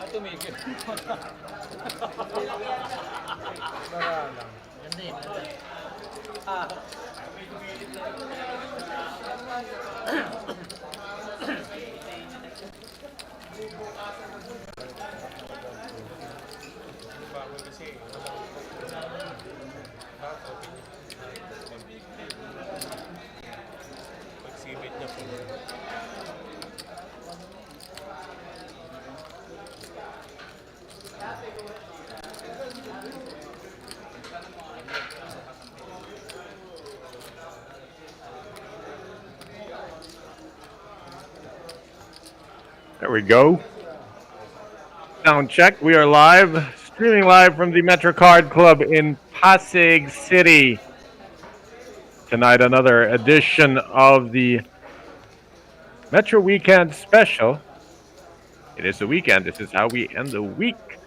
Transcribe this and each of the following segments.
Tumigil. Ganda yun. Pagsibit niya po. There we go. Sound check. We are live, streaming live from the MetroCard Club in Pasig City. Tonight, another edition of the Metro Weekend Special. It is the weekend. This is how we end the week.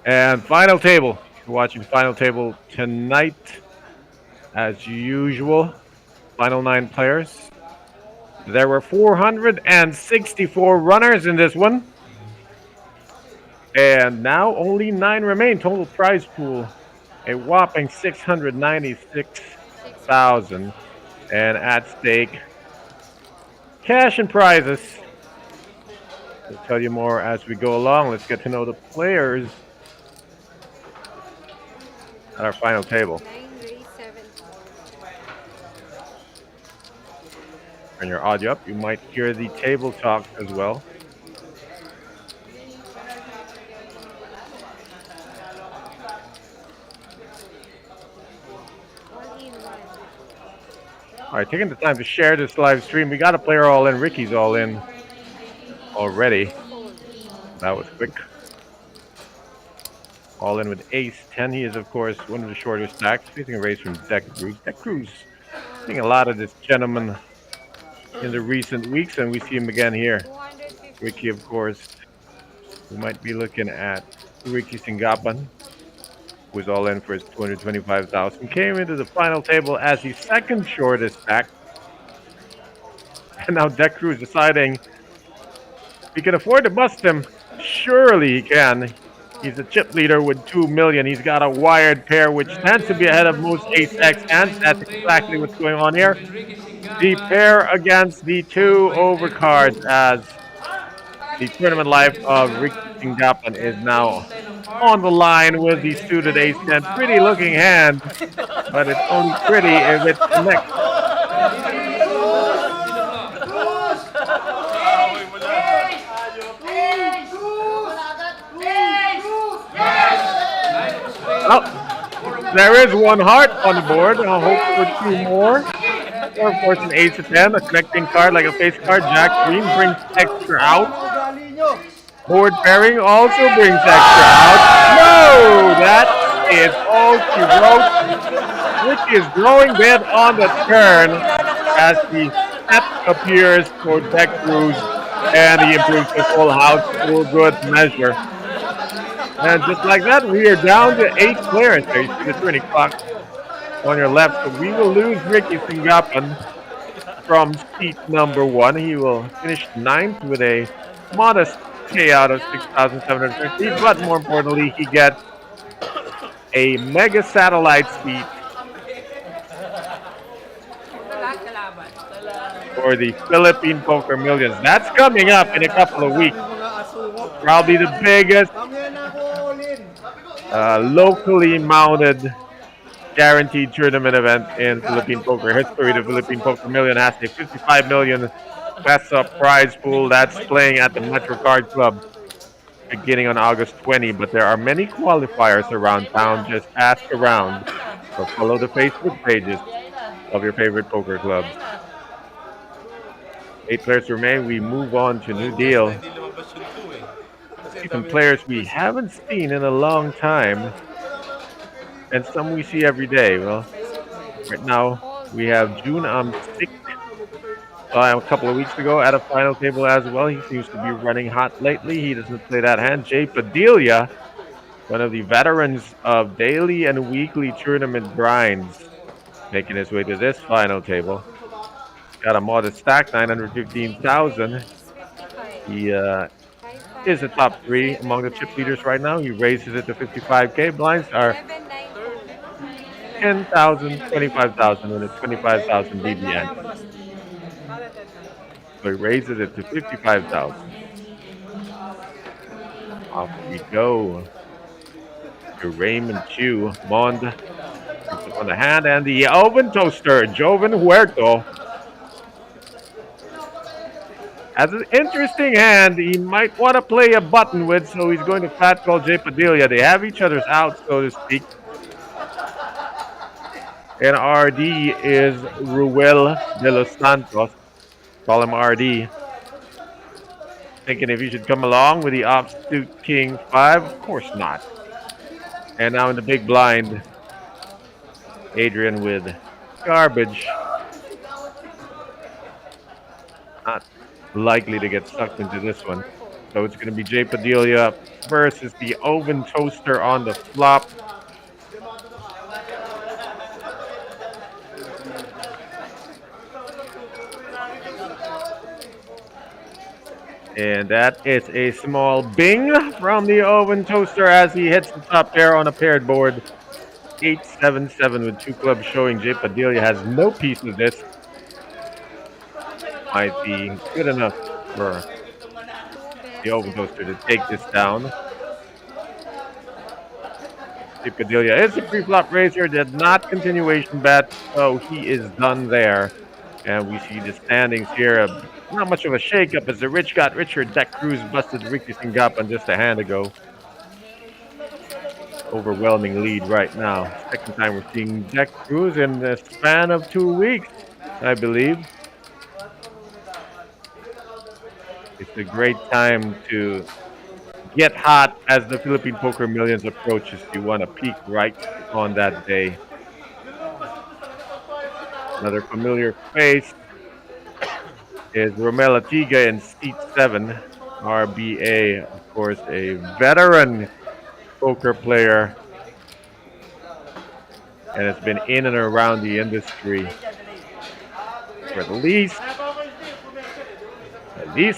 And final table. You're watching Final Table tonight, as usual. Final 9 players. There were 464 runners in this one. And now only 9 remain. Total prize pool, a whopping 696,000. And at stake, cash and prizes. We'll tell you more as we go along. Let's get to know the players at our final table. Turn your audio up. You might hear the table talk as well. All right, taking the time to share this live stream. We got a player all in. Ricky's all in already. That was quick. All in with ace 10. He is, of course, one of the shorter stacks. Facing a raise from Deck Cruz. Deck Cruz seeing a lot of this gentleman in the recent weeks, and we see him again here. Ricky, of course, we might be looking at Ricky Singapan, who was all in for his 225,000. Came into the final table as the second shortest stack. And now Deck Cruz deciding he can afford to bust him. Surely he can. He's a chip leader with 2 million. He's got a wired pair, which tends to be ahead of most ace-x hands. That's exactly what's going on here. The pair against the 2 overcards, as the tournament life of Ricky Singapan is now on the line with the suited ace-10. Pretty looking hand, but it's only pretty if it connects. Oh, there is 1 heart on the board. I'll hope for 2 more. Or, of course, an ace of 10, a connecting card like a face card. Jack Queen brings extra out. Board pairing also brings extra out. No, that is all she wrote. Which is growing bad on the turn as the step appears for Deck Cruz, and he improves the full house for good measure. And just like that, we are down to 8 players. There you see the turning clock on your left. So we will lose Ricky Singapan from seat number 1. He will finish 9th with a modest payout of 6,750. But more importantly, he gets a mega satellite seat for the Philippine Poker Millions. That's coming up in a couple of weeks. Probably the biggest locally mounted guaranteed tournament event in Philippine poker history. The Philippine Poker Million has a 55 million peso prize pool that's playing at the Metro Card Club beginning on August 20. But there are many qualifiers around town. Just ask around or follow the Facebook pages of your favorite poker clubs. 8 players remain. We move on to New Deal. Some players we haven't seen in a long time, and some we see every day. Well, right now we have Jun Sik. A couple of weeks ago at a final table as well. He seems to be running hot lately. He doesn't play that hand. Jay Padilla, one of the veterans of daily and weekly tournament grinds, making his way to this final table. Got a modest stack, 915,000. He is a top 3 among the chip leaders right now. He raises it to 55K. Blinds are 10,000, 25,000, and it's 25,000 BBN. So he raises it to 55,000. Off we go to Raymond Chu. Bond on the hand, and the oven toaster, Joven Huerto. Has an interesting hand he might want to play a button with, so he's going to fat call Jay Padilla. They have each other's out, so to speak. And RD is Ruel de los Santos. Call him RD. Thinking if he should come along with the offsuit King 5. Of course not. And now in the big blind, Adrian with garbage. Not likely to get sucked into this one. So it's going to be Jay Padilla versus the oven toaster on the flop. And that is a small bing from the oven toaster as he hits the top pair on a paired board. 8-7-7 with two clubs showing Jay Padilla has no piece of this. Might be good enough for the oven toaster to take this down. Jay Padilla is a pre-flop raiser, did not continuation bet, so he is done there. And we see the standings here. Not much of a shakeup as the rich got richer. Deck Cruz busted Ricky Singapan just a hand ago. Overwhelming lead right now. Second time we're seeing Deck Cruz in the span of 2 weeks, I believe. It's a great time to get hot as the Philippine Poker Millions approaches. You want to peak right on that day. Another familiar face is Romel Atiga in seat 7. RBA, of course, a veteran poker player and has been in and around the industry for at least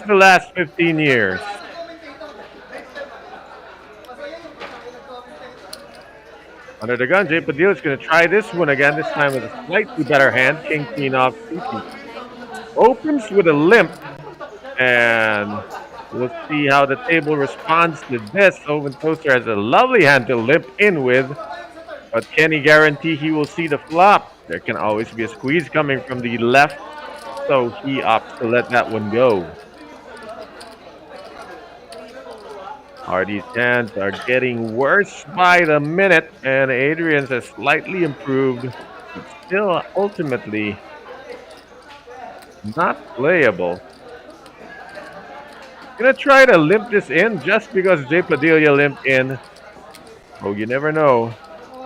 the last 15 years. Under the gun, Jay Padilla is going to try this one again, this time with a slightly better hand. King, queen off, suited. Opens with a limp, and we'll see how the table responds to this. Oven Toaster has a lovely hand to limp in with, but can he guarantee he will see the flop? There can always be a squeeze coming from the left, so he opts to let that one go. Hardy's hands are getting worse by the minute, and Adrian's has slightly improved, but still ultimately not playable. Gonna try to limp this in just because Jay Padilla limped in. Oh, you never know.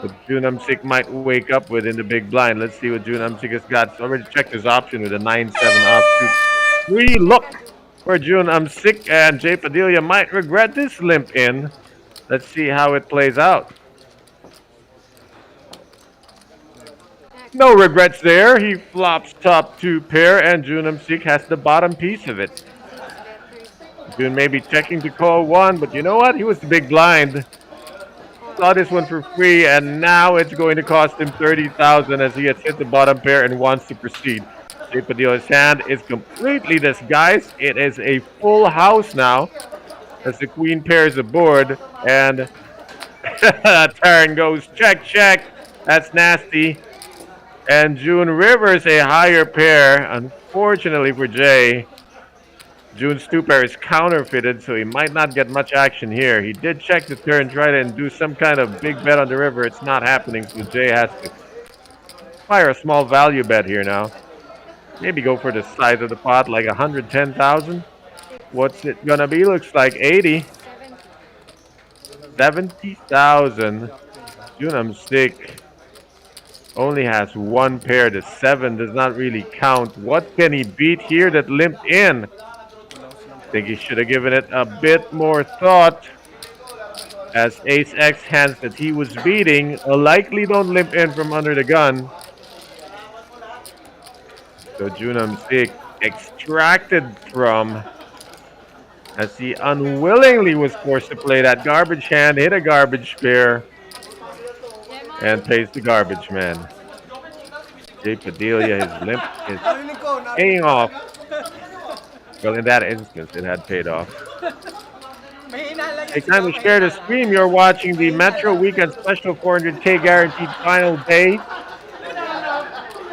But Jun Amsik might wake up within the big blind. Let's see what Jun Amsik has got. He's already checked his option with a 9-7 offsuit. Free look for Jun Amsik, and Jay Padilla might regret this limp in. Let's see how it plays out. No regrets there. He flops top 2 pair, and Jun Amsik has the bottom piece of it. Jun may be checking to call 1, but you know what? He was the big blind. Saw this one for free, and now it's going to cost him 30,000 as he has hit the bottom pair and wants to proceed. Jay Padilla's hand is completely disguised. It is a full house now as the queen pairs aboard, and turn goes check, check. That's nasty. And June Rivers a higher pair. Unfortunately for Jay, June's 2 pair is counterfeited, so he might not get much action here. He did check the turn, try to do some kind of big bet on the river. It's not happening, so Jay has to fire a small value bet here now. Maybe go for the size of the pot, like 110,000. What's it gonna be? Looks like 80. 70,000. Jun Amsik only has 1 pair. The 7 does not really count. What can he beat here that limped in? I think he should have given it a bit more thought, as Ace X hands that he was beating likely don't limp in from under the gun. So Jun Amsik extracted from, as he unwillingly was forced to play that garbage hand, hit a garbage pair, and pays the garbage man. Jay Padilla, his limp is paying off. Well, in that instance, it had paid off. Hey, time to share the stream. You're watching the Metro Weekend Special 400K Guaranteed Final Day.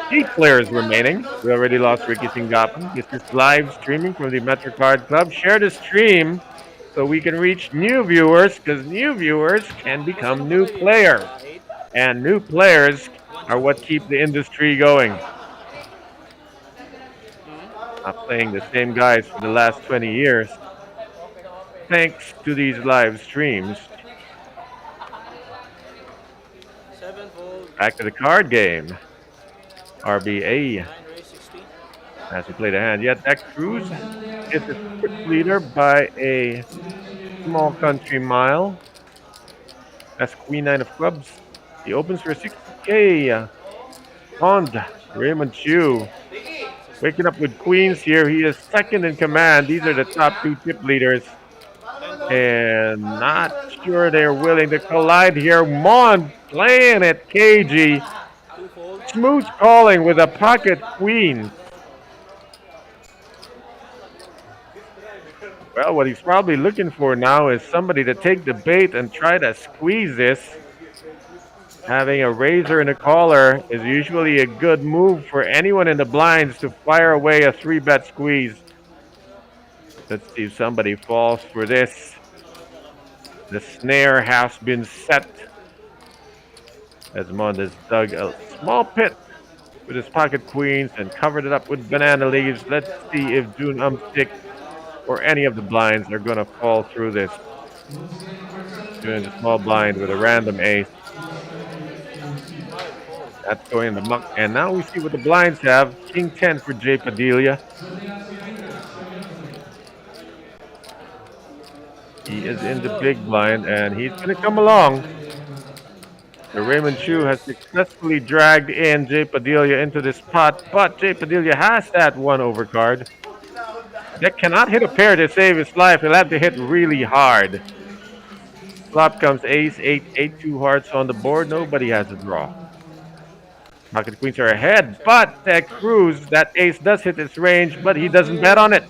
8 players remaining. We already lost Ricky Singapan. This is live streaming from the Metro Card Club. Share the stream so we can reach new viewers, because new viewers can become new players. And new players are what keep the industry going. Not playing the same guys for the last 20 years. Thanks to these live streams. Back to the card game. RBA has to play the hand. Yet Deck Cruz is the quick leader by a small country mile. That's Queen 9 of clubs. He opens for 60K. Raymond Chu Waking up with queens here. He is second in command. These are the top two chip leaders. And not sure they're willing to collide here. Mon playing it cagey. Two folds. Smooth calling with a pocket queen. Well, what he's probably looking for now is somebody to take the bait and try to squeeze this. Having a razor and a caller is usually a good move for anyone in the blinds to fire away a 3-bet squeeze. Let's see if somebody falls for this. The snare has been set. As Mon has dug a small pit with his pocket queens and covered it up with banana leaves. Let's see if June Umstick or any of the blinds are going to fall through this. Doing a small blind with a random ace. That's going in the muck. And now we see what the blinds have. King 10 for Jay Padilla. He is in the big blind and he's going to come along. The Raymond Chu has successfully dragged in Jay Padilla into this pot, but Jay Padilla has that 1 overcard. That cannot hit a pair to save his life. He'll have to hit really hard. Flop comes ace, 8, 8, 2 hearts on the board. Nobody has a draw. Pocket queens are ahead, but that Cruz, that ace does hit its range, but he doesn't bet on it.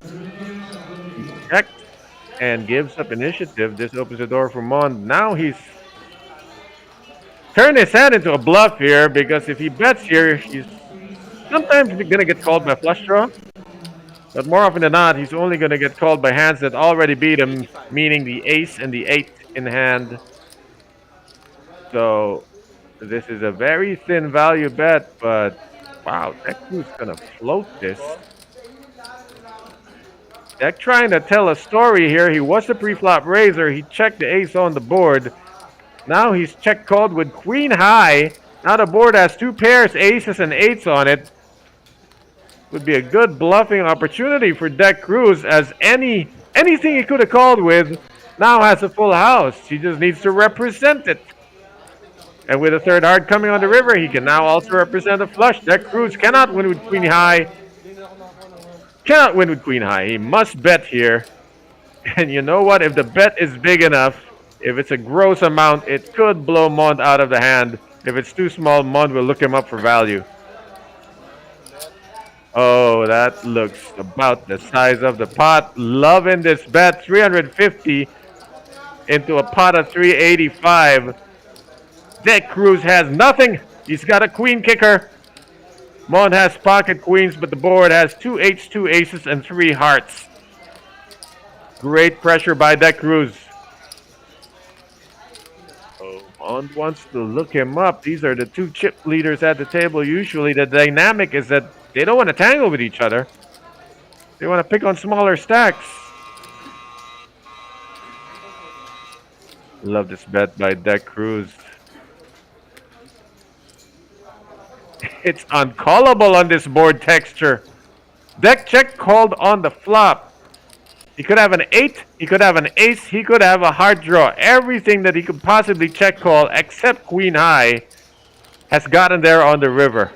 He checked and gives up initiative. This opens the door for Mon. Now he's turned his hand into a bluff here, because if he bets here, he's sometimes going to get called by flush draw. But more often than not, he's only going to get called by hands that already beat him, meaning the ace and the 8 in hand. So this is a very thin value bet, but wow, Deck Cruz going to float this. Deck trying to tell a story here. He was a pre-flop raiser. He checked the ace on the board. Now he's check called with queen high. Now the board has 2 pairs, aces and 8s on it. Would be a good bluffing opportunity for Deck Cruz, as anything he could have called with now has a full house. He just needs to represent it. And with a 3rd heart coming on the river, he can now also represent a flush. Deck Cruz cannot win with queen high. Cannot win with queen high. He must bet here. And you know what? If the bet is big enough, if it's a gross amount, it could blow Mont out of the hand. If it's too small, Mont will look him up for value. Oh, that looks about the size of the pot. Loving this bet. 350 into a pot of 385. Deck Cruz has nothing. He's got a queen kicker. Mont has pocket queens, but the board has 2 8s, 2 aces, and 3 hearts. Great pressure by Deck Cruz. Oh, Mont wants to look him up. These are the 2 chip leaders at the table. Usually the dynamic is that they don't want to tangle with each other. They want to pick on smaller stacks. Love this bet by Deck Cruz. It's uncallable on this board texture. Deck check called on the flop. He could have an 8, he could have an ace, he could have a hard draw. Everything that he could possibly check call except queen high has gotten there on the river.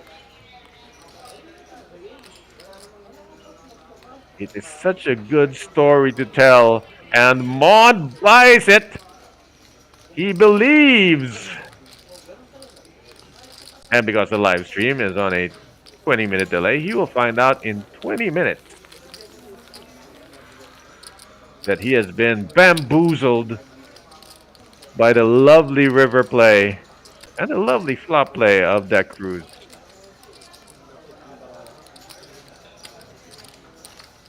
It is such a good story to tell, and Mont buys it. He believes. And because the live stream is on a 20-minute delay, he will find out in 20 minutes that he has been bamboozled by the lovely river play and the lovely flop play of Deck Cruz.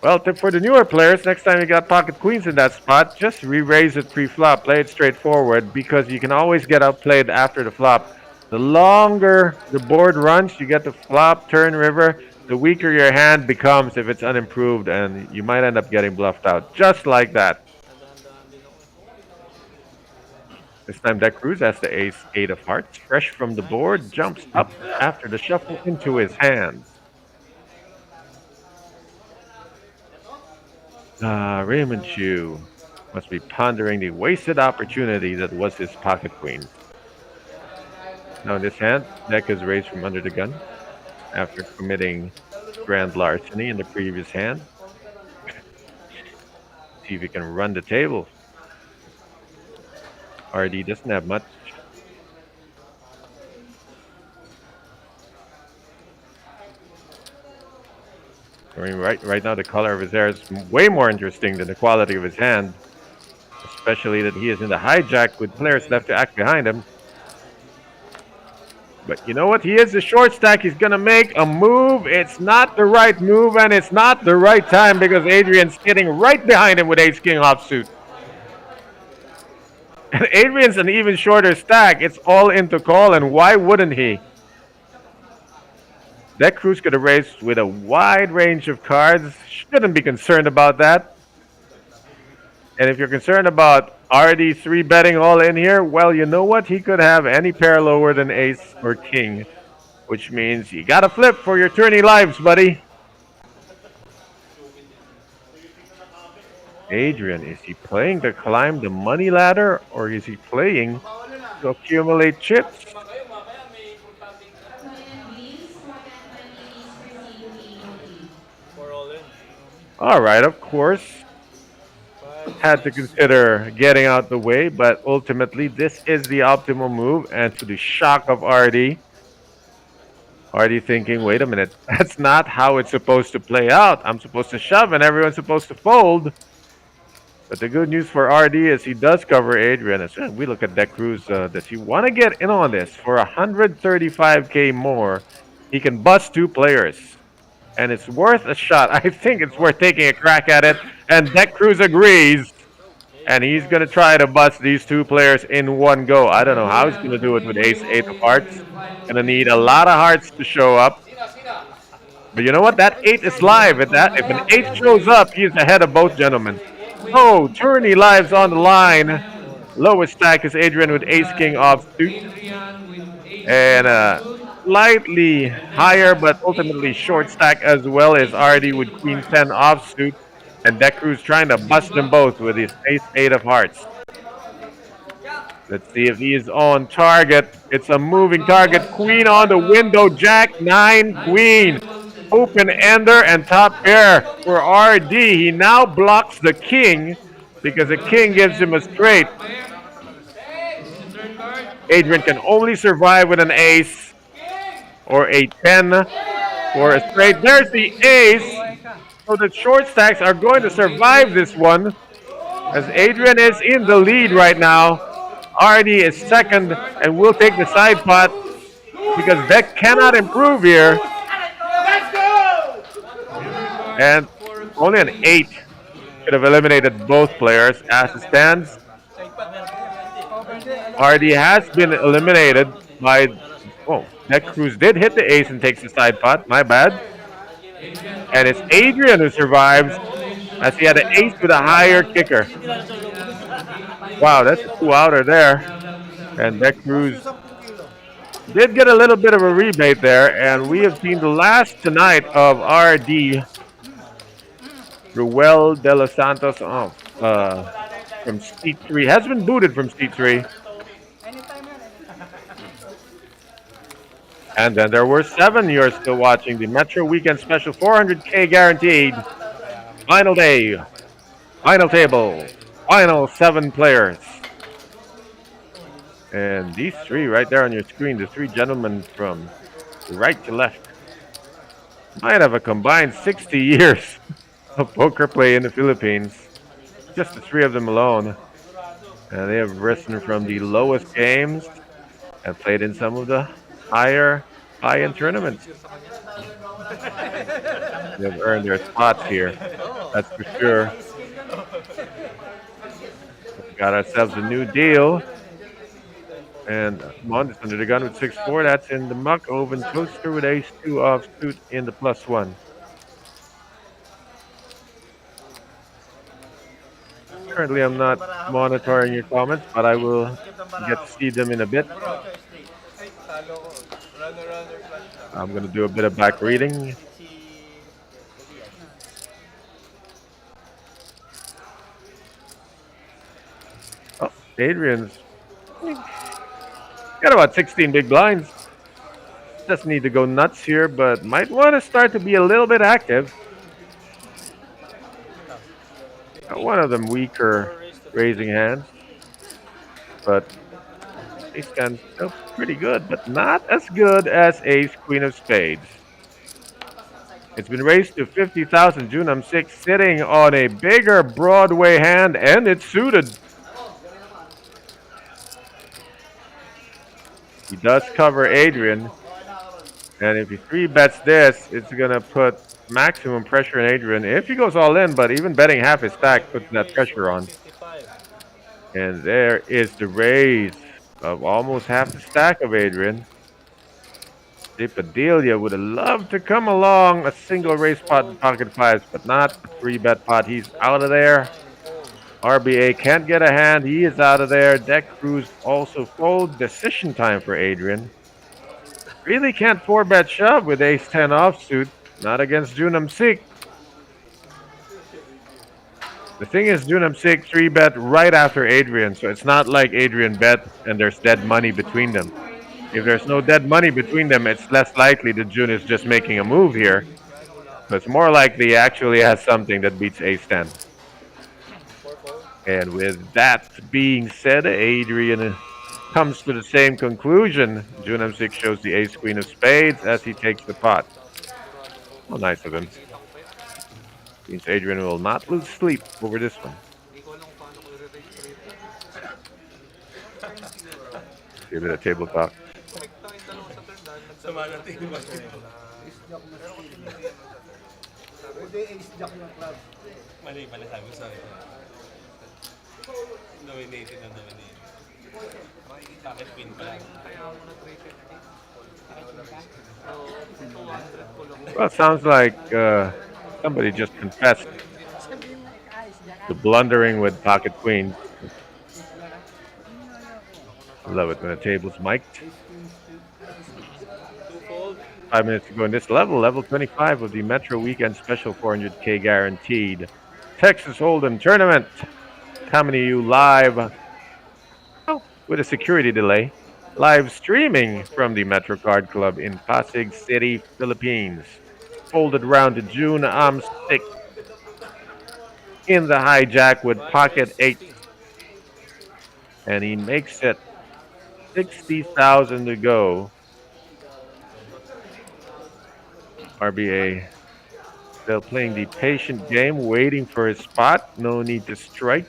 Well, tip for the newer players, next time you got pocket queens in that spot, just re-raise it pre-flop, play it straightforward, because you can always get outplayed after the flop. The longer the board runs, you get the flop, turn, river, the weaker your hand becomes if it's unimproved, and you might end up getting bluffed out, just like that. This time Deck Cruz has the ace, 8 of hearts, fresh from the board, jumps up after the shuffle into his hand. Raymond Chu must be pondering the wasted opportunity that was his pocket queen. Now in this hand, Deck is raised from under the gun. after committing grand larceny in the previous hand. See if he can run the table. RD doesn't have much. I mean, right now the color of his hair is way more interesting than the quality of his hand, especially that he is in the hijack with players left to act behind him. But you know what? He is the short stack. He's going to make a move. It's not the right move, and it's not the right time because Adrian's sitting right behind him with Ace King offsuit. And Adrian's an even shorter stack. It's all into call, and why wouldn't he? Deck Cruz could have raised with a wide range of cards. Shouldn't be concerned about that. And if you're concerned about RD3 betting all in here, well, you know what? He could have any pair lower than ace or king, which means you got to flip for your tourney lives, buddy. Adrian, is he playing to climb the money ladder or is he playing to accumulate chips? For all in. All right, of course. Had to consider getting out the way, but ultimately this is the optimal move. And to the shock of RD thinking, wait a minute, that's not how it's supposed to play out. I'm supposed to shove and everyone's supposed to fold. But the good news for RD is he does cover Adrian. As we look at Deck Cruz, does he want to get in on this? For 135K more, he can bust two players. And it's worth a shot. I think it's worth taking a crack at it. And Deck Cruz agrees. And he's going to try to bust these two players in one go. I don't know how he's going to do it with ace, eight of hearts. Going to need a lot of hearts to show up. But you know what? That eight is live. If an eight shows up, he's ahead of both gentlemen. Oh, tourney lives on the line. Lowest stack is Adrian with ace, king offsuit. And slightly higher, but ultimately short stack as well as RD with queen 10 offsuit. And Deck Cruz trying to bust them both with his ace, eight of hearts. Let's see if he is on target. It's a moving target. Queen on the window. Jack 9 queen. Open ender and top pair for RD. He now blocks the king because the king gives him a straight. Adrian can only survive with an ace or a 10 for a straight. There's the ace. So the short stacks are going to survive this one as Adrian is in the lead right now. RD is second and will take the side pot because Deck cannot improve here. And only an 8 could have eliminated both players as it stands. RD has been eliminated by... Oh, Deck Cruz did hit the ace and takes the side pot. My bad. And it's Adrian who survives as he had an ace with a higher kicker. Wow, that's a two-outer there. And Deck Cruz did get a little bit of a rebate there. And we have seen the last tonight of RD. Ruel de los Santos from seat 3. Has been booted from seat 3. And then there were 7. You're still watching the Metro Weekend Special 400K guaranteed. Final day. Final table. Final 7 players. And these 3 right there on your screen, the 3 gentlemen from right to left, might have a combined 60 years of poker play in the Philippines. Just the 3 of them alone. And they have risen from the lowest games and played in some of the high-end tournaments. They've earned their spots here. That's for sure. We got ourselves a new deal. And Mondis under the gun with 6-4. That's in the muck. Oven Toaster with ace-2 offsuit in the +1. Currently, I'm not monitoring your comments, but I will get to see them in a bit. I'm going to do a bit of back reading. Oh, Adrian's got about 16 big blinds. Doesn't need to go nuts here, but might want to start to be a little bit active. One of them weaker raising hands, but ace ten still pretty good, but not as good as ace queen of spades. It's been raised to 50,000. Junam 6 sitting on a bigger Broadway hand, and it's suited. He does cover Adrian, and if he three bets this, it's gonna put maximum pressure on Adrian. If he goes all in, but even betting half his stack puts that pressure on. And there is the raise of almost half the stack of Adrian. Depadelia would have loved to come along a single raise pot in pocket fives, but not a three bet pot. He's out of there. RBA can't get a hand. He is out of there. Deck Cruz also fold. Decision time for Adrian. Really can't four bet shove with ace 10 offsuit. Not against Junam Sik. The thing is, Junam Sik three bet right after Adrian, so it's not like Adrian bet and there's dead money between them. If there's no dead money between them, it's less likely that Jun is just making a move here. So it's more likely he actually has something that beats ace 10. And with that being said, Adrian comes to the same conclusion. Junam Sik shows the ace queen of spades as he takes the pot. Oh, nice of him. Means Adrian will not lose sleep over this one. Give it a table talk. Sama natin yung mali sabi ko sa'yo. Dominated na dominated. Bakit pin pa lang? Well, it sounds like somebody just confessed to blundering with pocket queens. I love it when a table's mic'd. 5 minutes to go in this level 25 of the Metro Weekend Special 400K Guaranteed Texas Hold'em Tournament. Coming to you live with a security delay. Live streaming from the Metro Card Club in Pasig City, Philippines. Folded round to Junam Sik in the hijack with pocket 8. And he makes it 60,000 to go. RBA still playing the patient game, waiting for his spot. No need to strike.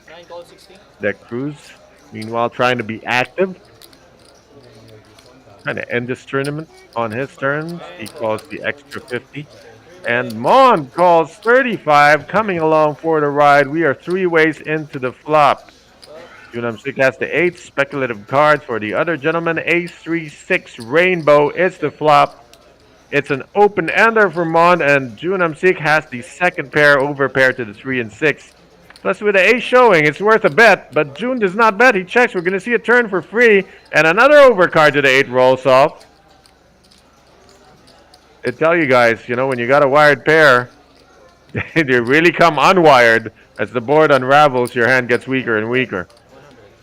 Deck Cruz, meanwhile, trying to be active. Trying to end this tournament on his terms. He calls the extra 50. And Mon calls 35, coming along for the ride. We are 3 ways into the flop. Junam Sik has the 8 speculative cards for the other gentleman. Ace 3-6 Rainbow is the flop. It's an open-ender for Mon, and Junam Sik has the second pair over pair to the 3 and 6. Plus, with the ace showing, it's worth a bet, but Jun does not bet. He checks. We're going to see a turn for free, and another overcard to the 8 rolls off. I tell you guys, you know, when you got a wired pair, they really come unwired. As the board unravels, your hand gets weaker and weaker.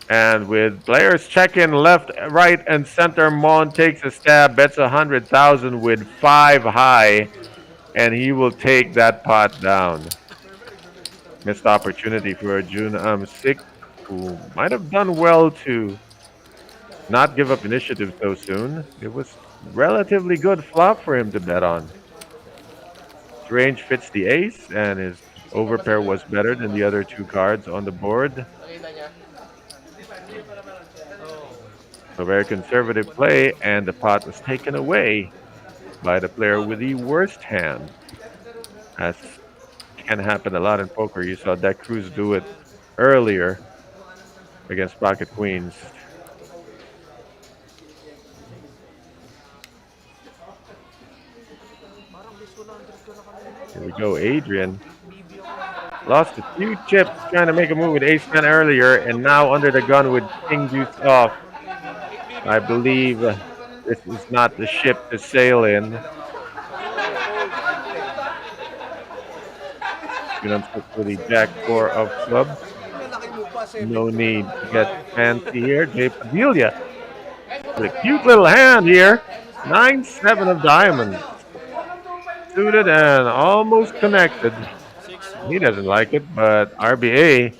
And with players checking left, right, and center, Mon takes a stab, bets 100,000 with 5 high, and he will take that pot down. Missed opportunity for Junam Sik, who might have done well to not give up initiative so soon. It was relatively good flop for him to bet on. His range fits the ace, and his overpair was better than the other 2 cards on the board. A very conservative play, and the pot was taken away by the player with the worst hand. As can happen a lot in poker. You saw Deck Cruz do it earlier against pocket queens. Here we go, Adrian. Lost a few chips trying to make a move with ace 10 earlier, and now under the gun with king deuce off. I believe this is not the ship to sail in. Junam Sik with the jack 4 of clubs. No need to get fancy here. Depadelia with a cute little hand here. 9-7 of diamonds. Suited and almost connected. 6-4. He doesn't like it, but RBA,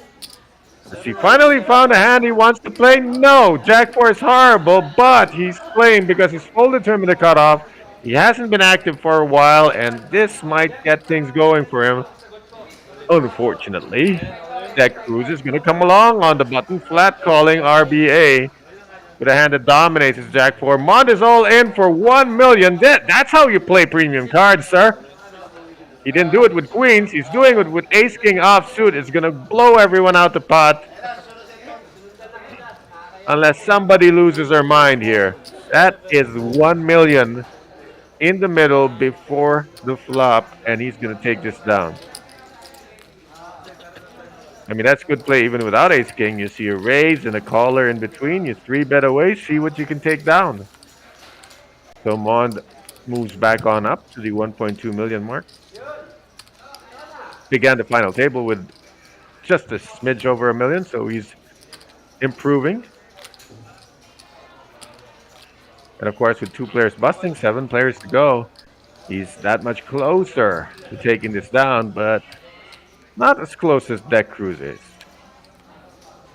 has he finally found a hand he wants to play? No, Jack 4 is horrible, but he's playing because he's full determined to cut off. He hasn't been active for a while, and this might get things going for him. Unfortunately, Deck Cruz is going to come along on the button, flat calling RBA with a hand that dominates his Jack 4. Mond is all in for 1 million. That's how you play premium cards, sir. He didn't do it with queens. He's doing it with ace king offsuit. It's going to blow everyone out the pot. Unless somebody loses their mind here. That is 1 million in the middle before the flop, and he's going to take this down. I mean, that's good play even without ace king. You see a raise and a caller in between. You 3-bet away, see what you can take down. So Mond moves back on up to the 1.2 million mark. Began the final table with just a smidge over 1 million, so he's improving. And of course, with 2 players busting, 7 players to go, he's that much closer to taking this down, but not as close as Deck Cruz is.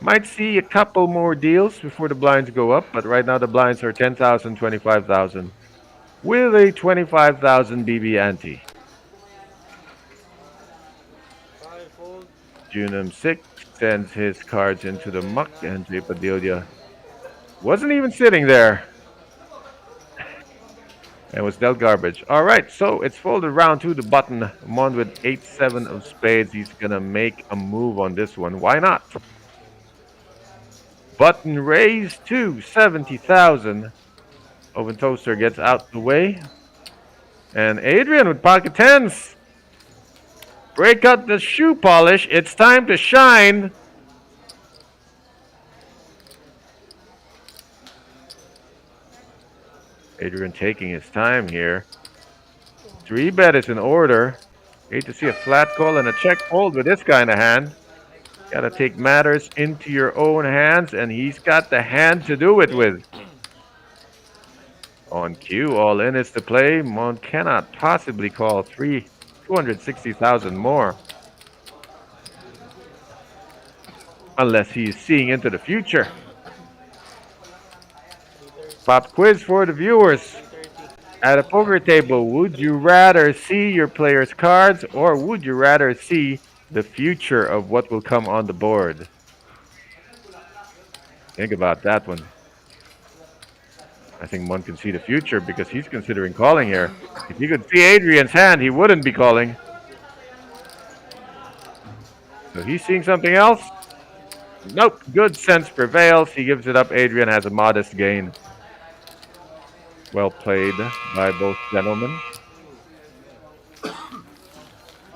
Might see a couple more deals before the blinds go up, but right now the blinds are 10,000, 25,000, with a 25,000 BB ante. Junum 6 sends his cards into the muck, and Jay Padilla wasn't even sitting there and was dealt garbage. All right, so it's folded round to the button. Mond with 8-7 of spades. He's gonna make a move on this one. Why not? Button raised to 70,000. Open Toaster gets out the way. And Adrian with pocket tens. Break out the shoe polish. It's time to shine. Adrian taking his time here. 3-bet is in order. Hate to see a flat call and a check fold with this kind of hand. Gotta take matters into your own hands, and he's got the hand to do it with. On cue, all in is to play. Mond cannot possibly call 260,000 more. Unless he's seeing into the future. Pop quiz for the viewers. At a poker table, would you rather see your player's cards, or would you rather see the future of what will come on the board? Think about that one. I think Mond can see the future because he's considering calling here. If he could see Adrian's hand, he wouldn't be calling. So he's seeing something else? Nope. Good sense prevails. He gives it up. Adrian has a modest gain. Well played by both gentlemen.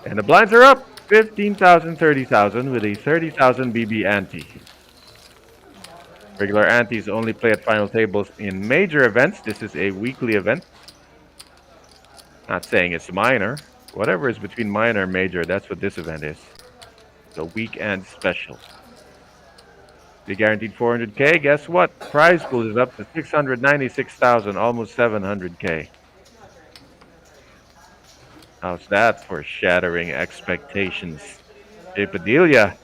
And the blinds are up. 15,000, 30,000 with a 30,000 BB ante. Regular antes only play at final tables in major events. This is a weekly event. Not saying it's minor. Whatever is between minor and major, that's what this event is. It's a weekend special. The guaranteed 400K, guess what? Prize pool is up to 696,000, almost 700K. How's that for shattering expectations? Jay Padilla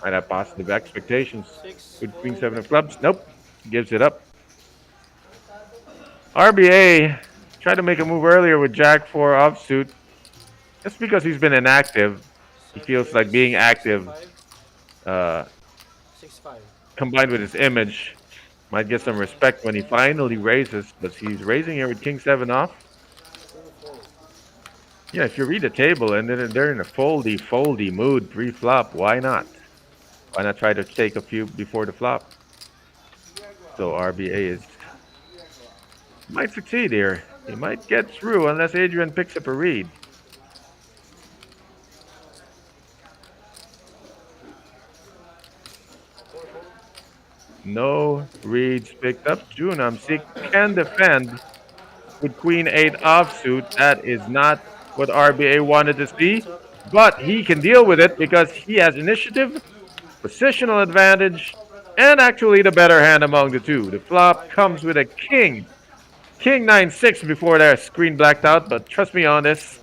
might have positive expectations. Good Queen 7 of clubs. Nope. Gives it up. RBA tried to make a move earlier with Jack 4 offsuit. Just because he's been inactive, he feels like being active combined with his image might get some respect when he finally raises, but he's raising here with King 7 off. Yeah, if you read the table and they're in a foldy mood pre-flop, why not? Why not try to take a few before the flop? So RBA might succeed here. He might get through unless Adrian picks up a read. No reads picked up. Junum 6 can defend with Queen 8 offsuit. That is not what RBA wanted to see, but he can deal with it because he has initiative, positional advantage, and actually the better hand among the two. The flop comes with a king. King 9-6 before their screen blacked out, but trust me on this.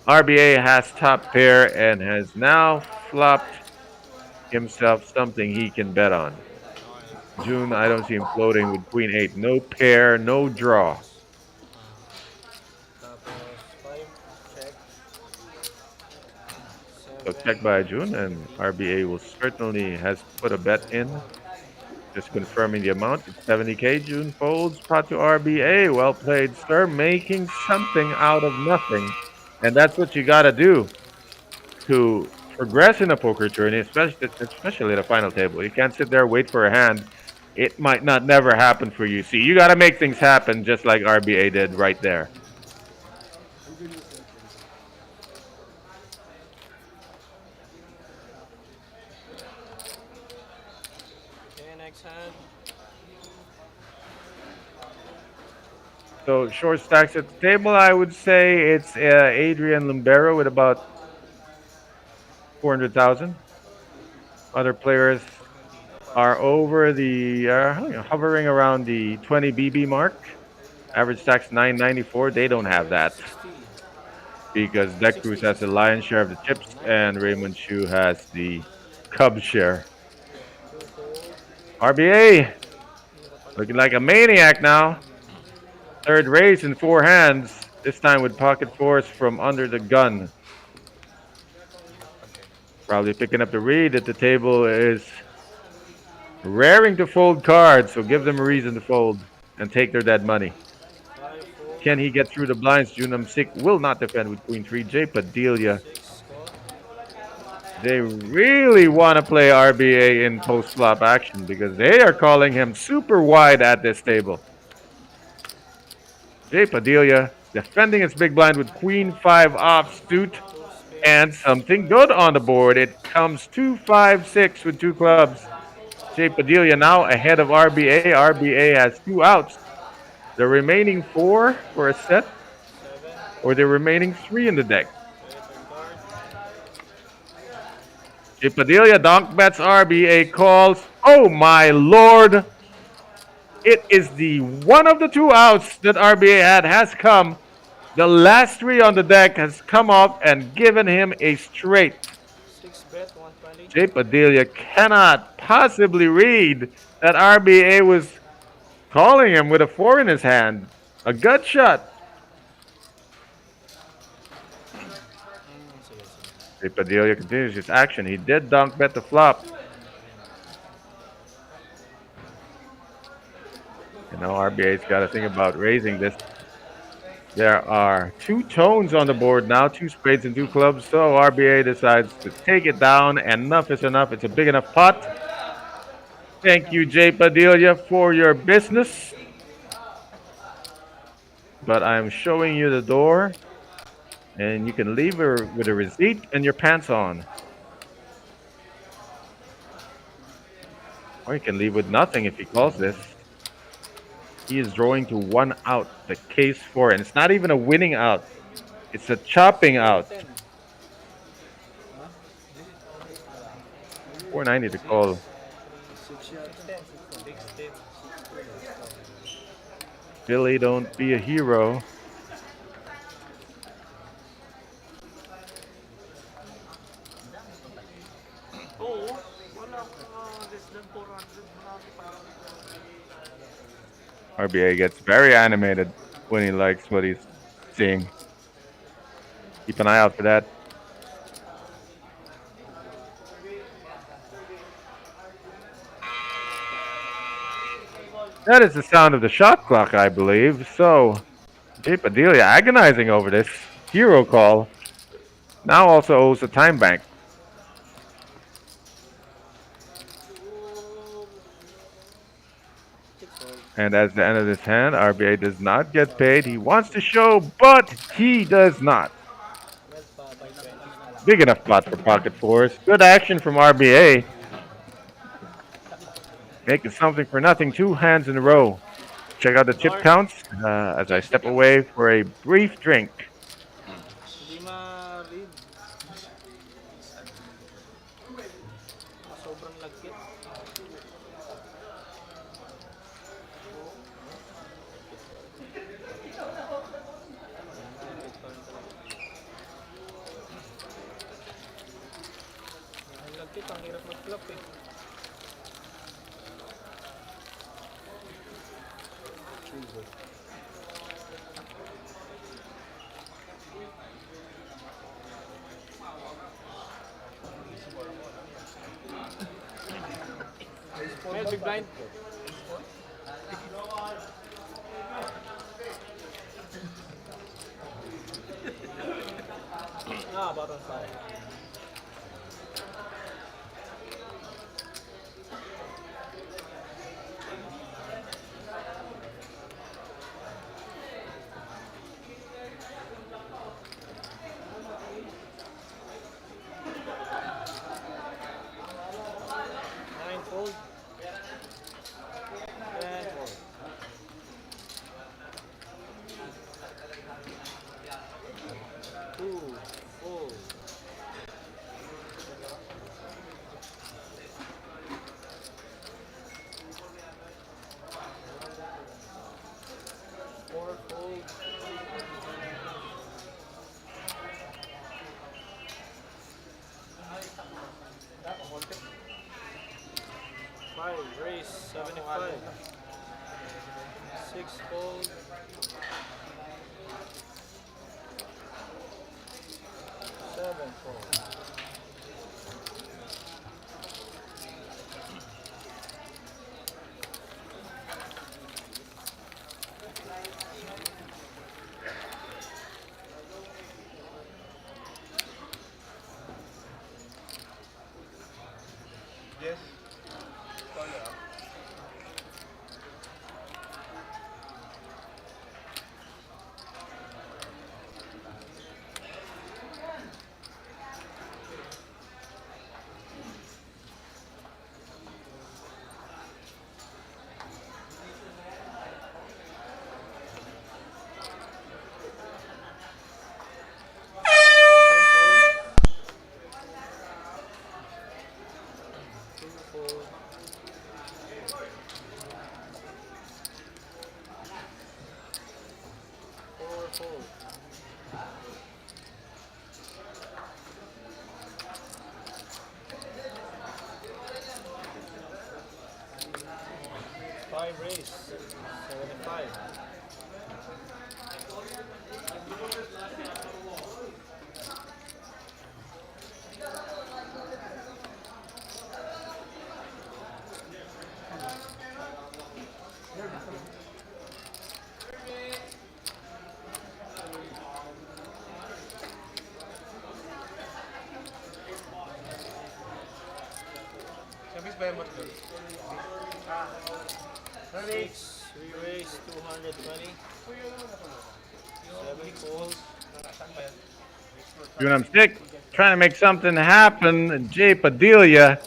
RBA has top pair and has now flopped himself something he can bet on. June, I don't see him floating with Queen 8. No pair, no draw. Tapos 5, check. So 7, check by June, and RBA will certainly has put a bet in. Just confirming the amount. It's 70K. June folds. Pot to RBA. Well played, sir. Making something out of nothing. And that's what you got to do to progress in a poker tourney, especially the final table. You can't sit there, wait for a hand. It might not never happen for you. See, you got to make things happen just like RBA did right there. okay, next hand. So short stacks at the table, I would say it's Adrian Lumbero with about 400,000. Other players are over the hovering around the 20 BB mark. Average stacks 994. They don't have that 60. because Deck Cruz has the lion's share of the chips and Raymond Chu has the Cub share. 2 fold. RBA looking like a maniac now. Third raise in 4 hands. This time with pocket fours from under the gun. Probably picking up the read that the table is raring to fold cards, so give them a reason to fold and take their dead money. 5, 4, Can he get through the blinds? Junam Sik will not defend with Queen 3. J Padilla. 6, call. They really want to play RBA in post flop action because they are calling him super wide at this table. J Padilla defending his big blind with Queen 5 offsuit 2 spade. and something good on the board. It comes 2-5-6 with 2 clubs. J Padilla now ahead of RBA. RBA has 2 outs. The remaining 4 for a set, 7, or the remaining 3 in the deck. okay, third card. J Padilla donk bets RBA calls. Oh my lord! It is the one of the 2 outs that RBA had has come. The last 3 on the deck has come off and given him a straight. 6 bet, 120. J Padilla cannot possibly read that RBA was calling him with a 4 in his hand. A gut shot. Sige, sige. J Padilla continues his action. He did donk bet the flop. You know, RBA's got to think about raising this. There are 2 tones on the board now, 2 spades and 2 clubs. So RBA decides to take it down. Enough is enough. It's a big enough pot. Thank you, J Padilla, for your business. But I'm showing you the door. And you can leave her with a receipt and your pants on. Or you can leave with nothing if he calls this. He is drawing to 1 out, the case 4. And it's not even a winning out. It's a chopping out. 490 to call. 16. Billy, don't be a hero. Oo, wala akong less than 400. Marami pa. RBA gets very animated when he likes what he's seeing. Keep an eye out for that. That is the sound of the shot clock, I believe. So, J Padilla agonizing over this hero call. Now also owes a time bank. And as the end of this hand, RBA does not get paid. He wants to show, but he does not. Big enough pot for pocket fours. Good action from RBA. Making something for nothing. 2 hands in a row. Check out the chip counts as I step away for a brief drink. Hindi ma-read. Sobrang lagkit. flop eh. Mel, big blind. Bottom side. Nine fold. 10 fold. Two fold. Four fold. Five raise 75. Six fold. Seven fold. Yes. Two fold. Four fold. Five raise 75. Sabi ba yung matlo? Six. We raise 220. Seven fold. Doing him stick, trying to make something happen. Jay Padilla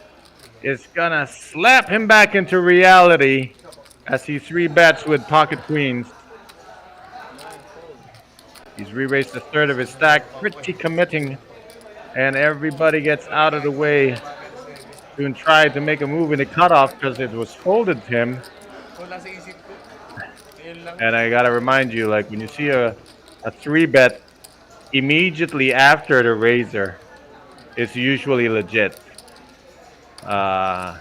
is gonna slap him back into reality as he three bets with pocket queens. Nine fold. He's re-raised a third of his stack, pretty committing, and everybody gets out of the way to try to make a move in the cutoff because it was folded to him. Wala sa isip ko. Yun lang. And I gotta remind you, like when you see a three bet immediately after the raiser, it's usually legit. A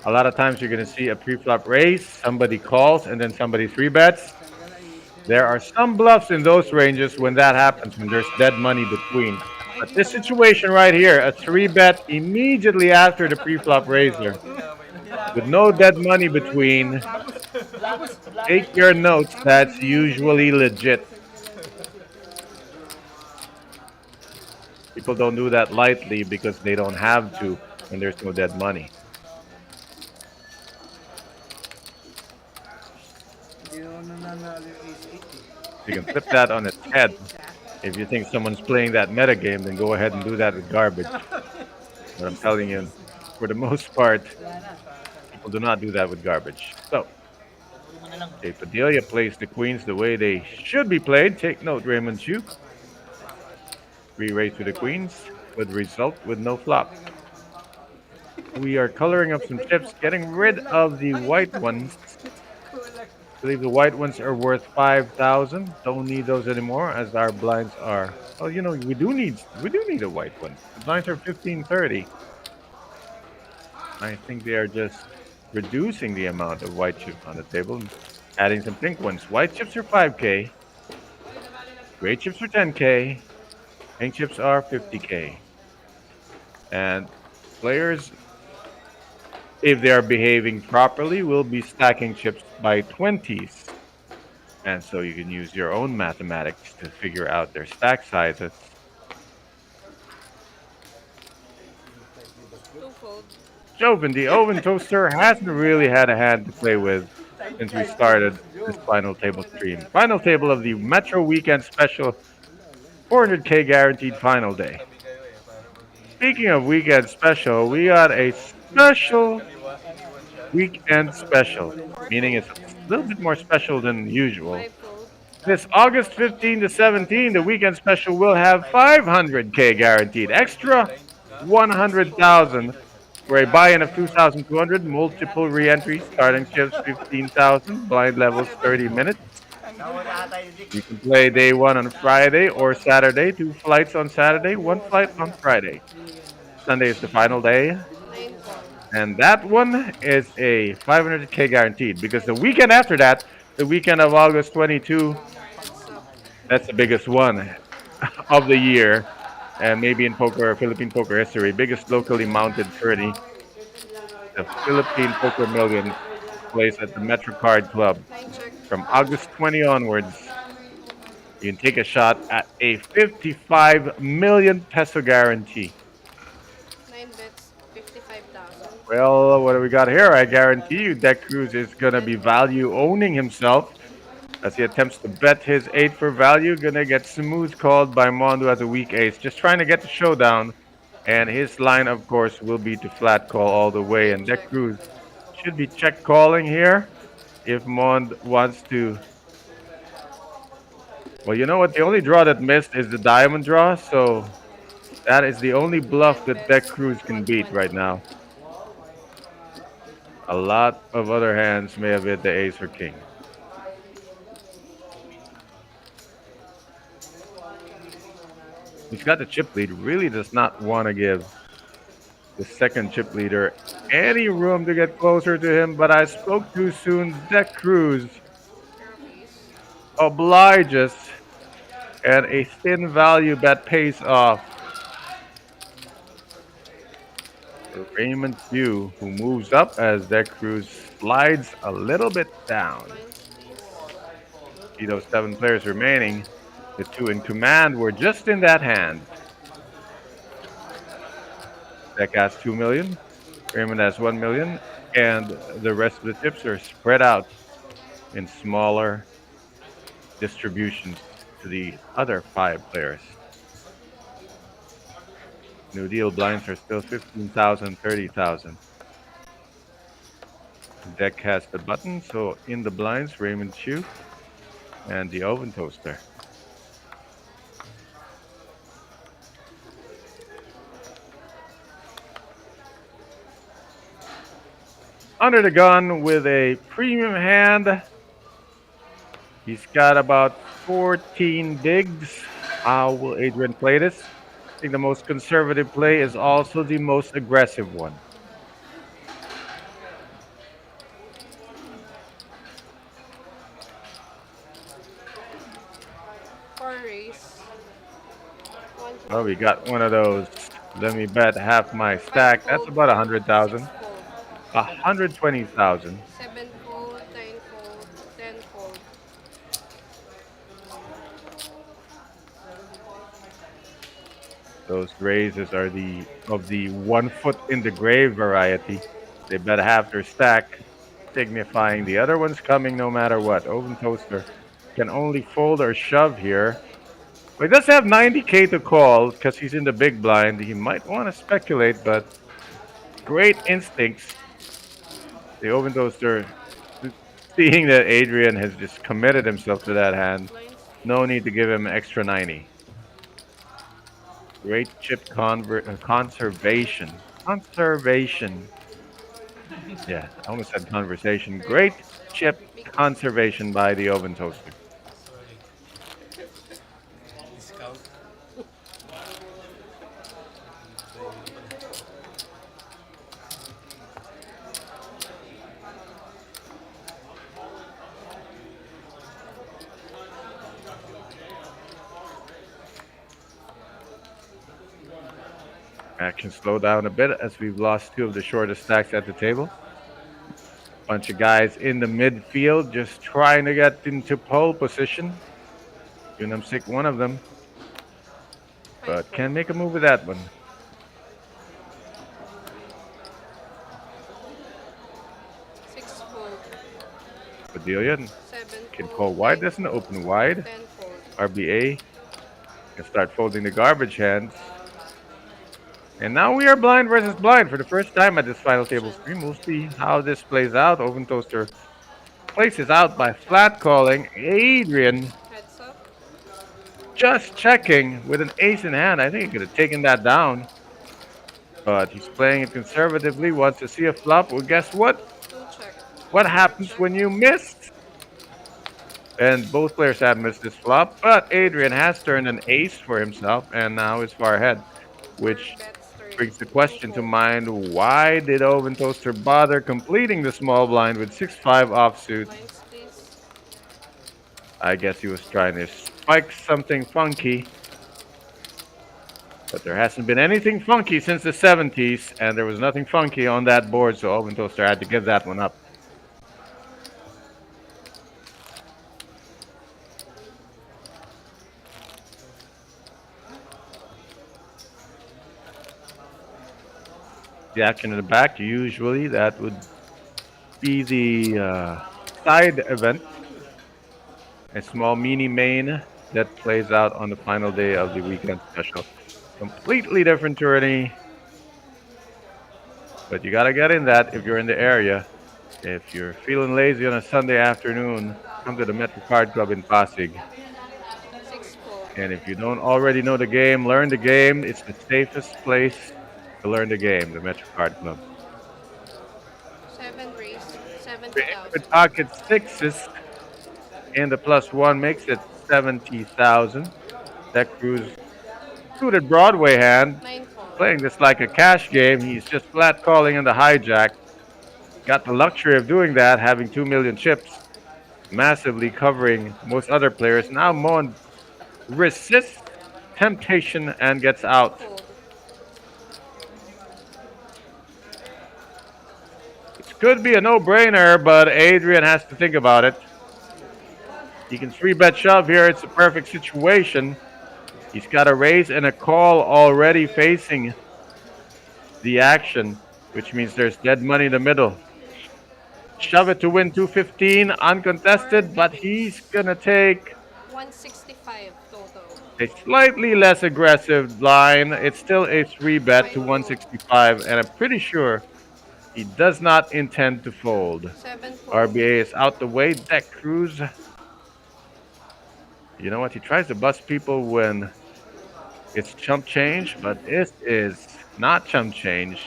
lot of times you're gonna see a pre-flop raise, somebody calls, and then somebody three bets. There are some bluffs in those ranges when that happens, when there's dead money between. But this situation right here, a three bet immediately after the pre-flop raiser, with no dead money between, take your notes, that's usually legit. People don't do that lightly because they don't have to when there's no dead money. Hindi naman nananalo yung ace 8 eh. You can flip that on its head. If you think someone's playing that metagame, then go ahead and do that with garbage. But I'm telling you, for the most part, people do not do that with garbage. So, Jay Padilla plays the queens the way they should be played. Take note, Raymond Chu. Re-raise to the queens, with result with no flop. We are coloring up some chips, getting rid of the white ones. I believe the white ones are worth 5,000. Don't need those anymore as our blinds are. Oh, you know, we do need a white one. The blinds are 1530. I think they are just reducing the amount of white chips on the table and adding some pink ones. White chips are 5K, gray chips are 10K, pink chips are 50K. And players, if they are behaving properly, will be stacking chips by 20s. And so you can use your own mathematics to figure out their stack sizes. Twofold. Joven, the oven toaster, hasn't really had a hand to play with since we started this final table stream. Final table of the Metro Weekend Special 400K guaranteed final day. Speaking of weekend special, we got a special weekend special, meaning it's a little bit more special than usual. Fivefold. This August 15 to 17, the weekend special will have 500K guaranteed, extra 100,000 for a buy-in of 2,200, multiple re-entries, starting chips 15,000, blind levels 30 minutes. You can play day one on Friday or Saturday, 2 flights on Saturday, 1 flight on Friday. Sunday is the final day, Ninefold. and that one is a 500K guaranteed because the weekend after that, the weekend of August 22, that's the biggest one of the year, and maybe in Philippine poker history, biggest locally mounted tourney. The Philippine Poker Million plays at the MetroCard Club. Nine check. From August 20 onwards, you can take a shot at a 55 million peso guarantee. 9 bets. 55,000. Well, what do we got here? I guarantee you Deck Cruz is going to be value owning himself as he attempts to bet his 8 for value. Going to get smooth called by Mondo as a weak ace. Just trying to get the showdown. And his line, of course, will be to flat call all the way. And Deck Cruz should be check calling here if Mond wants to. Well, you know what? The only draw that missed is the diamond draw. So that is the only bluff that Deck Cruz can beat right now. A lot of other hands may have hit the ace or king. He's got the chip lead, really does not want to give the second chip leader any room to get closer to him, but I spoke too soon. Deck Cruz Ace. obliges, and a thin value bet pays off. Raymond Pugh, who moves up as Deck Cruz slides a little bit down. Blinds, please. See those 7 players remaining. The 2 in command were just in that hand. Deck has 2 million. Raymond has 1 million. And the rest of the chips are spread out in smaller distributions to the other 5 players. New Deal blinds are still 15,000, 30,000. Deck has the button, so in the blinds, Raymond Chu and the oven toaster. Under the gun with a premium hand. He's got about 14 bigs. How will Adrian play this? I think the most conservative play is also the most aggressive one. Four race. One Oh, we got one of those. Let me bet half my stack. That's about 100,000. fold. 120,000. 7 fold. 9 fold. 10 fold. Those raises are of the 1 foot in the grave variety. They bet half their stack, signifying the other one's coming no matter what. Oven toaster can only fold or shove here. But he does have 90K to call because he's in the big blind. He might want to speculate, but great instincts. The oven toaster, seeing that Adrian has just committed himself to that hand, Blinds. no need to give him extra 90. Great chip conservation. Conservation. Yeah, I almost said conversation. Great chip conservation by the oven toaster. Discount. Action slow down a bit as we've lost two of the shortest stacks at the table. Bunch of guys in the midfield just trying to get into pole position. Unum sick one of them, but Five can't fold. make a move with that one. 6 fold. Padilla 7 can fold. call wide, 9 doesn't fold. open wide. 10 fold. RBA can start folding the garbage hands. And now we are blind versus blind for the first time at this final table stream. We'll see how this plays out. Open Toaster places out by flat calling. Adrian Heads up. just checking with an ace in hand. I think he could have taken that down. But he's playing it conservatively, wants to see a flop. Well, guess what? 2 check. What happens Check. when you miss? And both players have missed this flop, but Adrian has turned an ace for himself and now is far ahead, which Bets 30. brings the 2 question to fold. mind, why did Oven Toaster bother completing the small blind with 6-5 offsuit? Blinds, please. I guess he was trying to spike something funky, but there hasn't been anything funky since the 70s, and there was nothing funky on that board, so Oven Toaster had to give that one up. The action in the back, usually that would be the side event, a small mini main that plays out on the final day of the weekend special. Completely different tourney, but you gotta get in that if you're in the area. If you're feeling lazy on a Sunday afternoon, come to the Metro Card Club in Pasig. 6 fold. And if you don't already know the game, learn the game. It's the safest place to learn the game, the Metro Card Club. 7 raise. With 70,000. pocket sixes and the +1 makes it 70,000. That Cruz suited Broadway hand, 9 fold. playing this like a cash game. He's just flat calling in the hijack. Got the luxury of doing that, having 2 million chips, massively covering most other players. Now Mon resists temptation and gets out. Fold. It could be a no-brainer, but Adrian has to think about it. He can 3-bet shove here. It's a perfect situation. He's got a raise and a call already facing the action, which means there's dead money in the middle. Shove it to win 215 uncontested, but he's gonna take 165 total. a slightly less aggressive line. It's still a 3-bet to 165, and I'm pretty sure he does not intend to fold. 7 fold. RBA is out the way. Deck Cruz. You know what? He tries to bust people when it's chump change, but this is not chump change.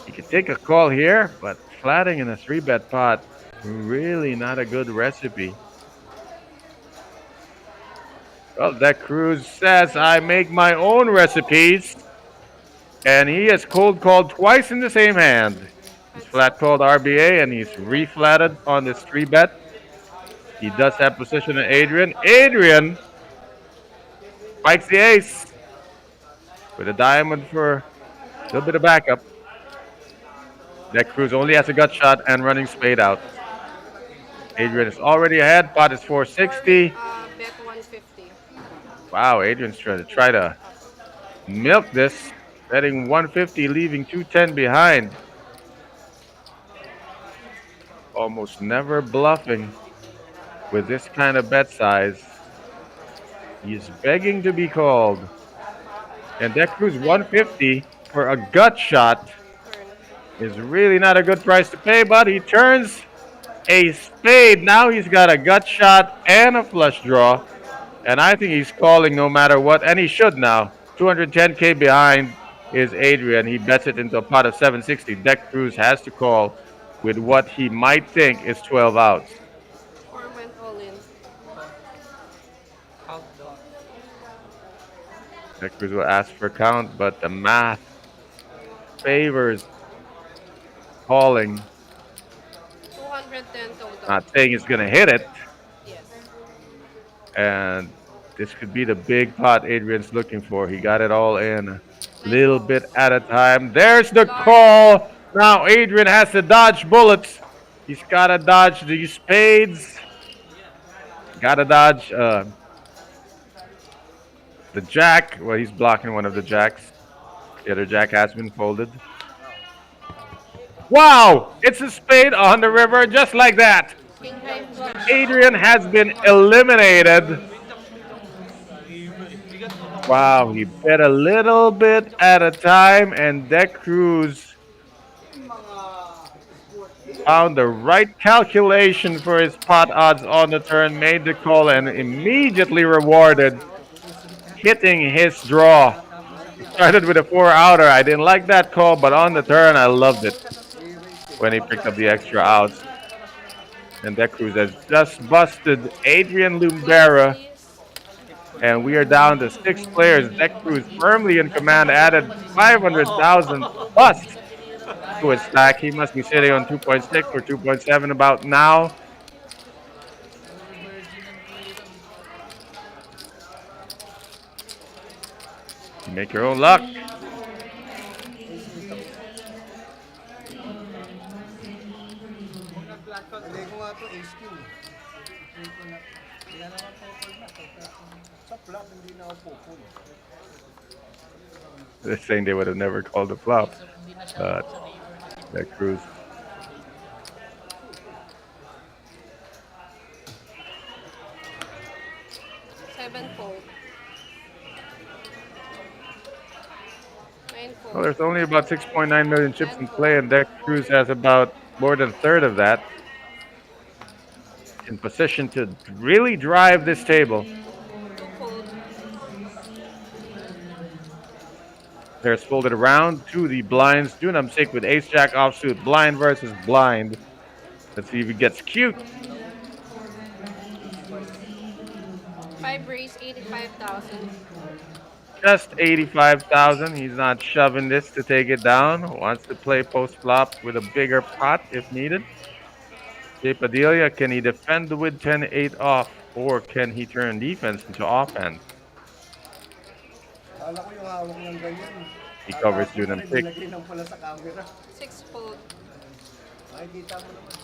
He can take a call here, but flatting in a 3-bet pot, really not a good recipe. Well, Deck Cruz says, I make my own recipes. And he has cold called twice in the same hand. He's flat called RBA and he's reflatted on this 3-bet. He does have position in Adrian. Adrian spikes the ace with a diamond for a little bit of backup. Deck Cruz only has a gut shot and running spade out. Adrian is already ahead. Pot is 460. Bet 150. Wow, Adrian's try to milk this. Betting 150, leaving 210 behind. Almost never bluffing with this kind of bet size. He's begging to be called. And Deck Cruz 150 for a gut shot Turn. is really not a good price to pay, but he turns a spade. Now he's got a gut shot and a flush draw. And I think he's calling no matter what, and he should now. 210K behind is Adrian. He bets it into a pot of 760. Deck Cruz has to call with what he might think is 12 outs. 4 went all in. Count down. Deck Cruz will ask for a count, but the math favors calling. 210 total. Not saying he's going to hit it. Yes. And this could be the big pot Adrian's looking for. He got it all in. Little calls. bit at a time. There's the call. Now Adrian has to dodge bullets. He's got to dodge these spades. Got to dodge the jack. Well, he's blocking one of the jacks. The other jack has been folded. Wow! It's a spade on the river just like that. King high flush. Adrian has been eliminated. Wow, he bet a little bit at a time, and Deck Cruz found the right calculation for his pot odds on the turn, made the call, and immediately rewarded hitting his draw. He started with a 4-outer. I didn't like that call, but on the turn, I loved it when he picked up the extra outs. And Deck Cruz has just busted Adrian Lumbera. And we are down to 6 players. Deck Cruz firmly in command, added 500,000 plus to his stack. He must be sitting on 2.6 or 2.7 about now. You make your own luck. Hindi ko nga ito HQ. Sa flop, hindi na ako po. They're saying they would have never called a flop. Deck Cruz. Seven fold. Nine fold. Well, there's only about 6.9 million chips in play, and Deck Cruz has about more than a third of that. In position to really drive this table. Two fold. There's folded around to the blinds. Junam Sik with ace jack offsuit. Blind versus blind. Let's see if he gets cute. 5 raise, 85,000. Just 85,000. He's not shoving this to take it down. Wants to play post flop with a bigger pot if needed. Jay Padilla, can he defend with 10-8 off, or can he turn defense into offense? Kala ko yung hawak ng ganyan. He covers Junam Sik. Nilagay lang pala sa camera. 6 fold. Makikita mo naman.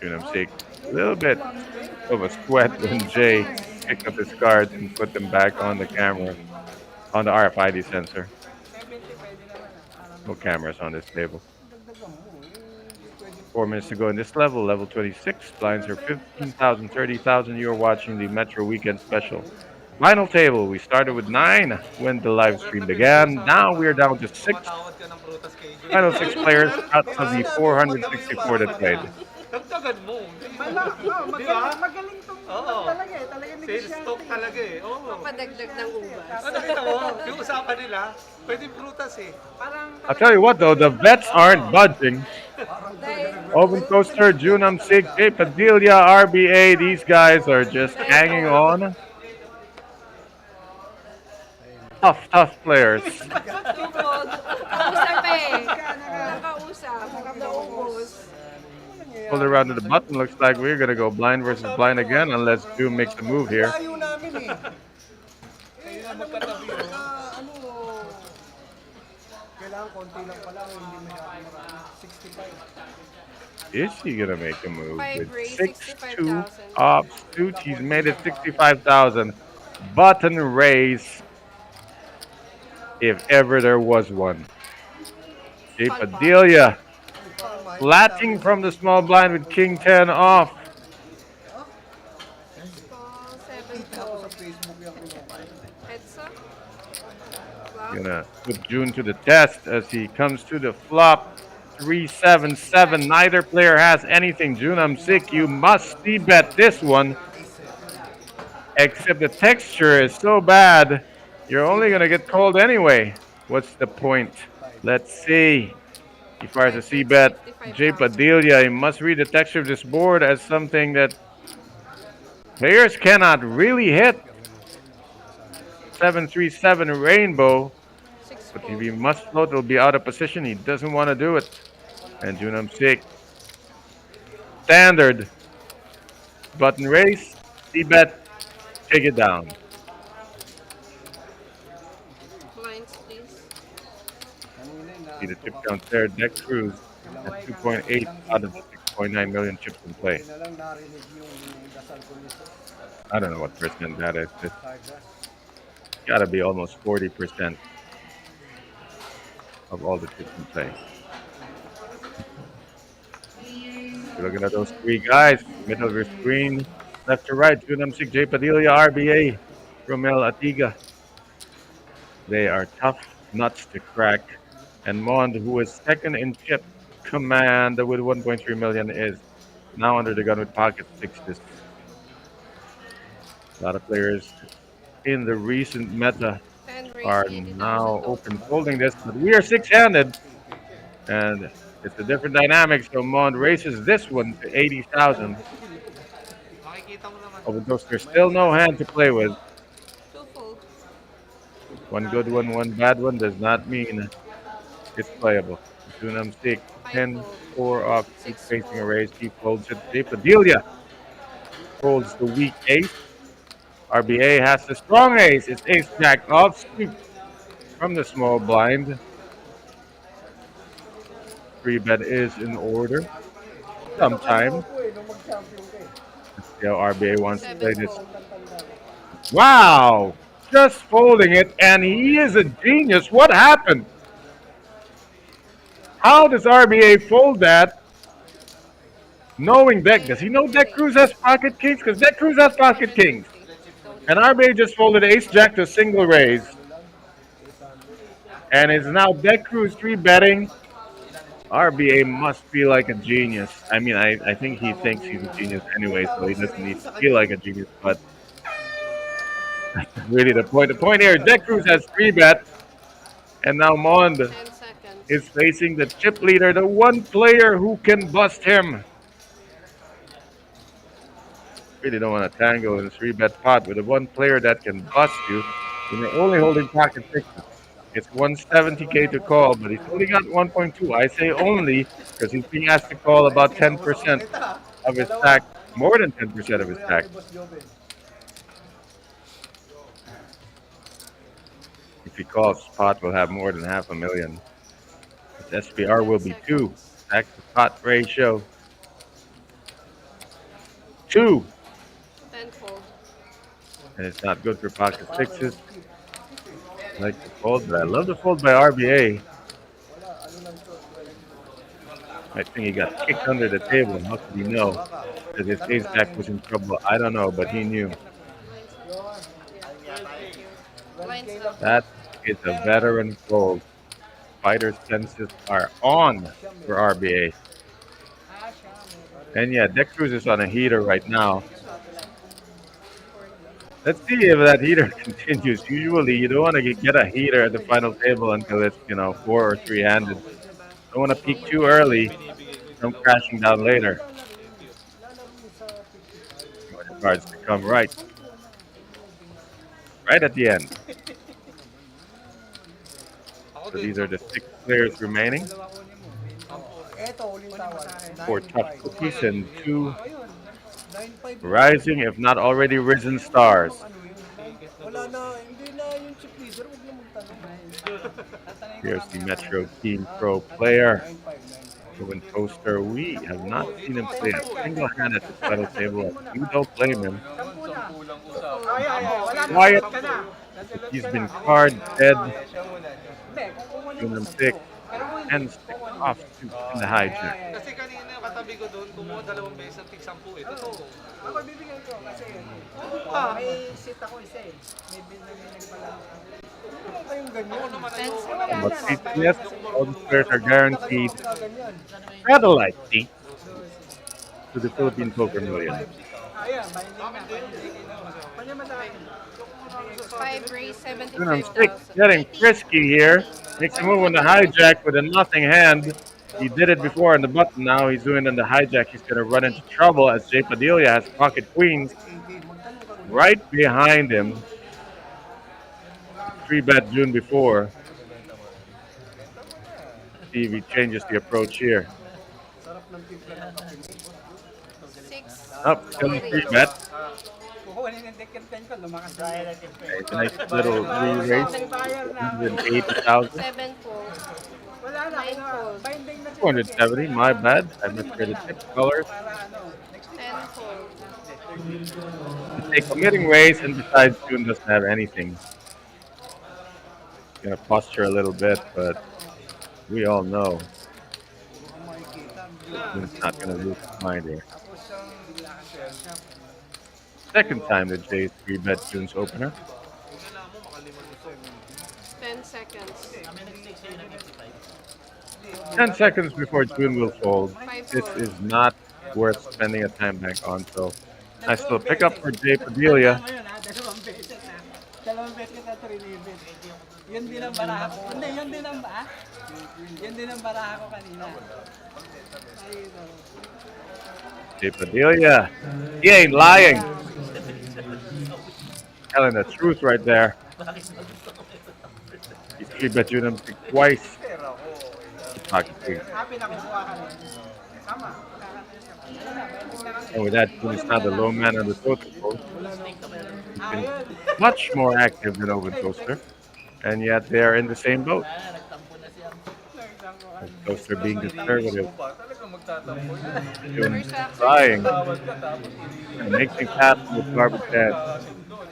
Junam Sik. A little bit of a sweat when Jay picked up his cards and put them back on the camera, on the RFID sensor. No cameras on this table. 4 minutes to go in this level, level 26. Blinds are 15,000, 30,000. You're watching the Metro Weekend Special. Final table, we started with 9 when the live stream began. Now we're down to 6. Final 6 players out of the 464 that played. Dagdagan mo. Magaling tong talaga eh. Talaga Sales stock talaga eh. Oo. Padagdag ng ubas. Ano kita mo? Yung usapan nila, pwede prutas eh. I'll tell you what though, the bets aren't budging. Open Coaster, Junam Sig, Jay Padilla, RBA, these guys are just hanging on. Tough players. Two fold. Nakausap eh. Nakausap. Naubos. Pulled around to the button, looks like we're gonna go blind versus blind again unless Doom makes a move here. Layo namin eh. Kaya nga magkatabi. Ano, kailangan konti lang pala. Hindi may 65. Is he gonna make a move? Five With raise, 6-2 65,000. offsuit, he's made it 65,000. Button raise, if ever there was one. Jay Padilla, flatting from the small blind with King 10 off. Call 7 Kita ko sa fold. Facebook yung kinukain. Heads up. Flop. Gonna put June to the test as he comes to the flop. 3-7-7. Neither player has anything. June, I'm sick. You must bet this one. Except the texture is so bad, you're only gonna get called anyway. What's the point? Let's see. He fires a C-bet. Jay Padilla, he must read the texture of this board as something that players cannot really hit. 7-3-7 rainbow. 6 But if fold. he must float, it'll be out of position. He doesn't want to do it. And Junam Sik. Standard. Button race. C-bet. Take it down. See the chip count there. Deck Cruz at 2.8 out of 6.9 million chips in play. Hindi na lang narinig yung dasal ko nito. I don't know what percent that is. It's Tiger. gotta be almost 40% of all the chips in play. You're looking at those three guys, middle of your screen, left to right, Junam Sig, J. Padilla, RBA, Romel Atiga. They are tough nuts to crack. And Mond, who is second in chip command with 1.3 million, is now under the gun with pocket sixes. A lot of players in the recent meta 10 are raise 80,000 now total. open folding this, but we are six-handed, and it's a different dynamic. So Mond races this one to 80,000. Makikita mo naman. Although there's still no hand to play with. Two fold. One good one, one bad one does not mean it's playable. Sunam Sik, 10, 4 off, keep facing a raise, he folds it. Padilla folds the weak ace. RBA has the strong ace. It's ace jack off, scoop from the small blind. Free bet is in order. Sometime. Let's see how RBA wants to play this. Wow! Just folding it, and he is a genius. What happened? How does RBA fold that? Knowing Deck, does he know Deck Cruz has pocket kings? Because Deck Cruz has pocket kings. And RBA just folded ace jack to single raise. And is now Deck Cruz 3-betting. RBA must feel like a genius. I mean, I think he thinks he's a genius anyway, so he doesn't need to feel like a genius, but that's really the point. The point here, Deck Cruz has 3-bet, and now Mond 10 seconds. is facing the chip leader, the one player who can bust him. Really don't want to tangle in a 3-bet pot with the one player that can bust you when you're only holding pocket sixes. It's 170K to call, but he's only got 1.2. I say only because he's being asked to call about 10% of his stack, more than 10% of his stack. If he calls, pot will have more than 500,000. His SPR will be 2. Stack to pot ratio 2. 10 fold. And it's not good for pocket sixes. I like to fold, but I love the fold by RBA. I think he got kicked under the table. How could he know that his ace jack was in trouble? I don't know, but he knew. Blind stop. That is a veteran fold. Fighter senses are on for RBA. And yeah, Deck Cruz is on a heater right now. Let's see if that heater continues. Usually, you don't want to get a heater at the final table until it's, 4 or 3-handed. Don't want to peak too early. Come crashing down later. You want the cards to come right at the end. So these are the 6 players remaining. 4 tough cookies and 2 rising, if not already risen stars. Wala na, hindi na yung chip leader, huwag na magtanong. Here's the Metro Team Pro player. Ruben Poster, we have not seen him play a single hand at the final table. You don't blame him. Quiet. He's been card dead. Unang pick and stick off to in the hijack. Kasi kanina katabi ko doon, kumuha 2 beses ng tig 10 eh. Totoo. Ako bibigyan ko kasi may sit ako isa eh. May binigyan pala. Ano kayong ganyan? But CTS, all the players are guaranteed satellite seats to the Philippine Poker Million. Ayan, binding na. Kanya madami. 5 raise Unang stick 75,000. getting frisky here. Makes a move on the hijack with a nothing hand. He did it before on the button. Now he's doing it on the hijack. He's going to run into trouble as J. Padilla has pocket queens right behind him. 3-bet June before. See if he changes the approach here. 6. Up, still 3-bet. Kukunin yung deck and 10 ko, lumakas na. It's a nice little re-race. 180,000. 7 fold. Wala Wala na, Nine fold. binding na sila. 270, my bad. I misread the tip colors. Para ano, next 10 fold. A committing raise, and besides, June doesn't have anything. Gonna posture a little bit, but we all know makikita. June's not gonna lose his mind here. Tapos ang bigla kang shell shop. Second time that Jay 3-bet June's opener. 10 seconds. 10 seconds before June will fold. 5 This fold. is not worth spending a time bank on, so I still pick up for Jay Padilla. Ngayon ha, dalawang beses ha. Dalawang beses na 3-libit. Yun din ang baraha ko. Hindi, yun din ang Yun din ang baraha ko kanina. Ay, ito. Jay Padilla, he ain't lying. Telling the truth right there. He 3-bet June twice. Pero ako, Pocket queen. happy na kukuha ka rin. Tama. And with that, June is now the low man on the totem pole. Ayun. Much more active than Open Toaster. And yet they are in the same boat. Toaster being conservative. June trying and making passes with garbage head.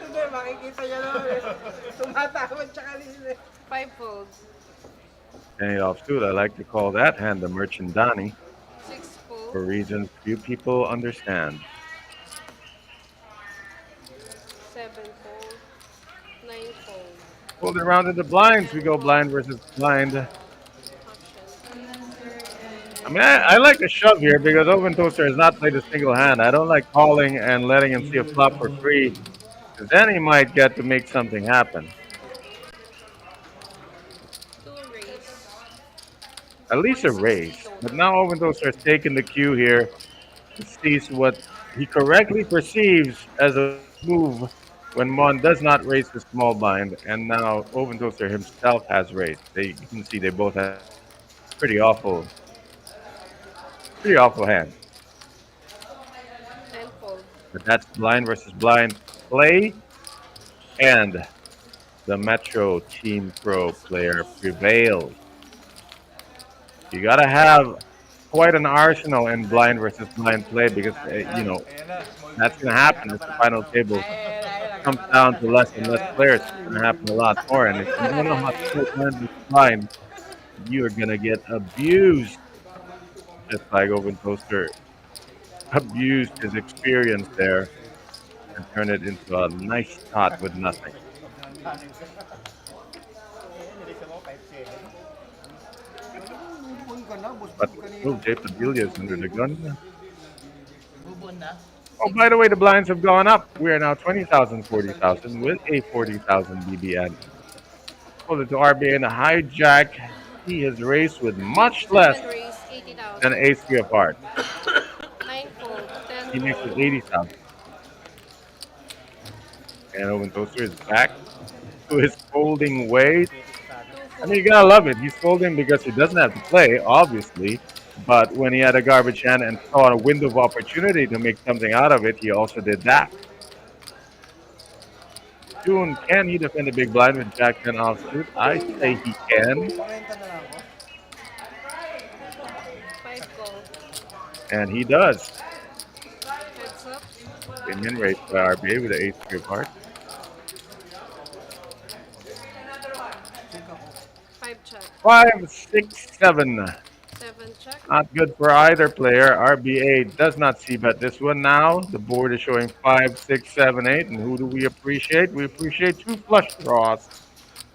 Hindi, makikita niya naman. Tumatawad siya kanina. 5 fold. And it offsuit, I like to call that hand the Merchandani 6 for fold. reasons few people understand. 7 fold. 9 fold. Hold it around to the blinds. We go blind versus blind. Option. I mean, I like to shove here because Open Toaster has not played a single hand. I don't like calling and letting him see a flop for free, because then he might get to make something happen. 2 raise. At least a raise. But now Open Toaster has taken the cue here to seize what he correctly perceives as a move when Mon does not raise the small blind, and now Open Toaster himself has raised. You can see they both have pretty awful hand. 10 fold. But that's blind versus blind play, and the Metro Team Pro player prevails. You gotta have quite an arsenal in blind versus blind play because that's gonna happen as the final table comes down to less and less players. It's gonna happen a lot more, and if you don't know how to play blind versus blind, you are gonna get abused. Just like Open Toaster abused his experience there and turned it into a nice tot with nothing. But Jay Padilla is under the gun. Oh, by the way, the blinds have gone up. We are now 20,000, 40,000 with a 40,000 BBN. Hold it to RBA in a hijack. He has raced with much less 7 raise. 80,000. than ace three of hearts. 9 fold. 10 He makes fold. it 80,000. And Open Toaster is back to his folding ways. 2 I fold. mean, you gotta love it. He's folding because he doesn't have to play, obviously. But when he had a garbage hand and saw a window of opportunity to make something out of it, he also did that. June, can he defend the big blind with Jack 10 offsuit? I say he can, 40 na lang ako. 5 gold. and he does. Heads up. Opinion raised by RBA with the ace three of hearts. 5 check. 5, 6, 7. 7 check. Not good for either player. RBA does not see bet this one now. The board is showing 5, 6, 7, 8. And who do we appreciate? We appreciate 2 flush draws.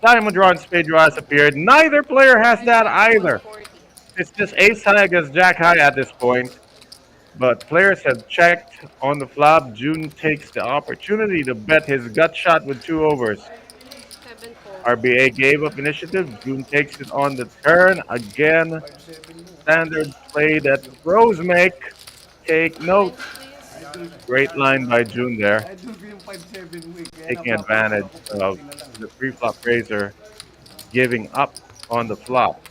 Diamond draw and spade draw has appeared. Neither player has that either. 40. It's just ace high against jack high at this point. But players have checked on the flop. June takes the opportunity to bet his gut shot with 2 overs. 7 fold. RBA gave up initiative. June takes it on the turn. Again, standard play that pros make. Take note. Please. Great line by June there. I do yung 5-7 week. Taking advantage of the pre-flop raiser giving up on the flop.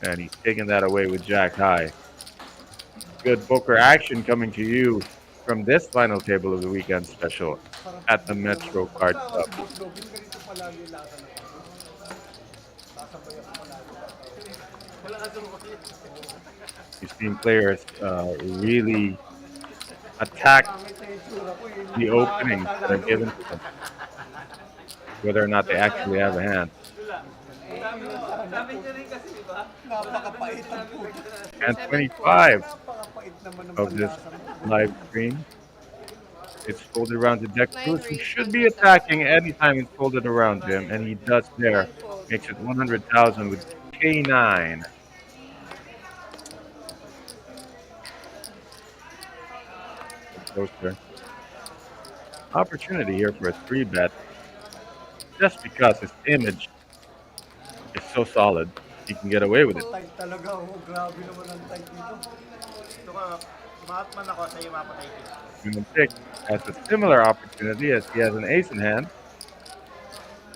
And he's taking that away with jack high. Good poker action coming to you from this final table of the weekend special at the Metro Card Club. Ganito palagi lasa na. Sasabay ako palagi. You've seen players really attack Pangit sa itsura ko eh. the openings that are given to them, whether or not they actually have a hand. Sabi niya rin kasi, di ba? Napakapait ang puto. And 25 Napakapait naman ng of this panlasa mo. live stream. It's folded around to Deck Nine Cruz, who raised, should be 100,000. attacking anytime it's folded around him, and he does there. Nine fold. Makes it 100,000 with K9. Closer. Opportunity here for a 3-bet, just because his image is so solid, he can get away with it. Tight talaga. Oh, grabe naman ang tight dito. Ito ka, Mahatman ako sa iyo mapatay ko. Human Pick has a similar opportunity as he has an ace in hand.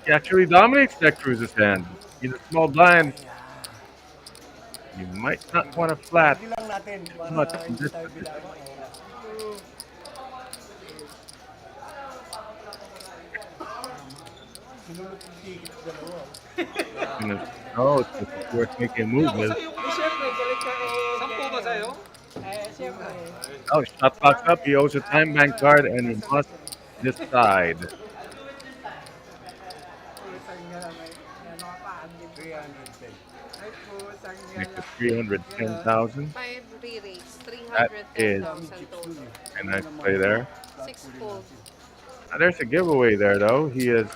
He actually dominates Deck Cruz's hand. He's a small blind. You might not want to flat. Hindi lang natin para Much. hindi tayo bilawan. Sinulot yung ticket sa dalawa. Oh, it's worth making a move with. Siyempre, galit ka eh. Sampo ba sa'yo? Siyempre. Oh, shot box up. He owes a time bank card and he must decide. Pusang nga lang eh. Ano ka pa? 310. Ay, pusang nga Makes lang. it 310,000. 5 re-raise, That is 310,000 total. a nice play there. 6 fold. There's a giveaway there, though. He is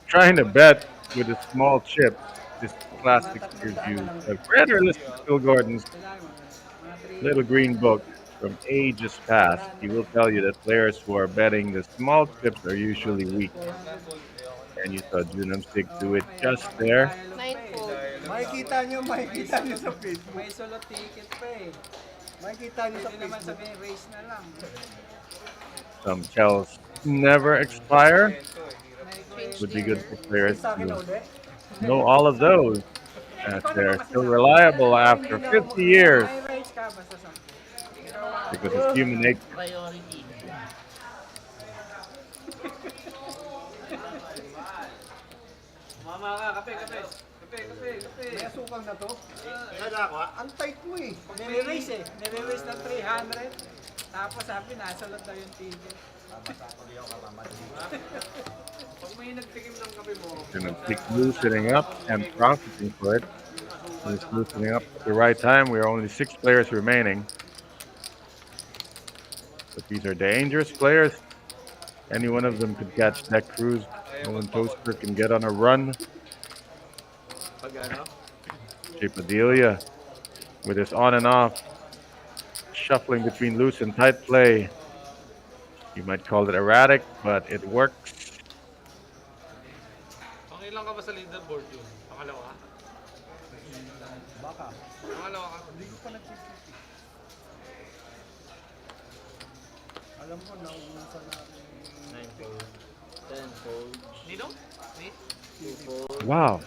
trying to bet with a small chip. This classic review of Red or Phil Gordon's Kailangan mo. Mga 3. little green book from ages past. He will tell you that players who are betting the small chips are usually weak. And you saw Junam Stick do it just there. 9 fold. Makikita nyo sa Facebook. May solo ticket pa eh. Makikita nyo sa Facebook. Naman sabihin, race na lang. Some tells never expire. Pinch Would be dealer. good for players Sa akin na to ulit. know all of those. As they're still reliable after 50 years. May race ka basta sa Because it's human nature. Mama ka, kape. May asukang na to. Kaya ako ha? Ang tight mo eh. Nire-race eh. Nire-race ng 300. Tapos sabi, nasa lot daw yung ticket. Pag may nagtikim ng kape mo, Gonna keep loosening up and profiting for it. He's loosening up at the right time. We are only 6 players remaining. But these are dangerous players. Any one of them could catch Deck Cruz. Nolan Toaster can get on a run. Pag ano? Japadelia with his on and off, shuffling between loose and tight play. You might call it erratic, but it works. pangilang ka ba sa leaderboard yun? Pangalawa? Baka. Pangalawa ka? Hindi ko pa nagsisisi. Alam ko, nauna sa natin. 9 fold. 10 fold. Nino? Ni? 2 fold. Wow.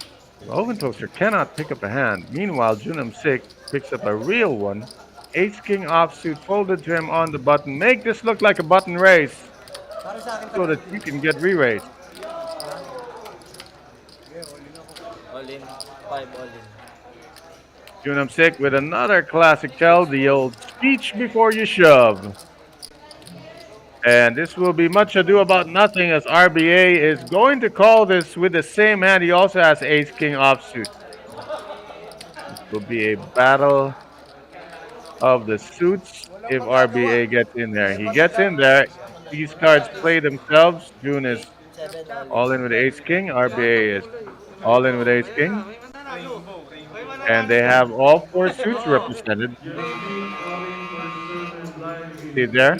Oven Toaster cannot pick up a hand. Meanwhile, Junam Sik picks up a real one. Ace King offsuit folded to him on the button. Make this look like a button race Para sa akin so that you can get re-raised. All in. 5 all in. Junam Sik with another classic tell, the old speech before you shove. And this will be much ado about nothing as RBA is going to call this with the same hand. He also has Ace King offsuit. This will be a battle of the suits if RBA gets in there. He gets in there. These cards play themselves. June is 7 all in. all in with Ace King. RBA is all in with Ace King. May mananalo. May mananalo. And they have all 4 suits represented. See there?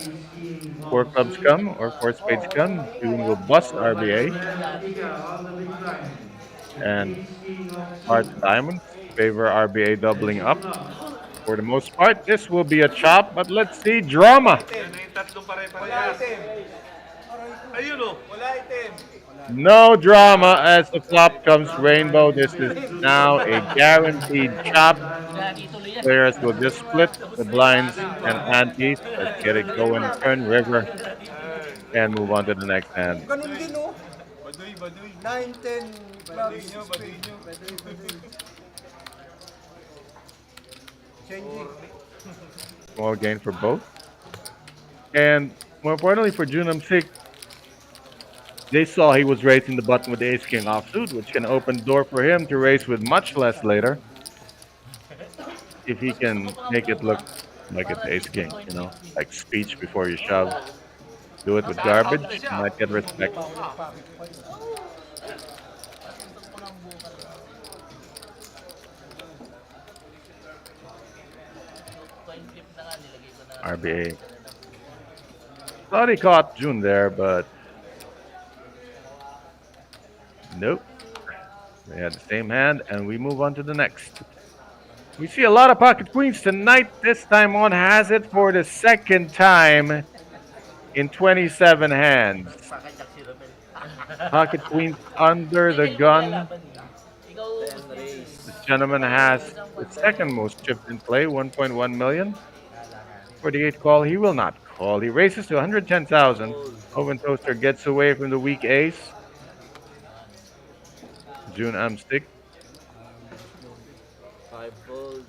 4 clubs come or 4 spades come. June will bust RBA. And hearts and diamonds favor RBA doubling up. For the most part, this will be a chop, but let's see drama. Yan na yung tatlong pare-parehas. Ayun o. Wala item. No drama as the flop comes rainbow. This is now a guaranteed chop. Players will just split the blinds and antes. Let's get it going. Turn river and move on to the next hand. Ganun din oh. 9, 10 clubs. Baduy. Changing. Small gain for both. And more importantly for Junam Sik, they saw he was raising the button with the ace king offsuit, which can open the door for him to raise with much less later. If he can make it look like it's ace king, like speech before you shove. Do it with garbage, you might get respect. RBA. Thought he caught June there, but nope. They had the same hand, and we move on to the next. We see a lot of pocket queens tonight. This time one has it for the second time in 27 hands. Pakajak si Romel. Pocket queens under the gun. This gentleman has the second most chips in play, 1.1 million. For the 8th call, he will not call. He races to 110,000. Owen Toaster gets away from the weak ace. June Amstick. 5 fold,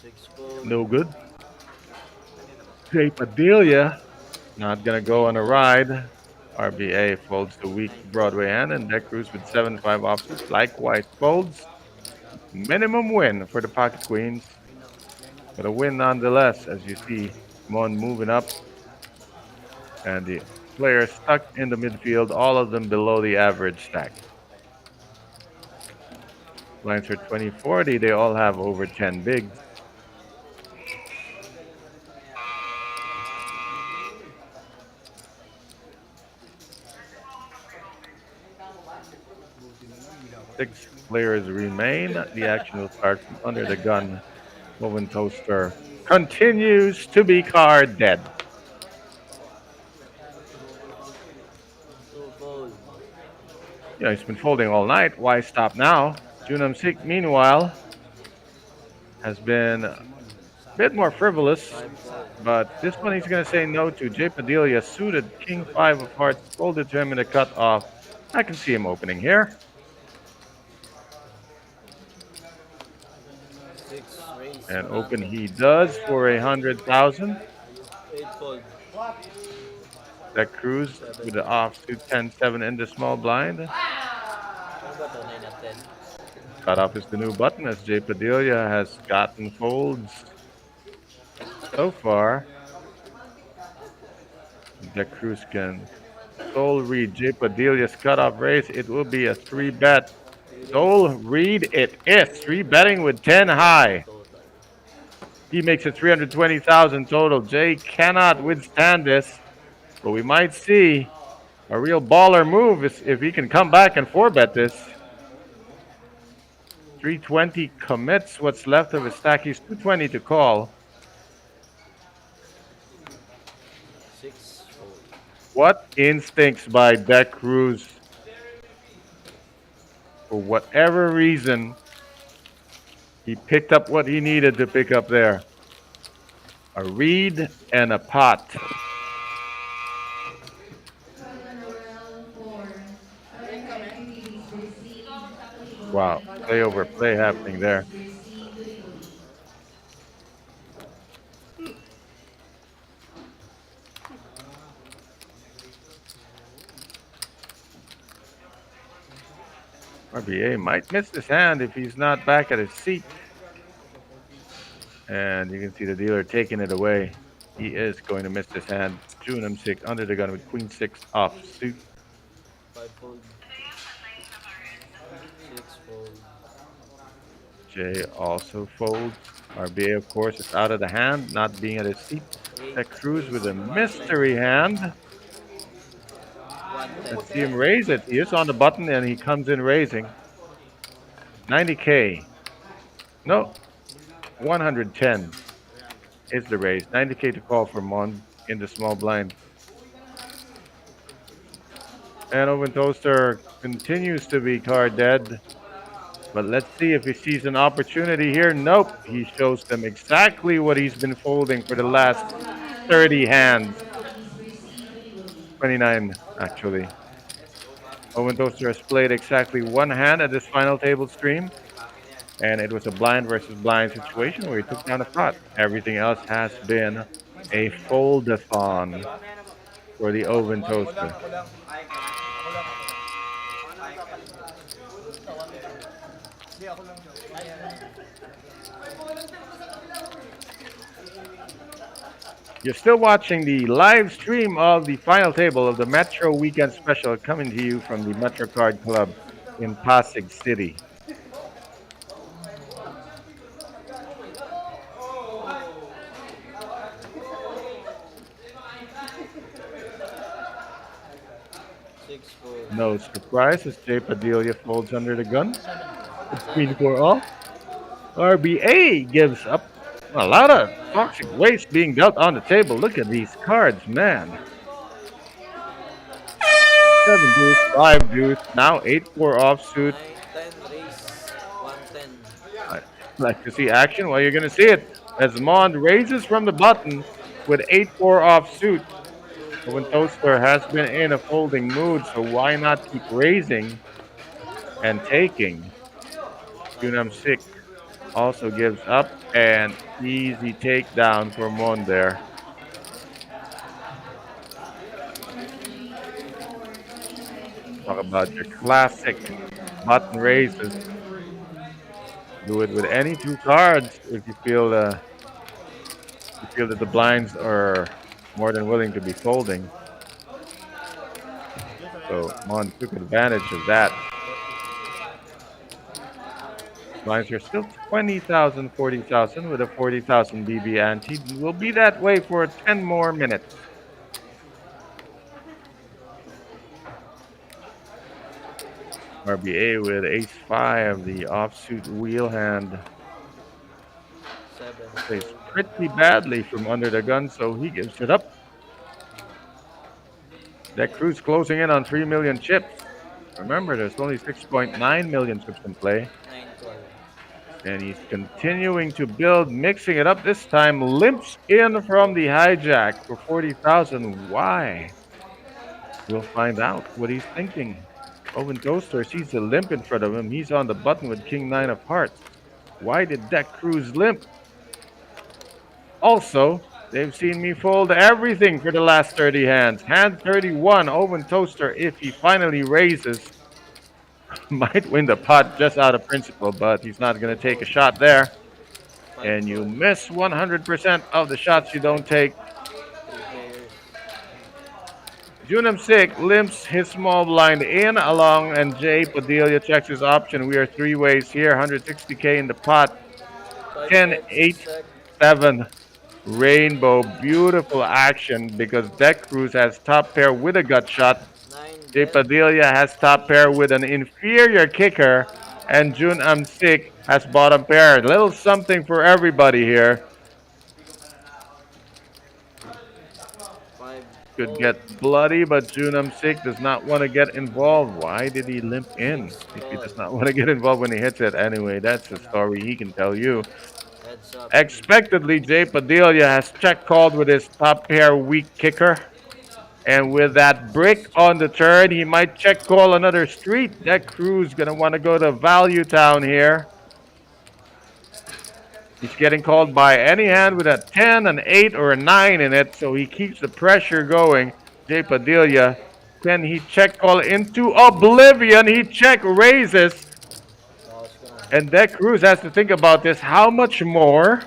6 fold. No good. Jay Padilla, not gonna go on a ride. RBA folds the weak Broadway hand, and Deck Cruz with 7-5 offsuit likewise folds. Minimum win for the pocket queens, but a win nonetheless, as you see Mon moving up, and the players stuck in the midfield, all of them below the average stack. Blinds for 2040, they all have over 10 bigs. Six players remain. The action will start from under the gun. Owen Toaster continues to be card dead. 2 fold. He's been folding all night. Why stop now? Junam Sik, meanwhile, has been a bit more frivolous, but this one he's going to say no to. Jay Padilla suited King 5 of hearts, folded to him in the cutoff. I can see him opening here. 6 raise. And open he does for 100,000. 8 fold. That Cruz with the offsuit 10-7 in the small blind. Ano ba to? 9 at 10. Cutoff is the new button as Jay Padilla has gotten folds so far. That Cruz can soul read Jay Padilla's cutoff raise. It will be a 3-bet. Soul read it is. 3-betting with 10 high. He makes it 320,000 total. Jay cannot withstand this, but we might see a real baller move if he can come back and 4-bet this. 320 commits what's left of his stack. He's 220 to call. 6 fold. What instincts by Deck Cruz. For whatever reason, he picked up what he needed to pick up there. A read and a pot. Wow, play over play happening there. RBA might miss this hand if he's not back at his seat. And you can see the dealer taking it away. He is going to miss this hand. Junam Sik under the gun with Queen 6 off suit. 5 fold. 6 fold. Jay also folds. RBA, of course, is out of the hand, not being at his seat. That Cruz with a mystery hand. Let's see him raise it. He is on the button and he comes in raising. 90K. No. 110 is the raise. 90K to call for Mon in the small blind. And Owen Toaster continues to be card dead. But let's see if he sees an opportunity here. Nope. He shows them exactly what he's been folding for the last 30 hands. 29, actually. Owen Toaster has played exactly one hand at this final table stream. And it was a blind versus blind situation where he took down the pot. Everything else has been a fold-a-thon for the oven toaster. You're still watching the live stream of the final table of the Metro Weekend Special coming to you from the Metro Card Club in Pasig City. No surprise as Jay Padilla folds under the gun. It's queen 4 off. RBA gives up. A lot of toxic waste being dealt on the table. Look at these cards, man. 7 deuce, 5 deuce, now 8-4 offsuit. 9, 10 raise, 110. I'd like to see action. Well, you're going to see it as Mond raises from the button with 8-4 offsuit. Owen Toaster has been in a folding mood, so why not keep raising and taking? Junam Sik also gives up, and easy takedown for Mon there. Talk about your classic button raises. Do it with any 2 cards if you feel that the blinds are more than willing to be folding. So Mon took advantage of that. Blinds are still 20,000, 40,000 with a 40,000 BB ante. Will be that way for 10 more minutes. RBA with ace-5, the offsuit wheel hand. 7. Plays pretty badly from under the gun, so he gives it up. That crew's closing in on 3 million chips. Remember, there's only 6.9 million chips in play. 9, 12. And he's continuing to build, mixing it up. This time, limps in from the hijack for 40,000. Why? We'll find out what he's thinking. Owen Toaster sees a limp in front of him. He's on the button with King 9 of hearts. Why did that Cruz limp? Also, they've seen me fold everything for the last 30 hands. Hand 31, Owen Toaster, if he finally raises, might win the pot just out of principle, but he's not going to take a shot there. And you miss 100% of the shots you don't take. 3 players. Junam Sik limps his small blind in along, and Jay Padilla checks his option. We are 3 ways here, 160K in the pot. 10, 8, 7. Rainbow, beautiful action because Deck Cruz has top pair with a gut shot. 9, Jay Padilla has top pair with an inferior kicker, and Junam Sik has bottom pair. Little something for everybody here. 5. Could get bloody, but Junam Sik does not want to get involved. Why did he limp in? If he does not want to get involved when he hits it. Anyway, that's a story he can tell you. Heads up. Expectedly, Jay Padilla has check called with his top pair weak kicker. And with that brick on the turn, he might check call another street. That crew's going to want to go to Value Town here. He's getting called by any hand with a 10, an 8, or a 9 in it, so he keeps the pressure going. Jay Padilla, can he check call into oblivion? He check raises. And Deck Cruz has to think about this. How much more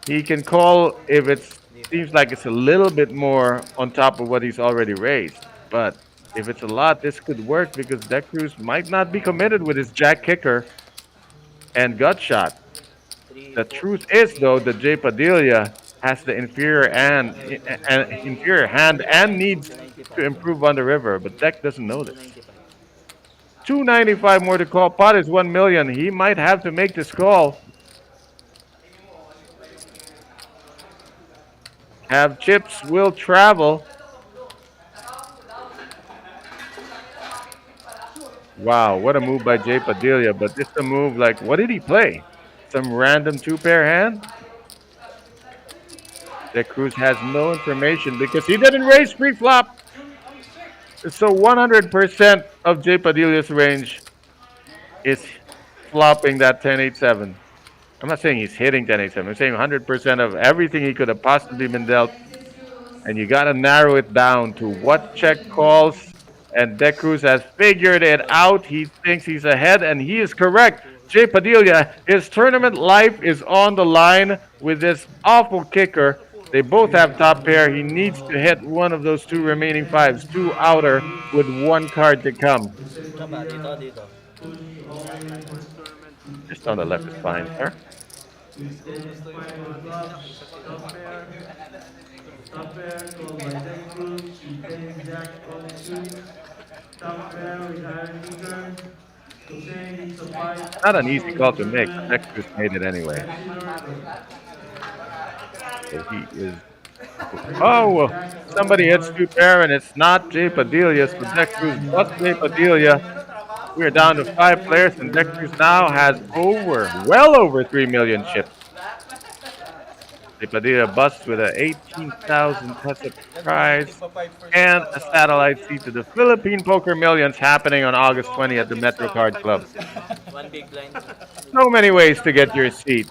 he can call if it seems like it's a little bit more on top of what he's already raised. But if it's a lot, this could work because Deck Cruz might not be committed with his jack kicker and gut shot. 3, The 4, truth is, though, that Jay Padilla has the inferior hand and needs to improve on the river, but Deck doesn't know this. 95. 295 more to call. Pot is 1 million. He might have to make this call. Have chips will travel. Wow, what a move by Jay Padilla. But it's a move like, what did he play? Some random 2-pair hand? The Cruz has no information because he didn't raise pre-flop. So 100% of Jay Padilla's range is flopping that 10-8-7. I'm not saying he's hitting 10-8-7. I'm saying 100% of everything he could have possibly been dealt. And you got to narrow it down to what check calls. And De Cruz has figured it out. He thinks he's ahead, and he is correct. Jay Padilla, his tournament life is on the line with this awful kicker. They both have top pair. He needs to hit one of those two remaining fives, two outer, with one card to come. Tama, dito, dito. Just on the left is fine, sir. Top pair, called by Deck Cruz, he takes Jack on two. Top pair with Iron Eager. Hussein needs a five. Not an easy call to make. De Cruz made it anyway. So he is. Oh, somebody hits two pair, and it's not Jay Padilla. So De Cruz plus Jay Padilla. We are down to 5 players, and De Cruz now has well over 3 million chips. Jay Padilla busts with a 18,000 peso prize and a satellite seat to the Philippine Poker Millions happening on August 20 at the MetroCard Club. One big blind. So many ways to get your seat.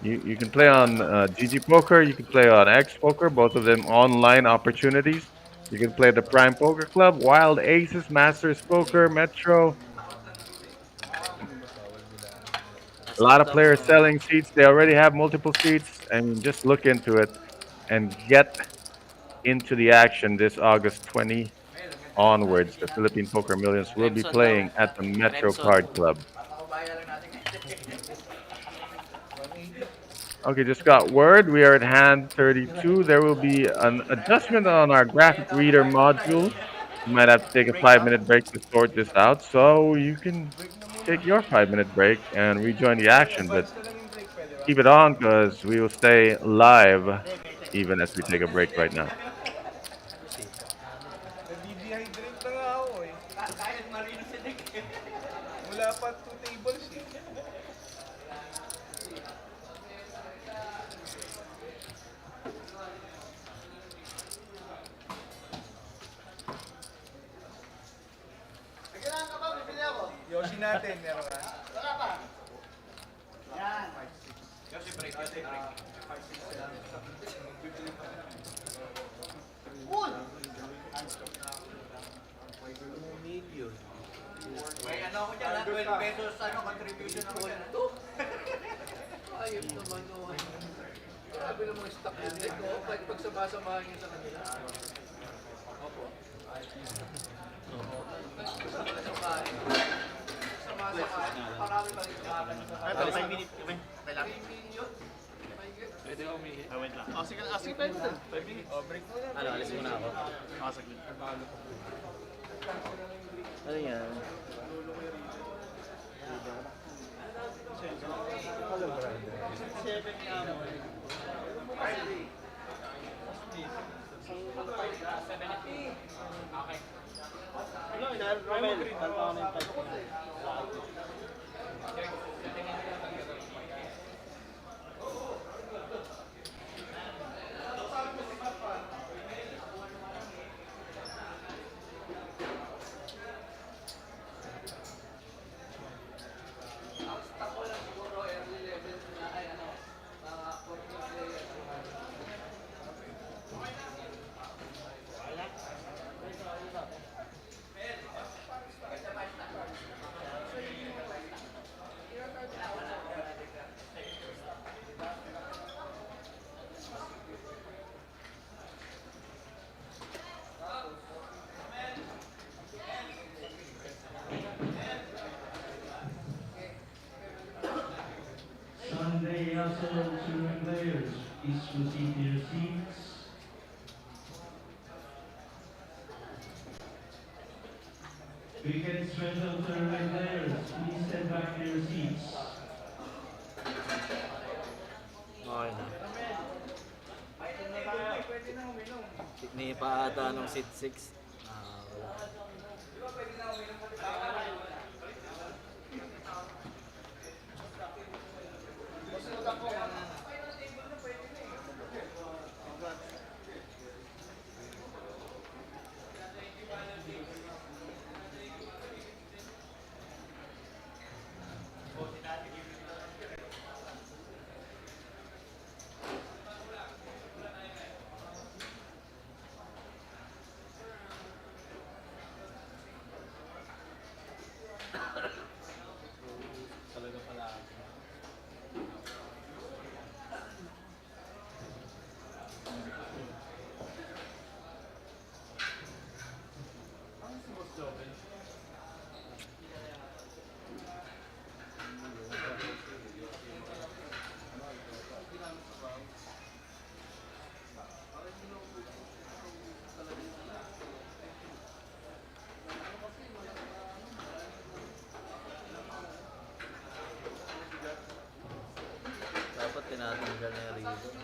You can play on GG Poker, you can play on X Poker, both of them online opportunities. You can play the Prime Poker Club, Wild Aces, Masters Poker, Metro. A lot of players selling seats. They already have multiple seats, and just look into it and get into the action this August 20 onwards. The Philippine Poker Millions will be playing at the MetroCard Club. Okay, just got word. We are at hand 32. There will be an adjustment on our graphic reader module. You might have to take a 5-minute break to sort this out. So you can take your 5-minute break and rejoin the action. But keep it on because we will stay live even as we take a break right now. Nadidehydrate na nga ako eh. Wala pa 2 tables eh. Yoshi natin, meron ka? Wala pa. Yan. Yoshi break, Yoshi break. 5, 6, 7. Cool! May ano ako dyan, 12 pesos contribution ako dyan. Ayun naman yun. Grabe namang stock yun. Kahit pagsama-samahan niyo sa kanila. Opo. Sama-samahan. Marami pa rin sa Ito, 5 minutes kami. Kailangan. Pwede ako umihi. Wait lang. Oh, sige, pwede. 5 minutes. Oh, break mo na. Ano, alis muna ako. Saglit. Ano yan? Sunday also to players. Please proceed to your seats. Weekend special tournament players. Please stand back to your seats. Okay na. Ni pa ata nung seat 6. Wala. tinatanggal na yung ribbon.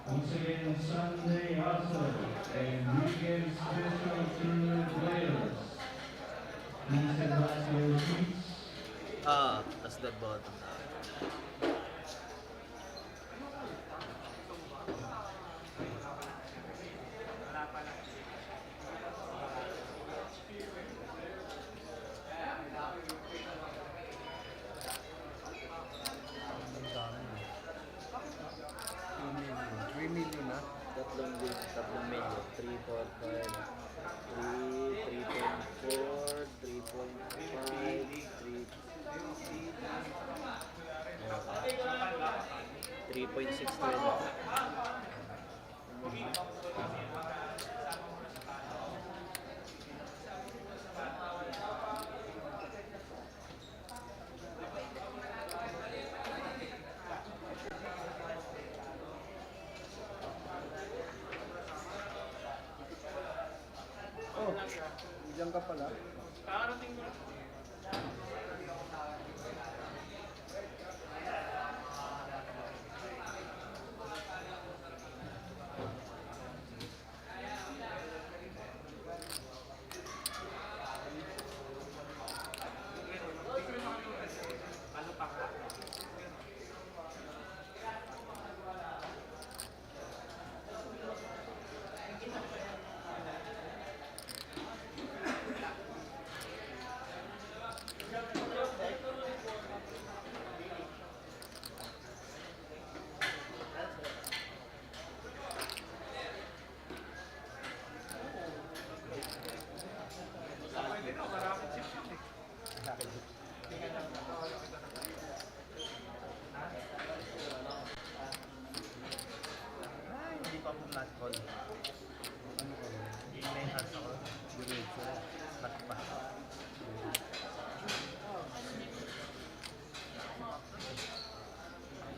Once again, Sunday also, and weekend special to players. Please advance your seats. That's the bottom. Tatlong milyon. 3, 4, 5, 3, 3.4, 3.5, 3.6. Oh, diyan ka pala.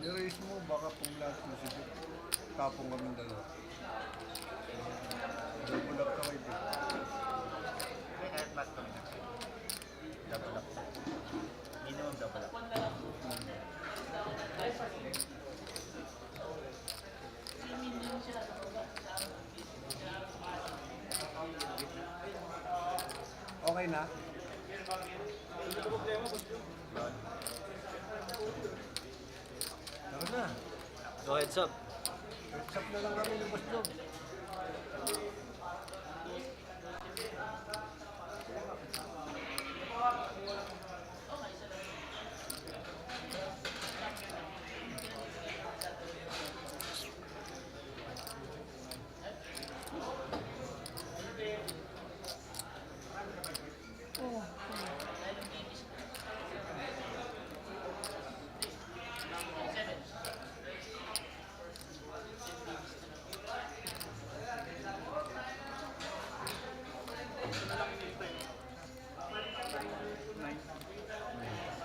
Ni-raise mo, baka pumlat mo si Dick. Tapong kaming dalawa. Double up ka kay Dick. Kahit mas kami na. Double up. Minimum double up. Okay na? Tara na. Go heads up. Whatsapp na lang kami ni Boss Job.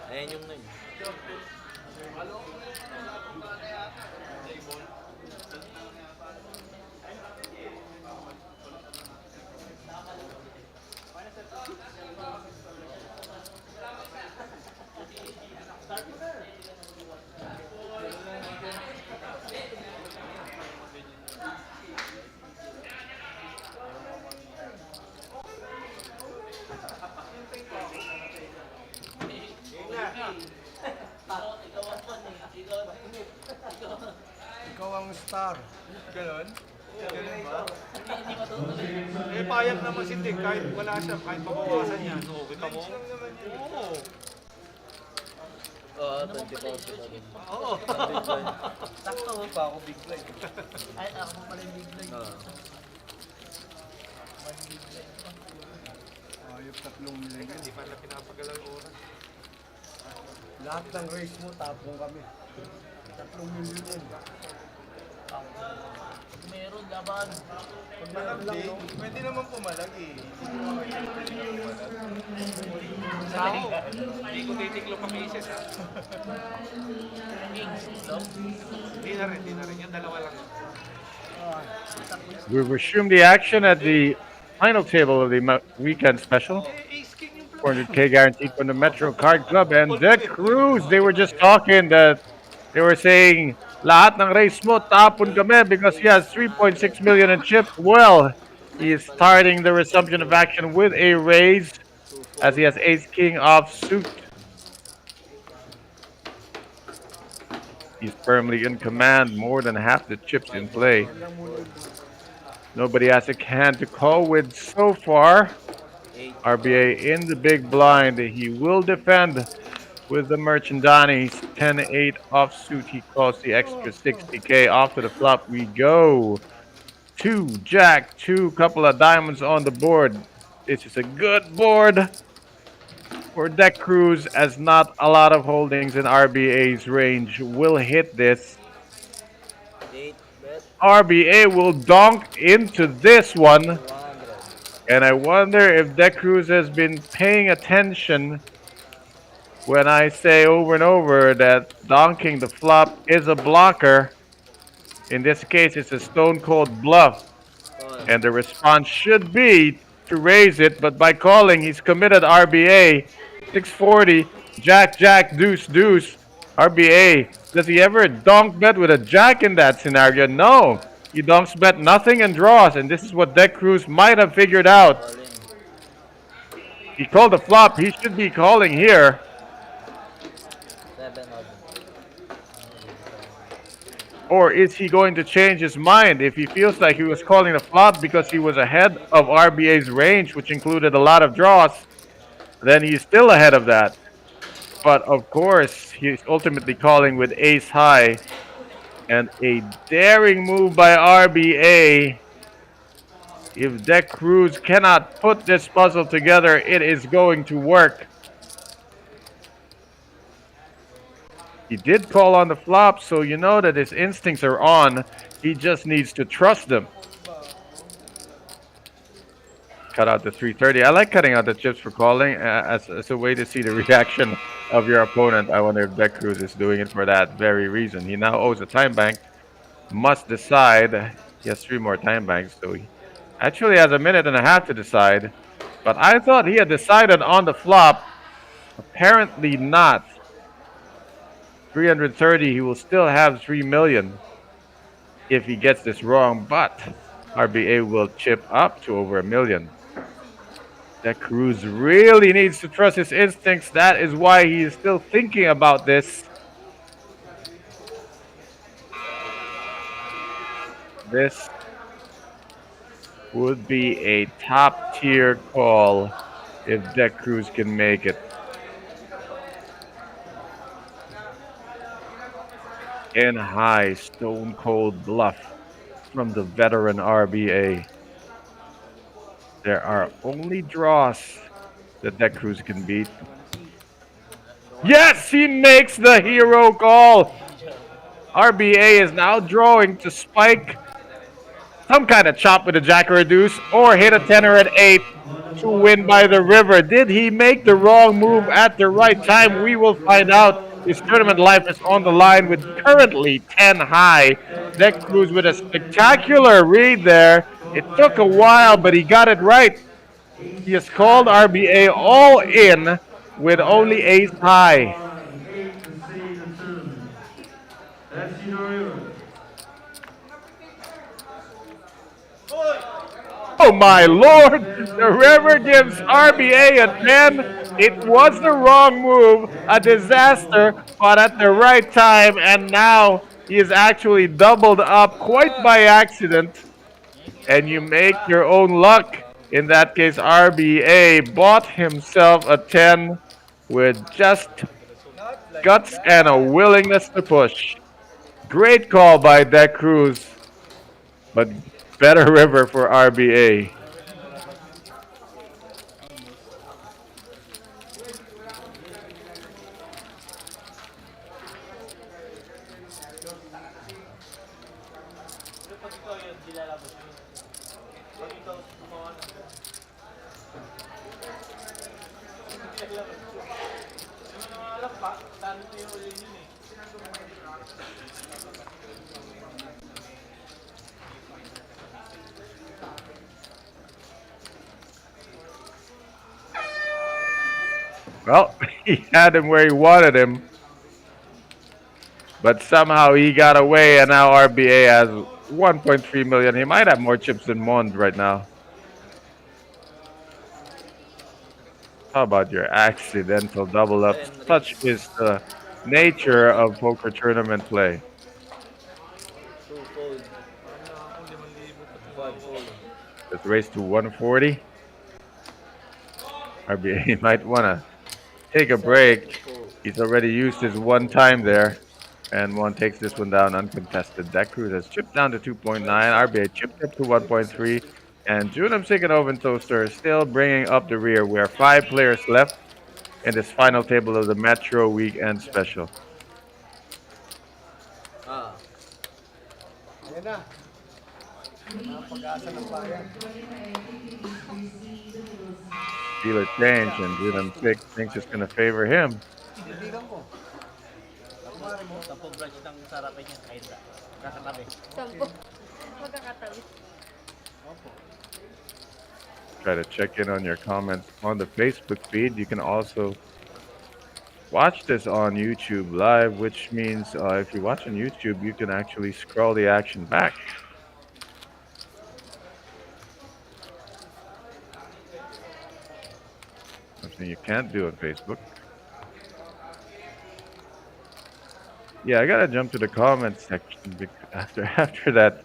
Ayan yung 9. Ikaw ang star. Ganon? Ganon ba? Eh, payag naman si Dick. Kahit wala siya, kahit mabawasan niya. So, kita mo? Oo. Oo, 24 pa din. Oo. Sakto pa ako big line. Ay, ako pala yung big line. Ayop 3 million. Hindi pa na pinapagalang oras. Lahat ng race mo, tapong kami. 3 million yun. Meron laban. Pag malagdi, pwede naman pumalag eh. Ako, hindi ko titiklo pa pieces ha. Kings, Hindi na rin, hindi na rin. Yung dalawa lang. We resume the action at the final table of the weekend special. Ace King yung 400K guaranteed from the Metro Card Club. And the Cruz, they were just talking that they were saying, lahat ng race mo, tapon kami because he has 3.6 million in chips. Well, he is starting the resumption of action with a raise as he has Ace King off suit. He's firmly in command, more than half the chips in play. Nobody has a hand to call with so far. RBA in the big blind. He will defend with the Merchandani. 10-8 offsuit. He calls the extra 60K. Off to the flop we go. 2 jack, 2 couple of diamonds on the board. This is a good board for Deck Cruz, as not a lot of holdings in RBA's range will hit this. 8 bet. RBA will donk into this one. 100. And I wonder if Deck Cruz has been paying attention when I say over and over that donking the flop is a blocker. In this case, it's a stone cold bluff. And the response should be to raise it, but by calling, he's committed RBA. 640, jack, jack, deuce, deuce. RBA, does he ever donk bet with a jack in that scenario? No. He donks bet nothing and draws, and this is what Deck Cruz might have figured out. Calling. He called the flop. He should be calling here. 7 odd. Or is he going to change his mind if he feels like he was calling the flop because he was ahead of RBA's range, which included a lot of draws? Then he's still ahead of that. But of course, he's ultimately calling with ace high. And a daring move by RBA. If Deck Cruz cannot put this puzzle together, it is going to work. He did call on the flop, so you know that his instincts are on. He just needs to trust them. Cut out the 330. I like cutting out the chips for calling as a way to see the reaction of your opponent. I wonder if Deck Cruz is doing it for that very reason. He now owes a time bank. Must decide. He has 3 more time banks, so he actually has a minute and a half to decide. But I thought he had decided on the flop. Apparently not. 330, he will still have 3 million if he gets this wrong, but RBA will chip up to over 1 million. Deck Cruz really needs to trust his instincts. That is why he is still thinking about this. This would be a top tier call if Deck Cruz can make it. In high, stone cold bluff from the veteran RBA. There are only draws that Deck Cruz can beat. Yes, he makes the hero call. RBA is now drawing to spike some kind of chop with a jack or a deuce, or hit a 10 or an 8 to win by the river. Did he make the wrong move at the right time? We will find out. His tournament life is on the line with currently 10 high. Deck Cruz with a spectacular read there. It took a while, but he got it right. He has called RBA all in with only ace high. Oh my lord! The river gives RBA a 10. It was the wrong move, a disaster, but at the right time, and now he is actually doubled up quite by accident. And you make your own luck. In that case, RBA bought himself a 10 with just guts and a willingness to push. Great call by Deck Cruz, but better river for RBA. Well, he had him where he wanted him, but somehow he got away, and now RBA has 1.3 million. He might have more chips than Mond right now. How about your accidental double up? Such is the nature of poker tournament play. Two-fold. Five-fold. Let's race to 140. RBA might want to take a break. He's already used his one time there. And one takes this one down uncontested. That Cruz has chipped down to 2.9. RBA chipped up to 1.3. And Junam Sig and Oven Toaster is still bringing up the rear. We have 5 players left in this final table of the Metro Weekend Special. Ah. Ayan na. Mga pag-asa ng bayan. Dealer change, and Junam Sig thinks it's going to favor him. Titigan ko. Tapos branch ng sarapin niya. Kahit na. Kakatabi. Sampo. Magkakatabi. Try to check in on your comments on the Facebook feed. You can also watch this on YouTube Live, which means if you watch on YouTube, you can actually scroll the action back. Something you can't do on Facebook. Yeah, I gotta jump to the comments section after that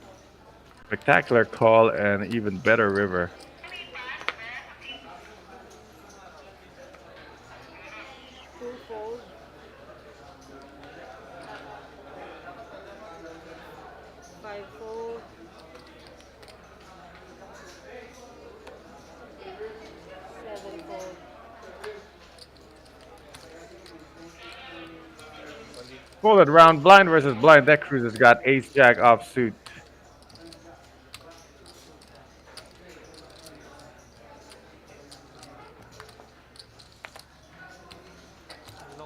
spectacular call and even better river. Two-fold. Five-fold. Seven-fold. Folded round, blind versus blind. That Cruz has got ace jack offsuit.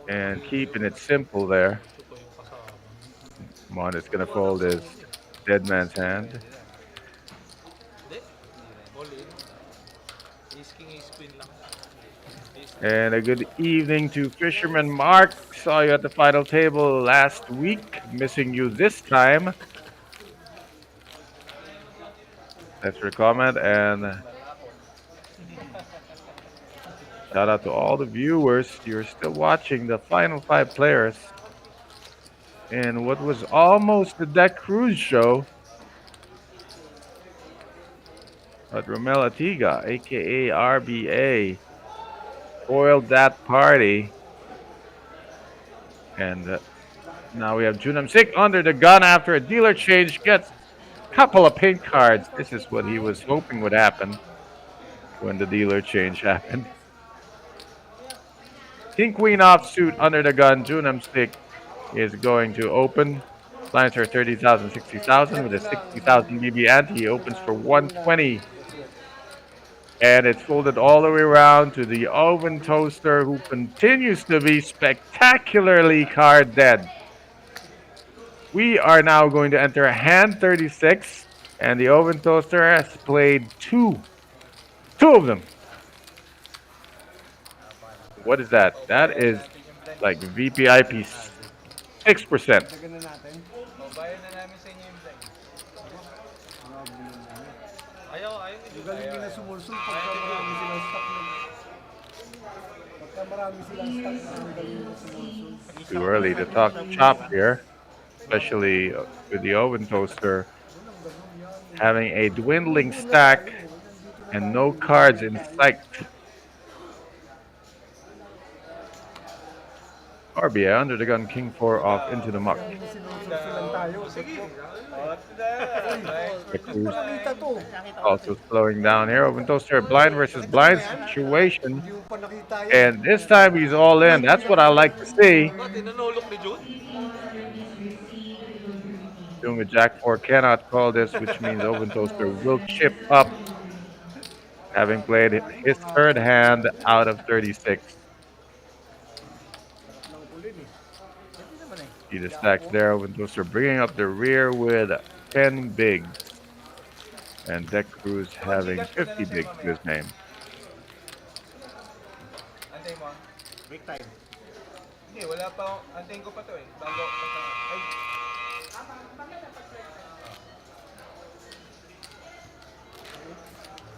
And keeping it simple there. Mon is gonna fold his dead man's hand. And a good evening to Fisherman Mark. Saw you at the final table last week. Missing you this time. That's your comment. And shout out to all the viewers. You're still watching the final 5 players in what was almost the Deck Cruise show. But Romel Atiga, aka RBA, foiled that party. And now we have Junam Sig under the gun after a dealer change, gets a couple of pink cards. This is what he was hoping would happen when the dealer change happened. King Queen offsuit under the gun. Junam Sig is going to open. Blinds are 30,000, 60,000 with a 60,000 BB ante. He opens for 120. And it's folded all the way around to the Oven Toaster, who continues to be spectacularly card dead. We are now going to enter hand 36, and the Oven Toaster has played two of them. What is that? That is like VPIP 6%. Tagan na natin. Bayan na namin sa inyo yung blind. Ayaw Galing nila sumulsul pagka marami silang stock na. Pagka marami silang stock na galing nila sumulsul. Too early to talk chop here, especially with the Oven Toaster having a dwindling stack and no cards in sight. RBA under the gun, King 4 off into the muck. Sinulsul tayo. The Cruz Nakita to. also slowing down here. Oven Toaster blind versus blind situation. Hindi mo pa nakita yan. And this time he's all in. That's what I like to see. Tinanulok ni June. Doing a Jack 4 cannot call this, which means Oven Toaster will chip up, having played his third hand out of 36. See the stacks there. Oven Toaster bringing up the rear with 10 bigs. And Deck Cruz having 50 bigs to his name. Antay mo. Break time. Hindi, wala pa ako. Antayin ko pa to eh. Bago ako. Ay,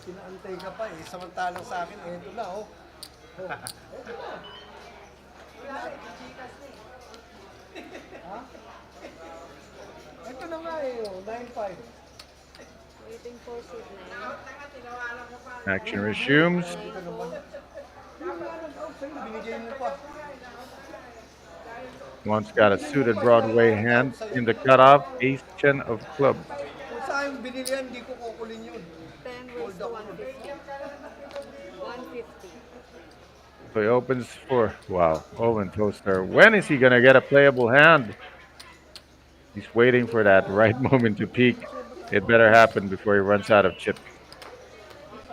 Pinaantay ka pa eh. Samantalang sa akin, eto na oh. Ha? Ito na nga eh, oh, 9-5. Waiting for seat 9. Action resumes. Ito naman. Binigay mo pa. One's got a suited Broadway hand in the cutoff. Ace 10 of clubs. Kung saan binili yan, hindi ko kukulin yun. 10 raised to 150. 150. So he opens for, wow, Owen Toaster. When is he going to get a playable hand? He's waiting for that right moment to peak. It better happen before he runs out of chips.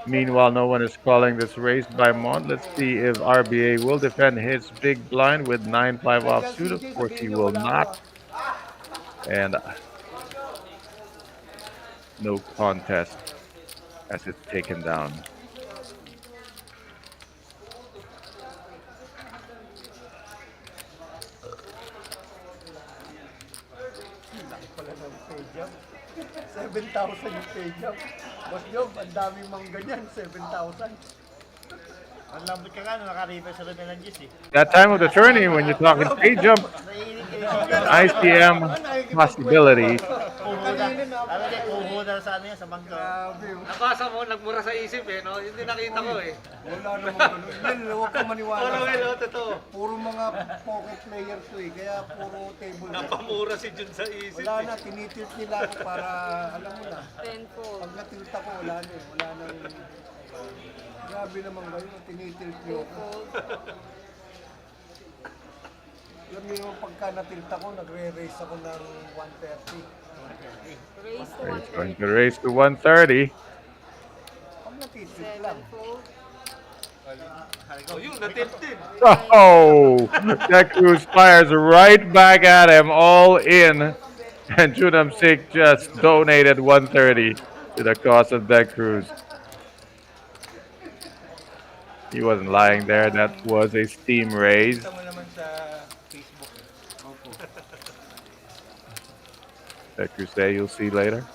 Meanwhile, no one is calling this race by Mont. Let's see if RBA will defend his big blind with 9-5 offsuit. Of course, he will not. And no contest as it's taken down. Pala ng pay jump. 7,000 yung pay jump. Boss Job, ang daming mang ganyan, 7,000. Ang lambot ka nga, naka-reverse rin na lang Diyos eh. That time of the tourney, when you're talking pay jump, ICM possibilities. Ano din, kuho na sa ano yan, sa bangka. Grabe. Nabasa mo, nagmura sa isip eh, no? Hindi nakita ko eh. Wala namang ganun. Yan, huwag kang maniwala. Wala, wala, totoo. Puro mga pocket players to eh, kaya puro table. Napamura si Jun sa isip. Wala na, tinitilt nila ako para, alam mo na. 10 fold. Pag natilt ako, wala na eh. Wala nang... Grabe naman kayo, tinitilt niyo 2 ako. fold. Alam niyo yung pagka natilt ako, nagre-race ako ng 130. Raised to He's going 130. to race to 130. Pag natitilt lang. 7 fold. Oh, yun, natilted. Oh, that Cruz fires right back at him, all in. And Junam Sik just donated 130 to the cause of that Cruz. He wasn't lying there. That was a steam raise. kita mo naman sa Facebook. That Crusade you'll see later.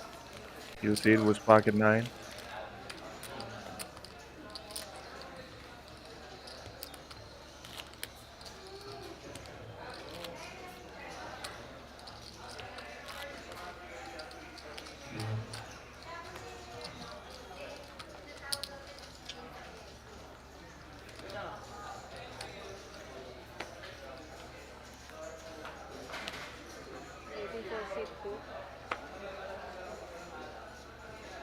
You'll see it was pocket 9. Waiting for seat 2.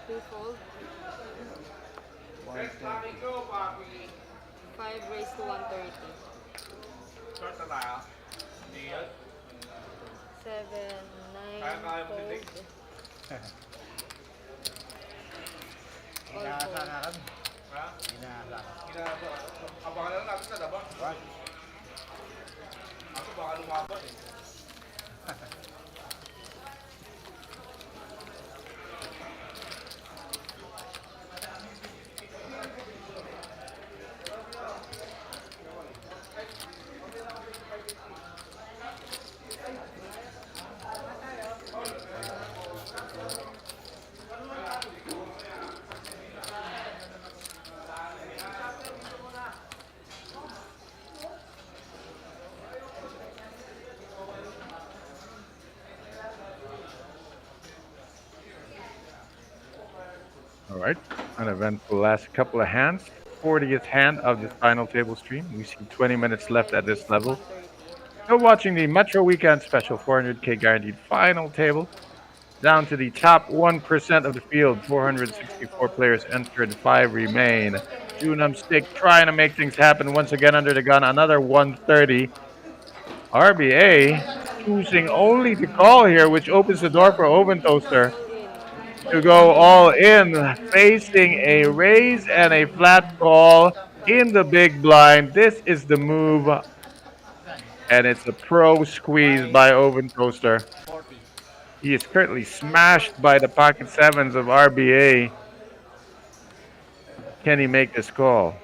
2 fold. 5 raised to 130. 7, 9 fold. All Inaasa fold. nga kami. Inaasa. Abangan lang natin sa labas. Ako baka lumaban eh. All right, an eventful last couple of hands. 40th hand of this final table stream. We see 20 minutes left at this level. Still watching the Metro Weekend Special 400k guaranteed final table. Down to the top 1% of the field. 464 players entered, 5 remain. Junam Stick trying to make things happen once again under the gun. Another 130. RBA choosing only to call here, which opens the door for Oven Toaster to go all in, facing a raise and a flat call in the big blind. This is the move, and it's a pro squeeze by Oven Toaster. He is currently smashed by the pocket sevens of RBA. Can he make this call?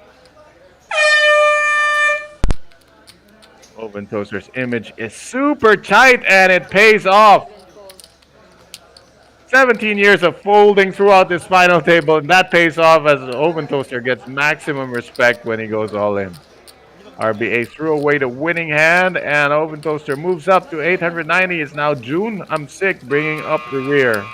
Open Toaster's image is super tight and it pays off. 17 years of folding throughout this final table, and that pays off as Open Toaster gets maximum respect when he goes all in. RBA threw away the winning hand, and Open Toaster moves up to 890. It's now June. I'm sick, bringing up the rear.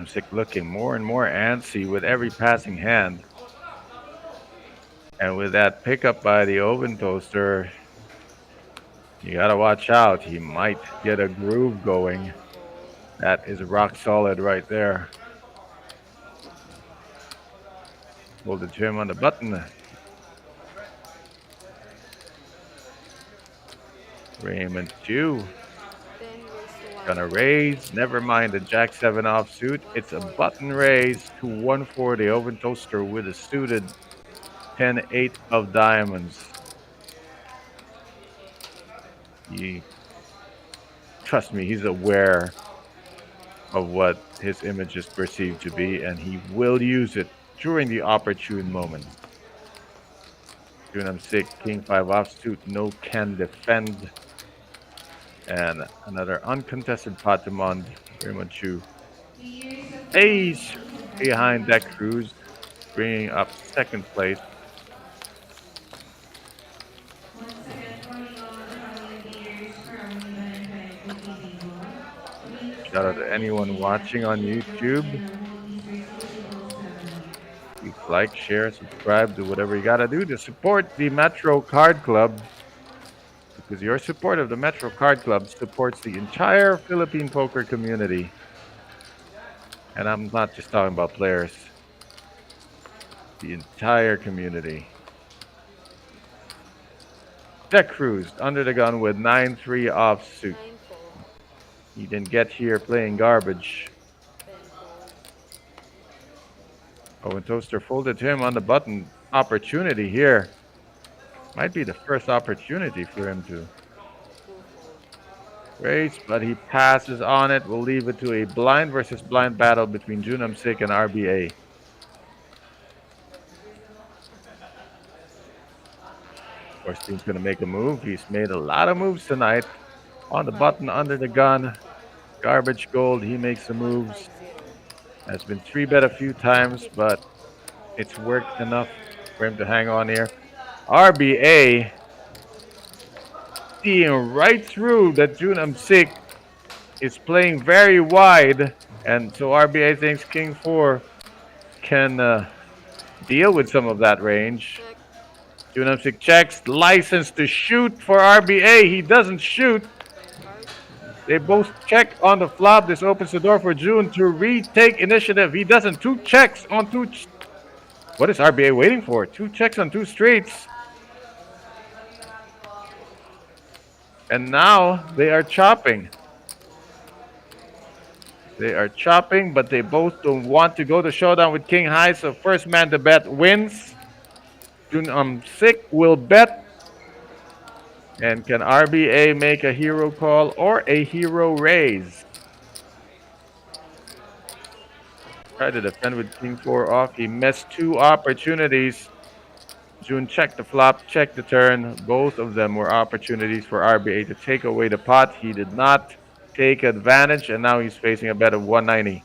Sick looking more and more antsy with every passing hand. And with that pickup by the Open Toaster, you gotta watch out. He might get a groove going. That is rock solid right there. Hold the trim on the button. Raymond 2. Gonna raise, never mind the Jack 7 offsuit. It's a button raise to 140. Open Toaster with a suited 10-8 of diamonds. Trust me, he's aware of what his image is perceived to be, and he will use it during the opportune moment. June 6, King 5 offsuit, no can defend. And another uncontested pot to Mond, Raymond Chu. Ace behind Deck Cruise, bringing up second place. Shout out to anyone watching on YouTube. Please like, share, subscribe, do whatever you gotta do to support the Metro Card Club. Because your support of the Metro Card Club supports the entire Philippine poker community. And I'm not just talking about players. The entire community. Deck cruised under the gun with 9-3 offsuit. He didn't get here playing garbage. Owen Toaster folded him on the button. Opportunity here. Might be the first opportunity for him to raise, but he passes on it. We'll leave it to a blind versus blind battle between Junam Sik and RBA. Of course, team's going to make a move. He's made a lot of moves tonight. On the button, under the gun. Garbage gold, he makes the moves. Has been 3-bet a few times, but it's worked enough for him to hang on here. RBA seeing right through that Junam Sik is playing very wide, and so RBA thinks King 4 can deal with some of that range. Junam Sik checks, license to shoot for RBA. He doesn't shoot. They both check on the flop. This opens the door for June to retake initiative. He doesn't. 2 checks on 2. What is RBA waiting for? 2 checks on 2 streets. And now they are chopping. They are chopping, but they both don't want to go to showdown with King High. So first man to bet wins. Junam Sik will bet. And can RBA make a hero call or a hero raise? Tried to defend with King 4 off. He missed 2 opportunities. June checked the flop, checked the turn. Both of them were opportunities for RBA to take away the pot. He did not take advantage, and now he's facing a bet of 190.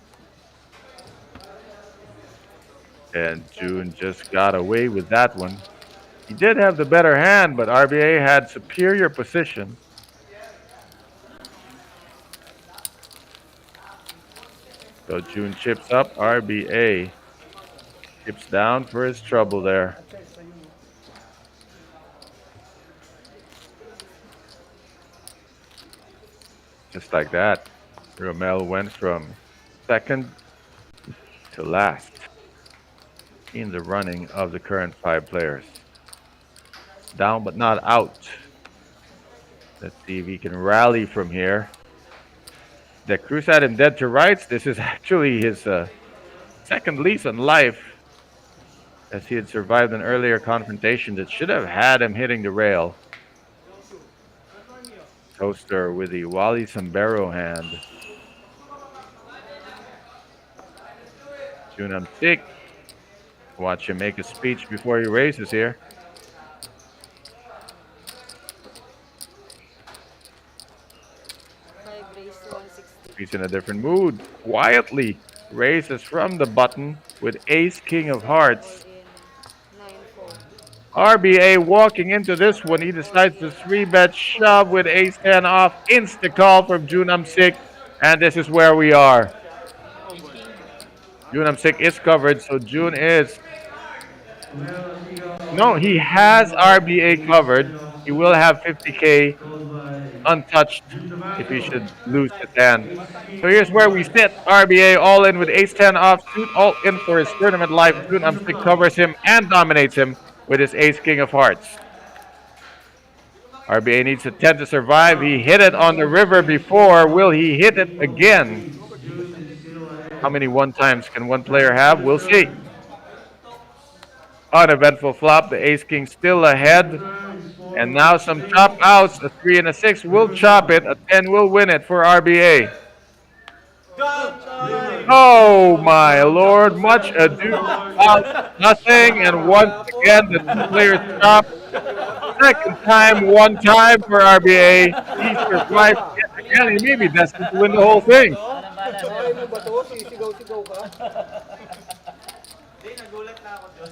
And June just got away with that one. He did have the better hand, but RBA had superior position. So June chips up, RBA chips down for his trouble there. Just like that, Romel went from second to last in the running of the current 5 players. Down but not out. Let's see if he can rally from here. The Cruz had him dead to rights. This is actually his second lease on life, as he had survived an earlier confrontation that should have had him hitting the rail. Toaster with the Wally Sombrero hand. Junam Tik. Watch him make a speech before he races here. 5 raised to 160. He's in a different mood. Quietly raises from the button with Ace King of Hearts. All in 9-4. RBA walking into this one. He decides to 3-bet shove with Ace 10 off. Insta call from Junam Sik. And this is where we are. Junam Sik is covered, so June is. No, he has RBA covered. He will have 50K untouched if he should lose his hand. So here's where we sit. RBA all in with Ace 10 off suit, all in for his tournament life. Junam Sik covers him and dominates him with his Ace King of Hearts. RBA needs a 10 to survive. He hit it on the river before. Will he hit it again? How many one times can one player have? We'll see. Uneventful flop. The Ace King still ahead. And now some chop outs. A 3 and a 6 will chop it. A 10 will win it for RBA. Oh my lord. Much ado about nothing. And once again, the two players chop. Second time, one time for RBA. He survived yet again. He may be destined to win the whole thing. Sabay mo ba to? Sisigaw-sigaw ka? Hindi, nagulat na ako doon.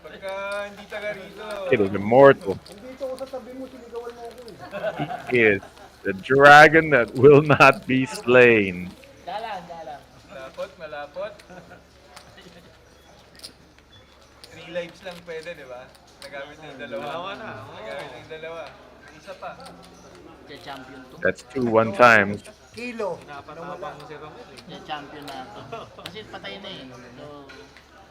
Pagka hindi taga rito. It is immortal. Dito ko sa tabi mo, sinigawan mo ako. He is the dragon that will not be slain. Dalang, dalang. Malapot, malapot. 3 lives lang pwede, di ba? Nagamit ng dalawa. Dalawa na. Nagamit ng dalawa. Isa pa. Champion to. That's 2 one times. Kilo. Napatapang mo si Ramon eh. Champion na to. Kasi patay na eh. So,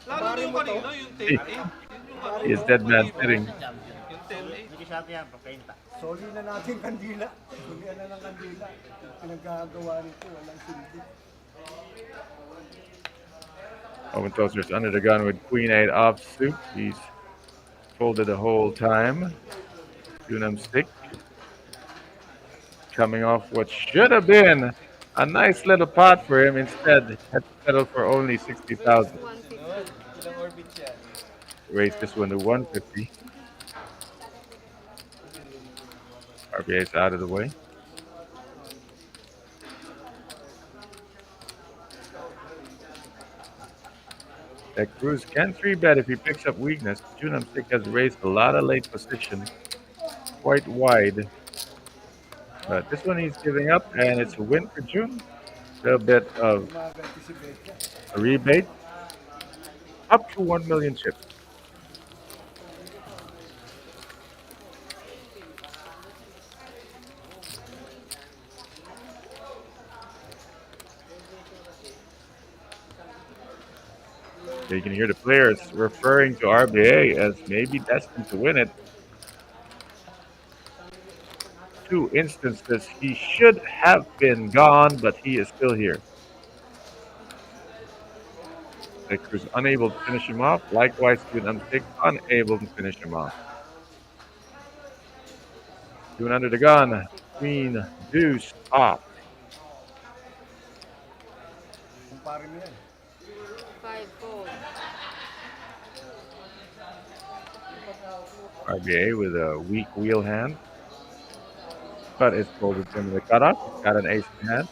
Lalo na yung kanino, yung 10-8. Yun yung He is dead man sitting. champion. Yung 10-8. Hindi siya yan, pakenta. Soli na natin kandila. Sulian na ng kandila. Pinagkagawa nito, walang silbi. Owen Toaster's under the gun with Queen 8 offsuit. He's folded the whole time. Junam Sik coming off what should have been a nice little pot for him. Instead, had to settle for only 60,000. 150. Ilang orbits yan? Raise this one to 150. RBA is out of the way. That Cruz can 3-bet if he picks up weakness. Junam Sik has raised a lot of late position, quite wide. But this one he's giving up, and it's a win for June. A little bit of a rebate. Up to 1 million chips. So you can hear the players referring to RBA as maybe destined to win it. 2 instances he should have been gone, but he is still here. The Cruz unable to finish him off. Likewise, Junam Sik unable to finish him off. Doing under the gun. Queen Deuce off. Kumpare mo yan. 5 fold. RBA with a weak wheel hand. But it's folded into the cutoff. It's got an ace in hand.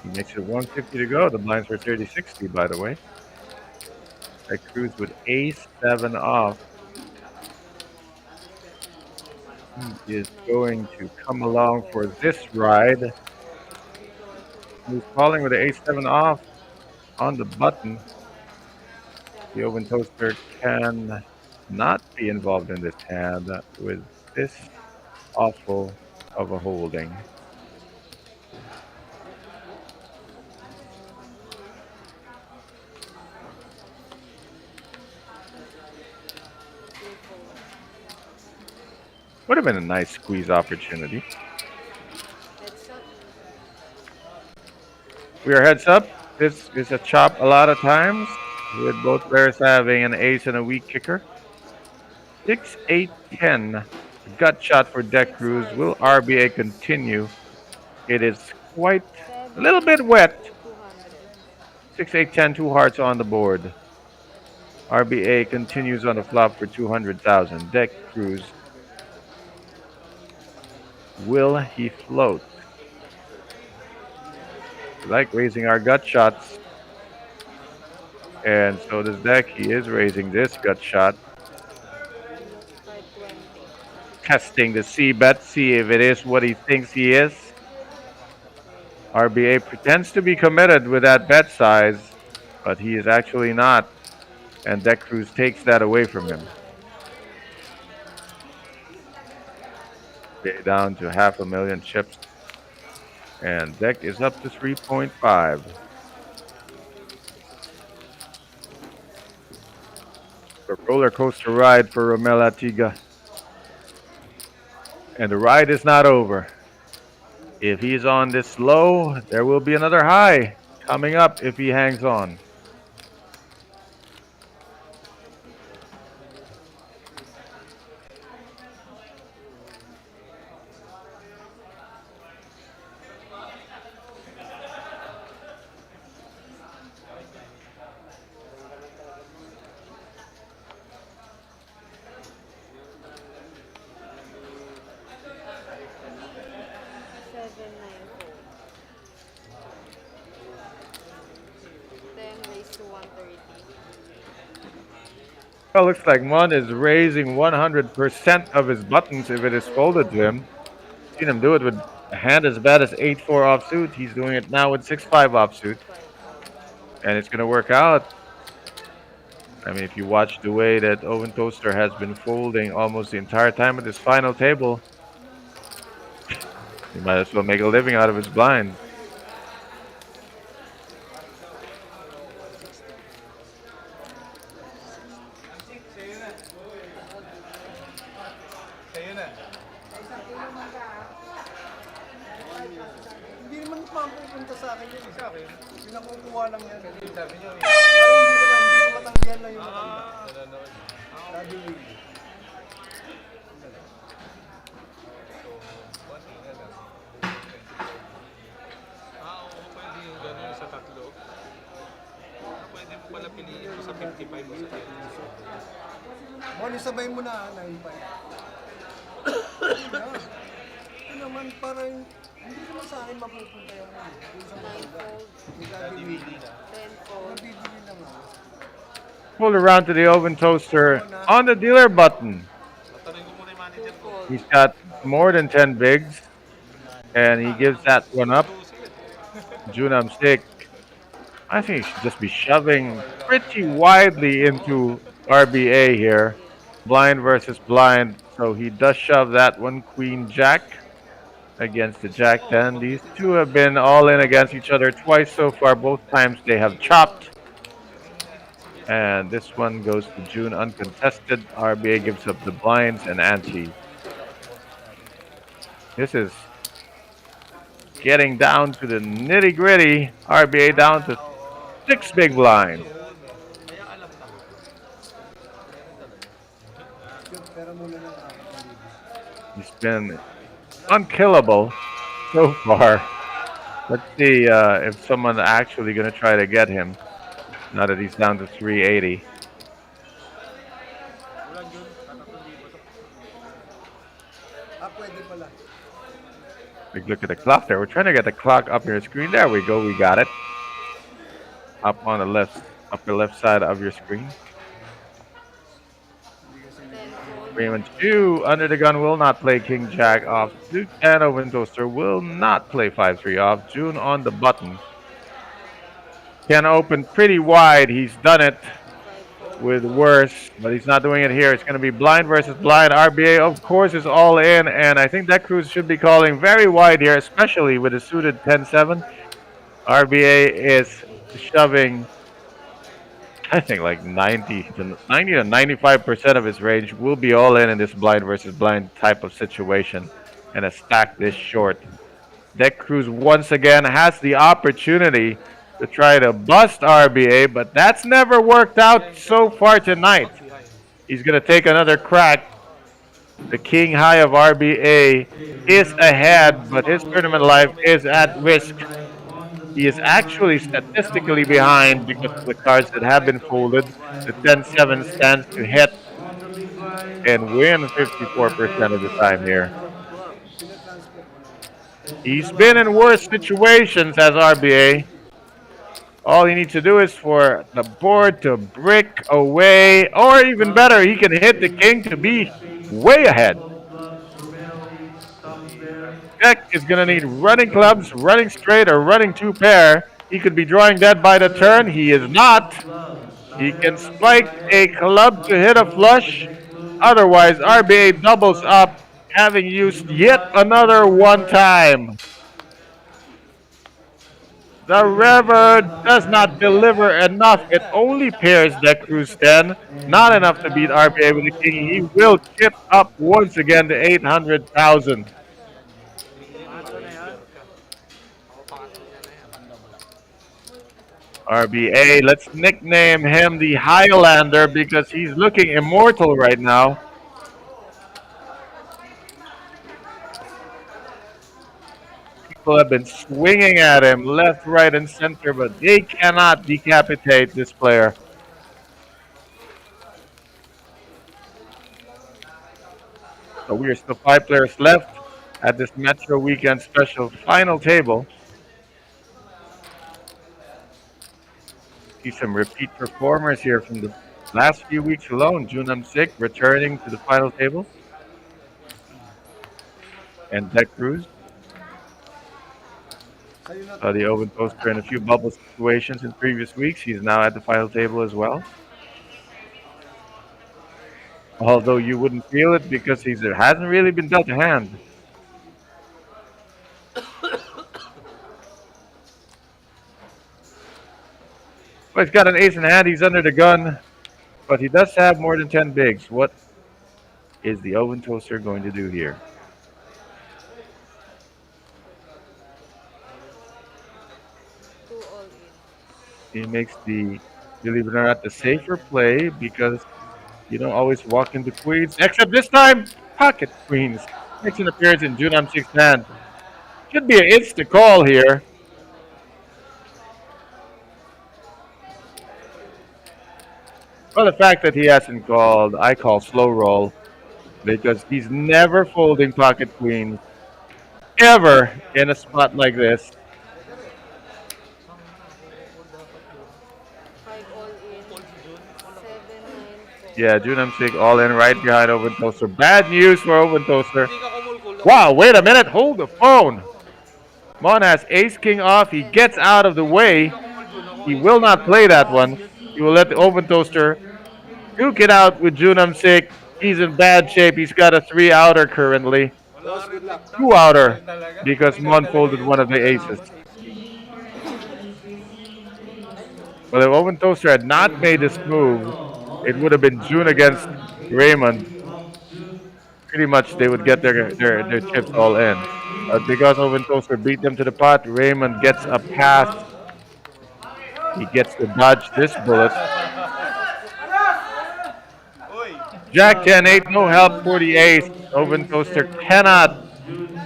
He makes it 150 to go. The blinds were 30-60, by the way. That Cruz with ace 7 off. He is going to come along for this ride. He's calling with the ace 7 off on the button. The Oven Toaster can not be involved in this hand with this awful of a holding. Would have been a nice squeeze opportunity. Heads up. We are heads up. This is a chop a lot of times, with both players having an ace and a weak kicker. 6, 8, 10. Gut shot for Deck Cruz. Will RBA continue? It is quite a little bit wet. 200. 6, 8, 10, 2 hearts on the board. RBA continues on the flop for 200,000. Deck Cruz. Will he float? We like raising our gut shots. And so does Deck. He is raising this gut shot. 520. Testing the C bet, see if it is what he thinks he is. RBA pretends to be committed with that bet size, but he is actually not. And Deck Cruz takes that away from him. They're down to 500,000 chips. And Deck is up to 3.5. A roller coaster ride for Romel Atiga. And the ride is not over. If he's on this low, there will be another high coming up if he hangs on. Seven, nine, four. Then raise to 130. Well, looks like Mon is raising 100% of his buttons if it is folded to him. Seen him do it with a hand as bad as 8-4 offsuit. He's doing it now with 6-5 offsuit. And it's going to work out. I mean, if you watch the way that Oven Toaster has been folding almost the entire time at this final table, he might as well make a living out of his blind. Sa'yo na. Hindi naman mapupunta sa akin yun. Sa akin. Pinakukuha lang yan. Yung sabi niyo. Parang hindi ko matanggihan lang yung matanda. Nanonood. Sabi Will. Konti na lang. Oo, pwede yung gano'n sa tatlo. Pwede mo pala piliin mo sa 55 mo sa 10. Mon, isabay mo na, 9-5. Ito naman parang, hindi naman sa akin mapupunta yan. Dun sa mga 9 fold. nagdadibili. 10 fold. Nabibili lang ako. Pull around to the Oven Toaster on the dealer button. Tatanungin ko muna yung manager 2 ko. fold. He's got more than 10 bigs. And he gives that one up. Junam stick. I think he should just be shoving pretty widely into RBA here. Blind versus blind. So he does shove that one. Queen Jack against the Jack 10. These two have been all in against each other twice so far. Both times they have chopped. And this one goes to June uncontested. RBA gives up the blinds and ante. This is getting down to the nitty gritty. RBA down to 6 big blinds. Pero muna ng ako. He's been unkillable so far. Let's see if someone's actually going to try to get him now that he's down to 380. Pwede pala. Big look at the clock there. We're trying to get the clock up your screen. There we go. We got it. Up on the left, upper left side of your screen. 10 fold. Raymond 2 under the gun will not play King Jack off. Duke and a Windtoaster will not play 5-3 off. June on the button. Can open pretty wide. He's done it with worse, but he's not doing it here. It's going to be blind versus blind. RBA, of course, is all in, and I think Deck Cruz should be calling very wide here, especially with a suited 10-7. RBA is shoving I think like 90 to 95% of his range will be all in this blind versus blind type of situation, and a stack this short. Deck Cruz once again has the opportunity to try to bust RBA, but that's never worked out so far tonight. He's gonna take another crack. The king high of RBA is ahead, but his tournament life is at risk. He is actually statistically behind because of the cards that have been folded. The 10-7 stands to hit and win 54% of the time here. He's been in worse situations as RBA. All he needs to do is for the board to brick away, or even better, he can hit the king to be way ahead. Deck is going to need running clubs, running straight, or running two pair. He could be drawing dead by the turn. He is not. He can spike a club to hit a flush. Otherwise, RBA doubles up, having used yet another one time. The river does not deliver enough. It only pairs Deck Cruz 10. Not enough to beat RBA with the king. He will chip up once again to 800,000. RBA, let's nickname him the Highlander because he's looking immortal right now. People have been swinging at him left, right, and center, but they cannot decapitate this player. So we are still 5 players left at this Metro Weekend Special final table. See some repeat performers here from the last few weeks alone. Junam Sik returning to the final table. And Deck Cruz. The Oven Toaster in a few bubble situations in previous weeks. He's now at the final table as well. Although you wouldn't feel it because he hasn't really been dealt a hand. Well, he's got an ace in hand. He's under the gun. But he does have more than 10 bigs. What is the Oven Toaster going to do here? He makes the, believe it or not, the safer play because you don't always walk into queens. Except this time, pocket queens. Makes an appearance in Junam Sik's hand. Should be an insta call here. Well, the fact that he hasn't called, I call slow roll because he's never folding pocket queens ever in a spot like this. 5 all in. 794. Yeah, Junam Sik all in right behind Oven Toaster. Bad news for Oven Toaster. Wow, wait a minute. Hold the phone. Mon has ace king off. He gets out of the way. He will not play that one. He will let the Oven Toaster duke it out with Junam Sik. He's in bad shape. He's got a 3 outer currently. 2 outer because Mon folded one of the aces. Well, if Oven Toaster had not made this move, it would have been June against Raymond. Pretty much they would get their chips all in. But because Oven Toaster beat them to the pot, Raymond gets a pass. He gets to dodge this bullet. Jack 10-8, no help for the ace. Oven Toaster cannot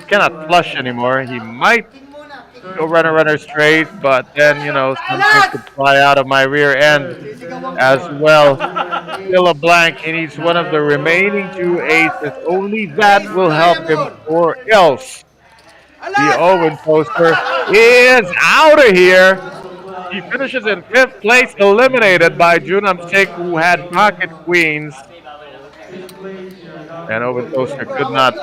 flush anymore. He might go runner straight, but then, you know, something could fly out of my rear end as well. Still a blank. He needs one of the remaining 2 aces. Only that will help him, or else the Oven Toaster is out of here. He finishes in 5th place, eliminated by Junam Sik, who had pocket queens. And Oven Toaster could not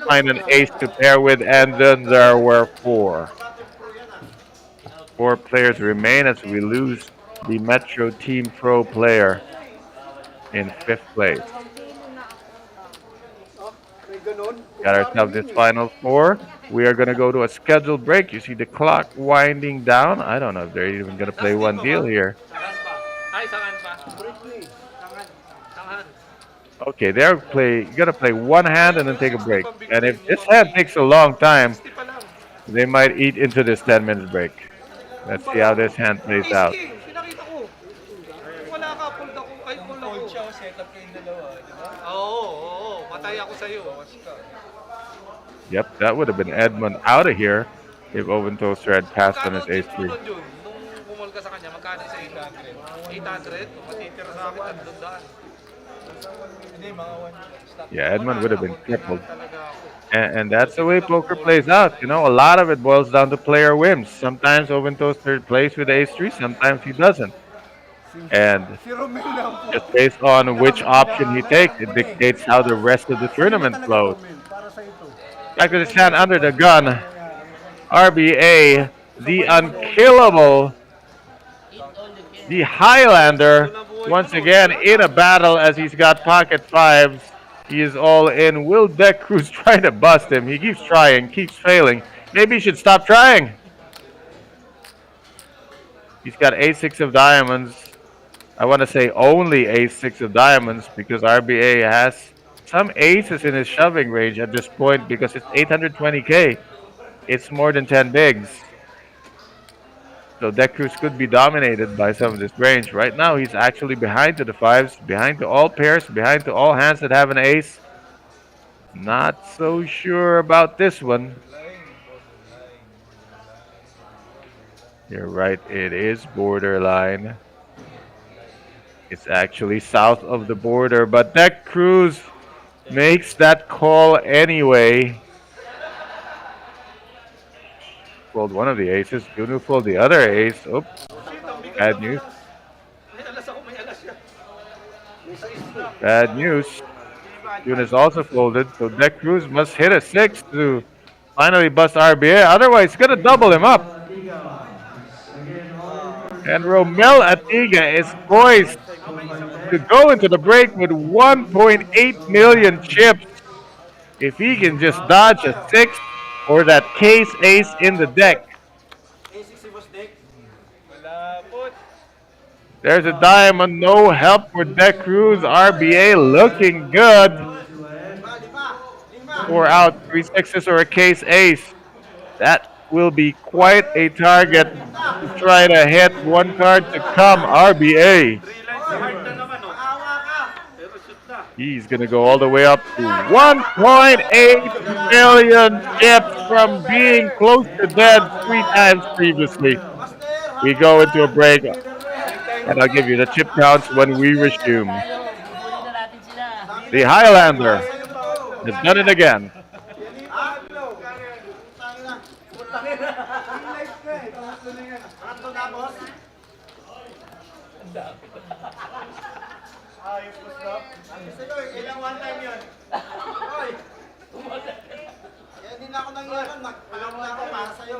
find an ace to pair with, and then there were 4. 4 players remain as we lose the Metro Team Pro player in 5th place. Got ourselves this final 4. We are going to go to a scheduled break. You see the clock winding down. I don't know if they're even going to play one deal here. Ay, sangan pa. Okay, they're play. You gotta play one hand and then take a break. And if this hand takes a long time, 60 pa lang. they might eat into this 10 minute break. Let's see how this hand plays Ace out. king, pinakita ko. Kung wala ka, pulled ako. Ay, pulled ako. Hold siya, set up kayong dalawa, di ba? Oo. Matay ako sa'yo. Yep, that would have been Edmund out of here if Owen Toaster had passed on his Magkano ace tip mo 3. nun, Jun? Nung bumol ka sa kanya, magkano sa 800? 800? Matitira sa akin, 300. Hindi, mga one stop. Yeah, Edmund would have been crippled. Talaga ako. And that's the way poker plays out. You know, a lot of it boils down to player whims. Sometimes Owen Toaster plays with ace 3, sometimes he doesn't. And Si Romel lang po. just based on which option he takes, it dictates how the rest of the tournament flows. Para sa ito. Back to the stand under the gun. RBA, the unkillable, the Highlander, once again in a battle as he's got pocket fives. He is all in. Will Deck Cruz trying to bust him? He keeps trying, keeps failing. Maybe he should stop trying. He's got ace-6 of diamonds. I want to say only ace-6 of diamonds because RBA has some aces in his shoving range at this point because it's 820k. It's more than 10 bigs. So Deck Cruz could be dominated by some of this range. Right now, he's actually behind to the fives, behind to all pairs, behind to all hands that have an ace. Not so sure about this one. You're right, it is borderline. It's actually south of the border, but Deck Cruz makes that call anyway. Fold one of the aces. Junu fold the other ace. Oops. Bad news. May alas ako, may alas yan. Bad news. Jun is also folded, so Deck Cruz must hit a 6 to finally bust RBA. Otherwise, he's gonna double him up. And Romel Atiga is poised to go into the break with 1.8 million chips. If he can just dodge a 6 or that case ace in the deck. There's a diamond, no help for Deck Cruz. RBA looking good. 4 out, 3 sixes or a case ace. That will be quite a target to try to hit. One card to come, RBA. He's going to go all the way up to 1.8 million chips from being close to dead 3 times previously. We go into a break, and I'll give you the chip counts when we resume. The Highlander has done it again. Ilang one time yun? Hoy! Kaya hindi na ako nangyayari. Nag-alam na ako para sa'yo.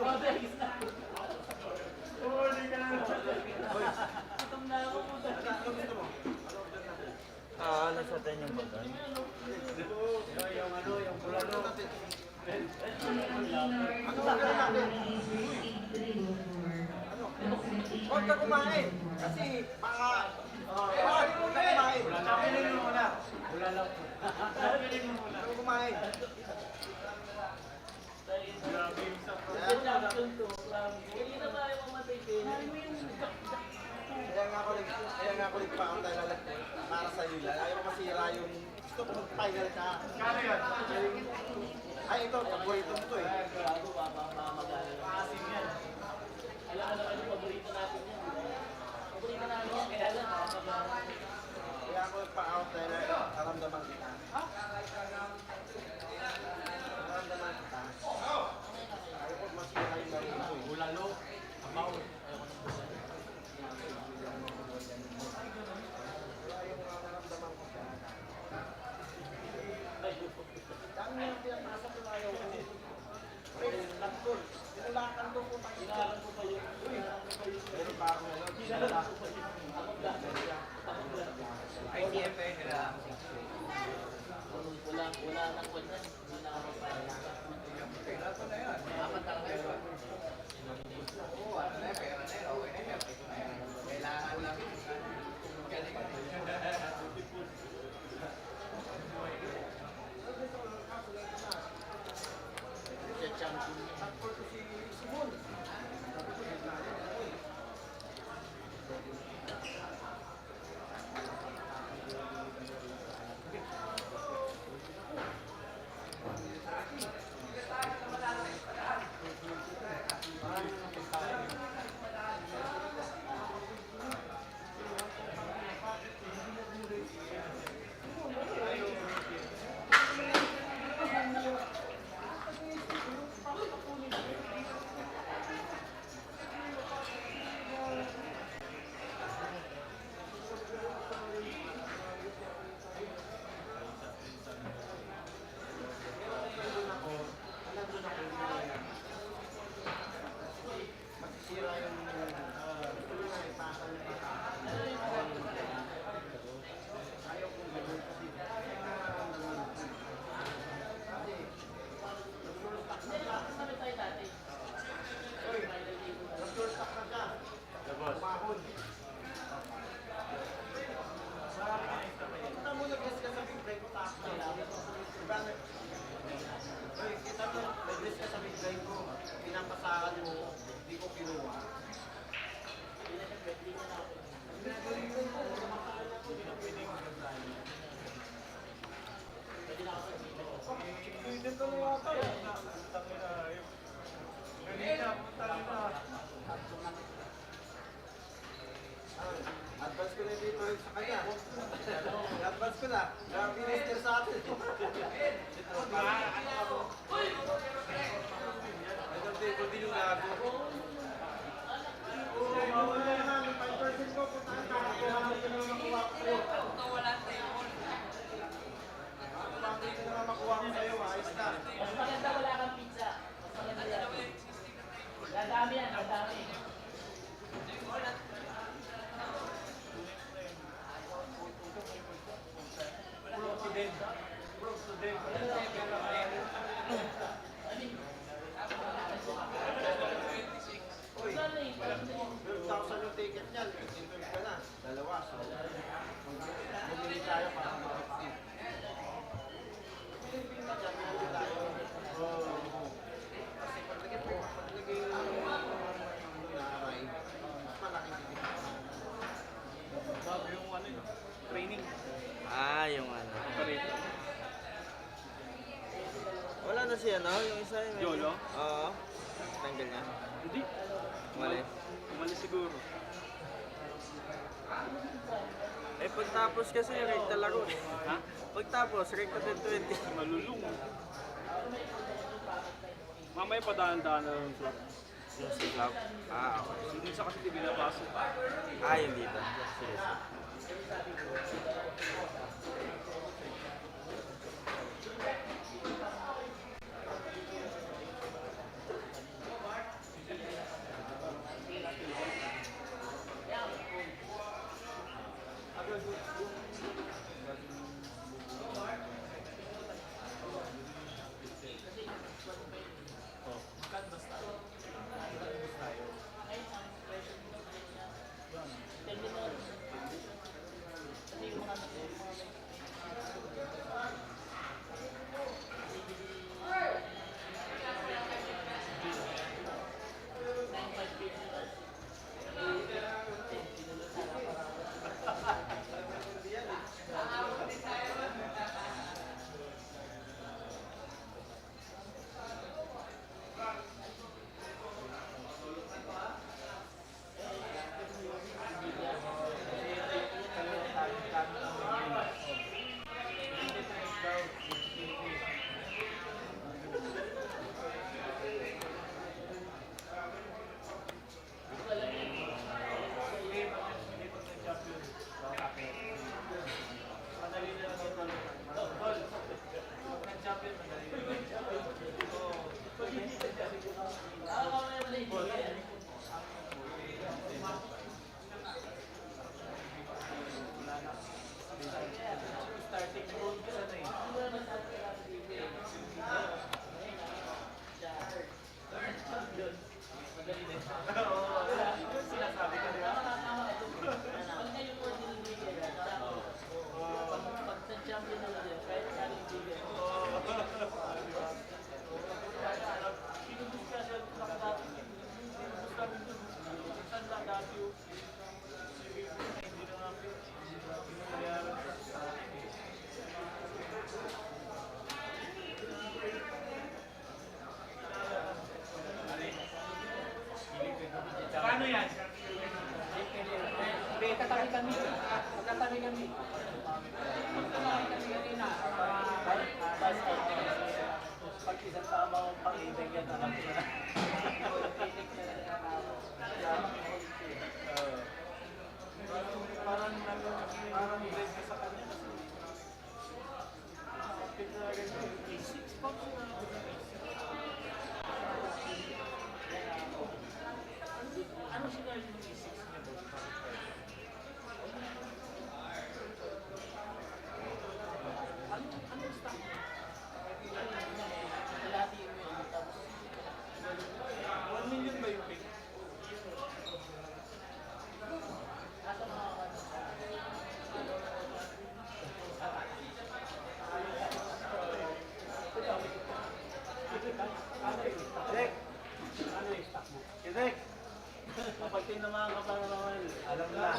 Nasa 10 yung bagan. Huwag ka kumain. Kasi baka... Huwag ka kumain. Kapilin mo muna. Kapilin mo muna. Huwag kumain. Kaya nga ako nagpaang dahil para sa iyo lang. Ayaw ko masira yung... Gusto ko mag-final ka. Kano yun? Ay, ito. Paborito mo to eh. Paasim yan. Kaya ako nagpa-out dahil naramdaman kita. Naramdaman kita. Ayaw ko masira yung laro ko eh. Ulalo. Amaw. Pinapasakan mo, hindi ko kinuha. Advance ko na dito sa kanya. Advance ko na. Minister sa atin. Ito din yung gago. Oo, mawala na. 5% ko. Puntaan ka. Kumakamit ko na makuha ko sa'yo. Kumakamit ko na makuha ko sa'yo. Ayos na. Mas maganda wala kang pizza. Mas maganda yan. Dadami yan, dadami. Uy, 12,000 yung ticket niyan. 12 ka na. Dalawa. So, bumili tayo para makapag. Bumili tayo. Kasi pag naging naaray, mas malaking ticket. Sabi yung ano yun, training. Yung ano. Parito. Wala na siya, no? Yung isa yun. Yolo? Oo. Tanggal niya. Hindi. Umalis. Umalis siguro. Pagtapos kasi, rekta laro. Ha? Pagtapos, rekta 10-20. Malulung. Mamaya padaan-daan na lang sa Yung si Club. Okay. hindi sa kasi di binabasok. Yung dito. Sige. Kasi yung mga kami. Magkatabi kami. Pag isang tama kong pang-ibig yan, alam ko na. Parang bless ka sa kanya. Ano sinabi mo E6 niya, boss? Anong stock? Kalahati mo yun, tapos 1 million ba yung pick? Direk! Kapag tinamaan ka pa naman, alam na.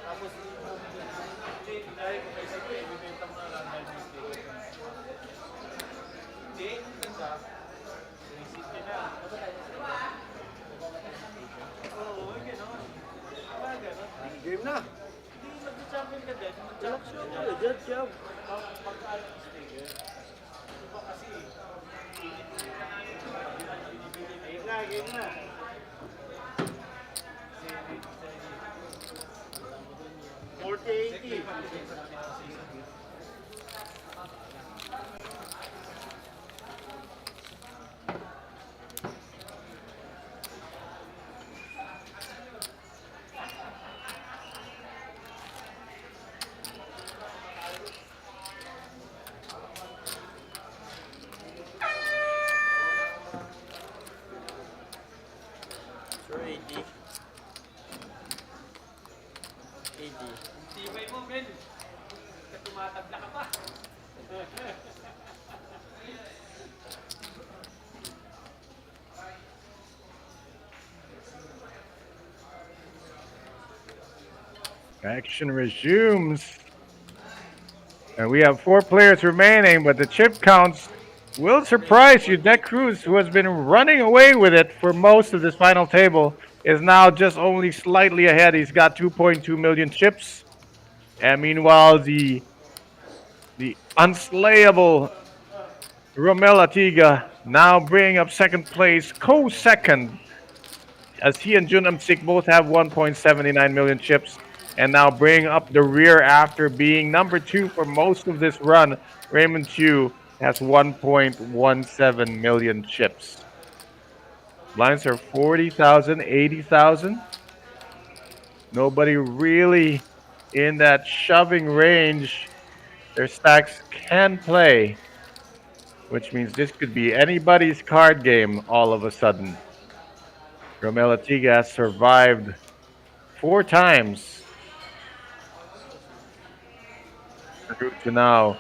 Tapos, hindi, dahil kung may sige, ibibenta mo na lang dahil mistake. Hindi, isa. Receipt ka na. Oo, gano'n. Wala gano'n. Game na. Hindi, mag-champion ka din. Mag-champion ka Good din. job. Pagka mistake, diba kasi, Game na, game na. $40.80. Sure, 80. 80. Tibay mo, Ben. Tumatabla ka pa. Action resumes. And we have 4 players remaining, but the chip counts will surprise you. Deck Cruz, who has been running away with it for most of this final table, is now just only slightly ahead. He's got 2.2 million chips. And meanwhile, the unslayable Romel Atiga now bringing up second place, co-second, as he and Junam Sik both have 1.79 million chips, and now bring up the rear after being number 2 for most of this run. Raymond Chu has 1.17 million chips. Blinds are 40,000, 80,000. Nobody really in that shoving range. Their stacks can play, which means this could be anybody's card game all of a sudden. Romel Atiga has survived 4 times through to now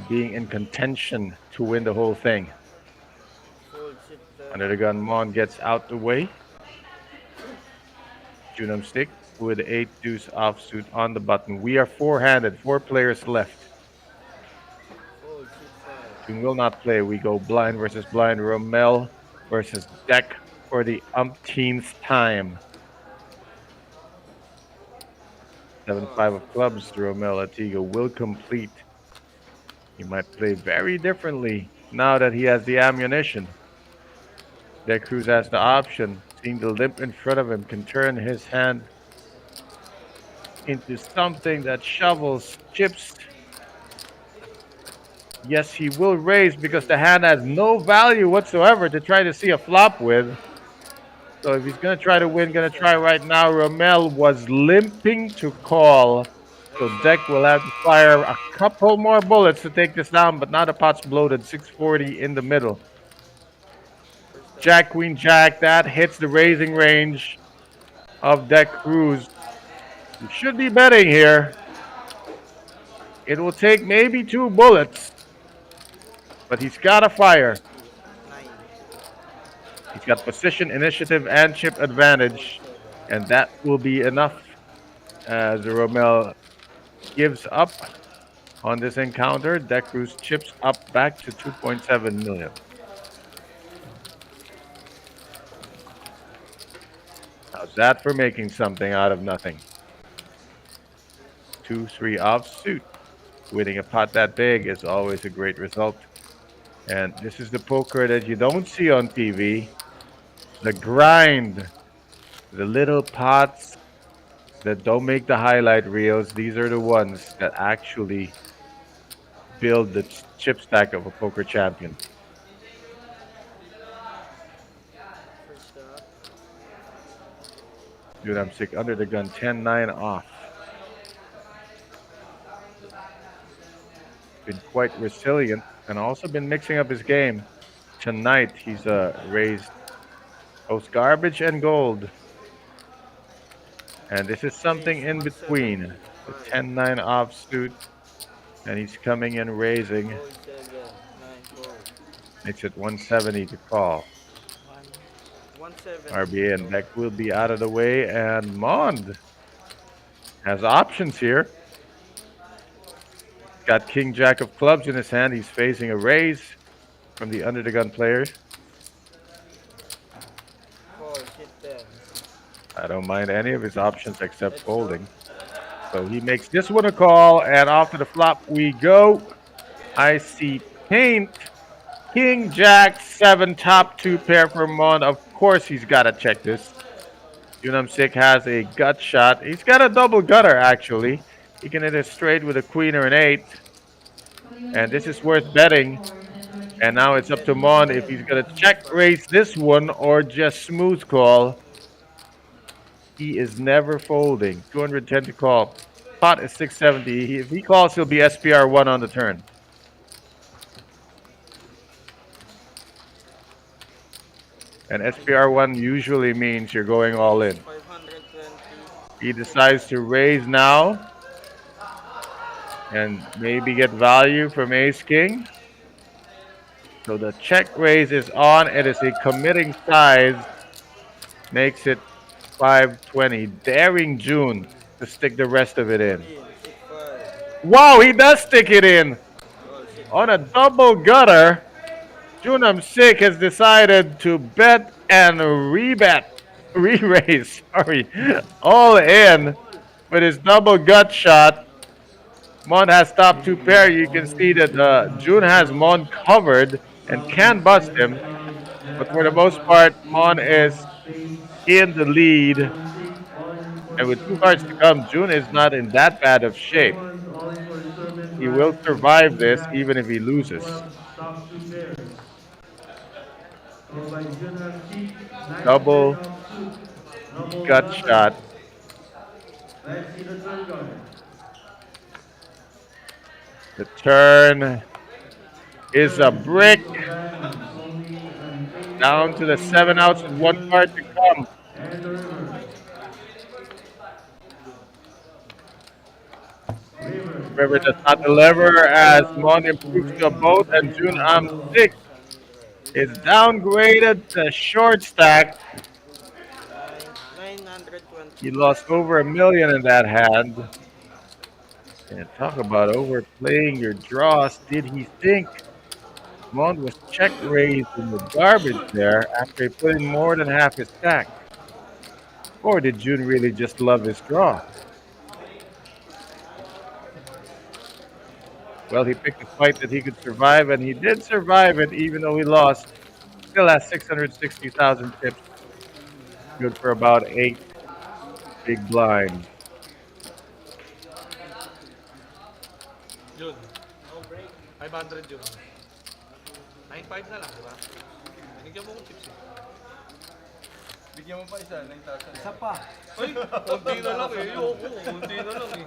being in contention to win the whole thing. Under the gun, Mon gets out the way. Junam Stick with 8 deuce offsuit on the button. We are 4-handed, 4 players left. Jun will not play. We go blind versus blind. Romel versus Deck for the umpteenth time. 7-5 of clubs. Romel Atiga will complete. He might play very differently now that he has the ammunition. Deck Cruz has the option. Seeing the limp in front of him, can turn his hand into something that shovels chips. Yes, he will raise because the hand has no value whatsoever to try to see a flop with. So if he's going to try to win, going to try right now. Romel was limping to call. So Deck will have to fire a couple more bullets to take this down, but now the pot's bloated. 640 in the middle. Jack, Queen, Jack. That hits the raising range of Deck Cruz. You should be betting here. It will take maybe 2 bullets but he's got to fire. 9. He's got position, initiative, and chip advantage, and that will be enough as Romel gives up on this encounter. Deck Cruz chips up back to 2.7 million. How's that for making something out of nothing? 2-3 offsuit. Winning a pot that big is always a great result. And this is the poker that you don't see on TV. The grind. The little pots that don't make the highlight reels. These are the ones that actually build the chip stack of a poker champion. Dude, I'm sick. Under the gun, 10-9 off. Been quite resilient and also been mixing up his game. Tonight, he's raised both garbage and gold. And this is something in between. The 10-9 offsuit. And he's coming in raising. Makes it 170 to call. RBA and deck will be out of the way, and Mond has options here. Got King Jack of clubs in his hand. He's facing a raise from the under the gun players. I don't mind any of his options except folding. So he makes this one a call, and off to the flop we go. I see paint. King Jack 7 top 2 pair for Mon. Of course he's got to check this. Junam Sik has a gut shot. He's got a double gutter actually. He can hit a straight with a queen or an 8. And this is worth betting. And now it's up to Mon if he's going to check raise this one or just smooth call. He is never folding. 210 to call. Pot is 670. If he calls, he'll be SPR 1 on the turn. And SPR 1 usually means you're going all in. He decides to raise now and maybe get value from Ace King. So the check raise is on. It is a committing size. Makes it 520. Daring June to stick the rest of it in. Wow, he does stick it in. On a double gutter. Junam Sik has decided to bet and re-raise, sorry, all in with his double gut shot. Mon has top 2 pair. You can see that June has Mon covered and can bust him. But for the most part, Mon is in the lead. And with 2 cards to come, June is not in that bad of shape. He will survive this even if he loses. Double gut shot. The turn is a brick. Down to the 7 outs with 1 card to come. River does not deliver as Mon improves to a boat, and Junam Sik is downgraded to short stack. He lost over $1 million in that hand. And talk about overplaying your draws. Did he think Mon was check raised in the garbage there after he put in more than half his stack? Or did June really just love his draw? Well, he picked a fight that he could survive, and he did survive it even though he lost. Still has 660,000 tips. Good for about 8 big blinds. June. 500 June. 9.5 na lang, di ba? Binigyan mo kong chips eh. Bigyan mo pa isa, 9,000. Isa pa. Ay, kunti na lang eh. Ayoko, kunti na lang eh.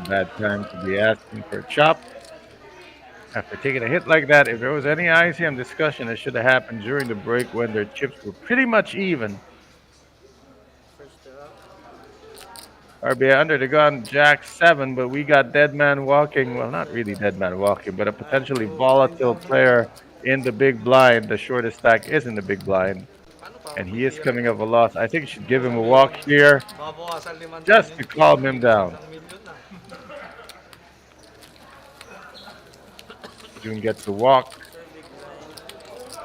Bad time to be asking for a chop. After taking a hit like that, if there was any ICM discussion, it should have happened during the break when their chips were pretty much even. RBA under the gun, Jack 7, but we got Dead Man Walking. Well, not really Dead Man Walking, but a potentially volatile player in the big blind. The shortest stack is in the big blind, Paano pa? and he is coming off a loss. I think you should give him a walk here Mabawasan 5 just to calm him down. 1 milyon na. June gets a walk.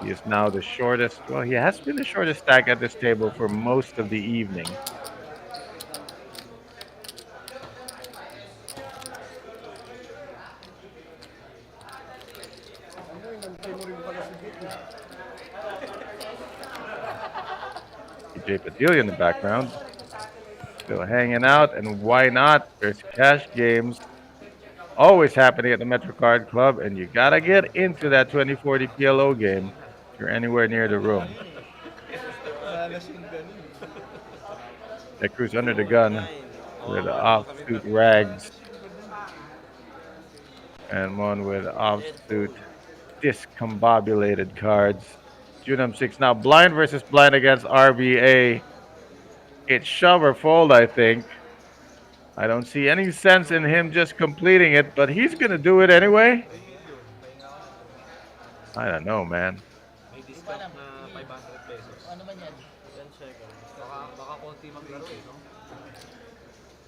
He is now the shortest. Well, he has been the shortest stack at this table for most of the evening. Jay Padilla in the background. Still hanging out, and why not? There's cash games always happening at the MetroCard Club, and you gotta get into that 2040 PLO game if you're anywhere near the room. That Cruz under the gun with offsuit rags, and one with offsuit discombobulated cards. Junam 6 now blind versus blind against RBA. It's shove or fold, I think. I don't see any sense in him just completing it, but he's gonna do it anyway. I don't know, man. May discount na 500 pesos. Ano man yan? 10 seconds. Baka konti maglaro eh, no?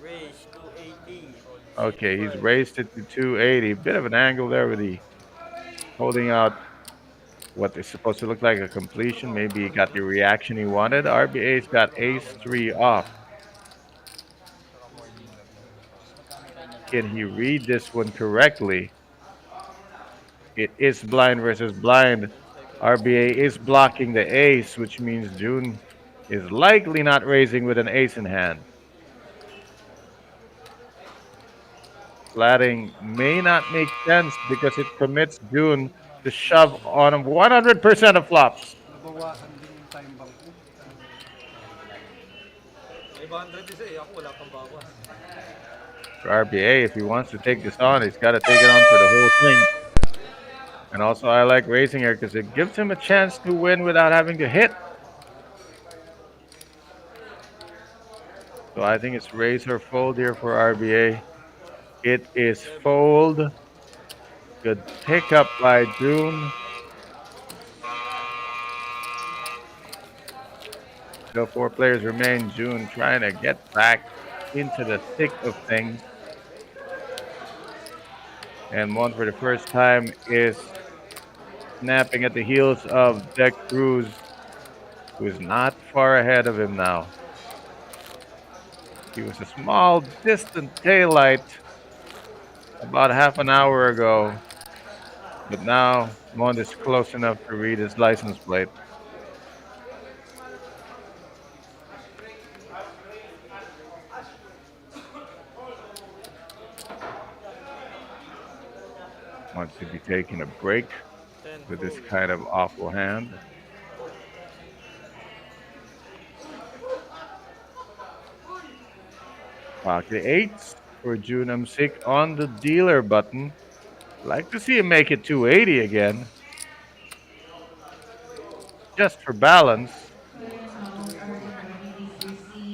Raise 280. Okay, he's raised it to 280. Bit of an angle there with the holding out what is supposed to look like a completion. Maybe he got the reaction he wanted. RBA's got ace-3 off. Can he read this one correctly? It is blind versus blind. RBA is blocking the ace, which means June is likely not raising with an ace in hand. Flatting may not make sense because it permits June to shove on 100% of flops. Nabawasan din yung time bank ko. 500 isa eh. Ako wala kang bawas. For RBA, if he wants to take this on, he's got to take it on for the whole thing. And also, I like raising here because it gives him a chance to win without having to hit. So I think it's raise or fold here for RBA. It is fold. Good pickup by June. Still 4 players remain. June trying to get back into the thick of things. And one for the first time is snapping at the heels of Deck Cruz, who is not far ahead of him now. He was a small, distant taillight about half an hour ago, but now Mond is close enough to read his license plate. Wants to be taking a break with this kind of awful hand. Pocket 8s for Junam Sik on the dealer button. Like to see him make it 280 again. Just for balance.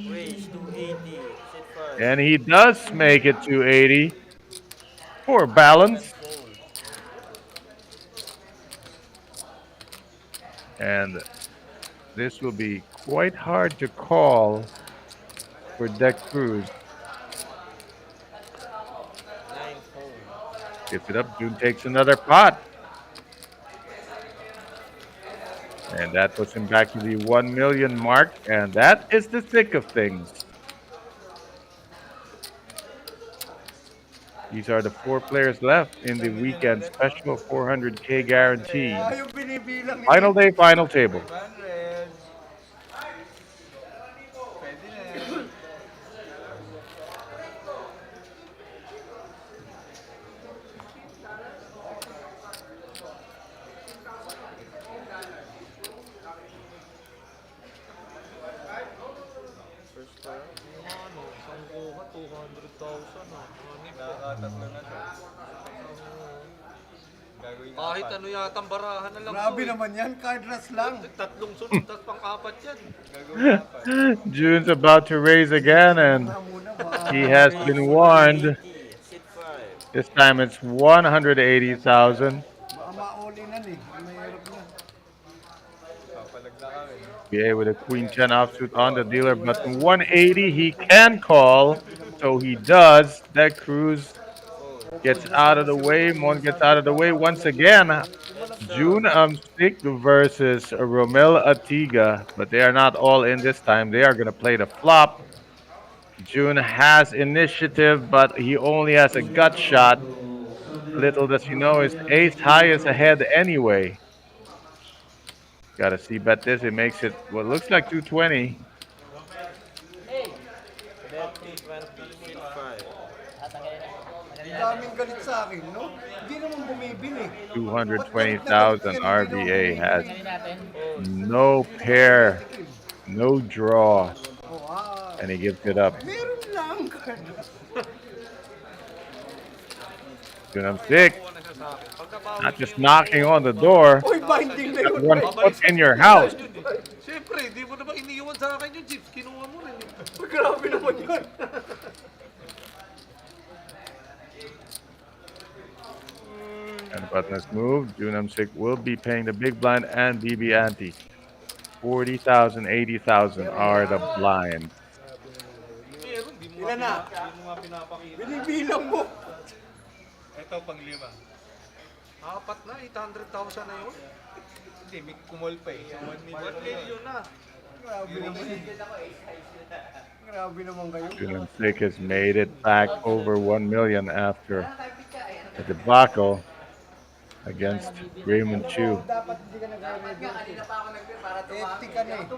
Raise 280. Sit first. And he does make it 280 for balance. And this will be quite hard to call for Deck Cruz. 9 fold. Gets it up. June takes another pot. And that puts him back to the 1 million mark. And that is the thick of things. These are the 4 players left in the weekend special 400K guarantee. Yung binibilang Final day, final table. 500. Pwede na. First turn. Ano, isang kuha, 200,000 ah. Nakakatatlo na siya. Gagawin na Kahit apat. ano yata ang barahan na lang Grabe to, eh. naman yan, card rush lang. Tatlong sunod, tapos pang-apat yan. Gagawin na apat. June's about to raise again, and Muna, baka he has been warned. This time it's 180,000. Baka ma-all-inan eh. Mahirap na. Papalag na kami. BA with a queen 10 offsuit on the dealer button. 180 he can call, so he does. That Cruz gets out of the way. Mon gets out of the way once again. June Umstick versus Romel Atiga, but they are not all in this time. They are going to play the flop. June has initiative, but he only has a gut shot. Little does he know his ace high is ahead anyway. Gotta see bet this. It makes it what looks like 220. Ang daming galit sa akin, no? Hindi naman bumibili. 220,000 RBA has no pair, no draw, Oh, and he gives it up. meron lang. I'm sick. Not just knocking on the door. Uy, binding na Got yun. one foot in your house. Siyempre, di mo naman iniiwan sa akin yung chips. Kinuha mo rin. Uy, grabe naman yun. And the button has moved. Junam Sick will be paying the big blind and BB ante. 40,000, 80,000 are the blind. Meron, di mo Ilan na? nga pinapakita. Binibilang mo. Ito, pang-5. Apat na, 800,000 na yun. Hindi, may kumol pa eh. So, 1 million na. Grabe naman. Grabe naman kayo. Junam Sick has made it back over 1 million after a debacle against Raymond Chu. Dapat hindi ka nag-review. Empty ka na eh.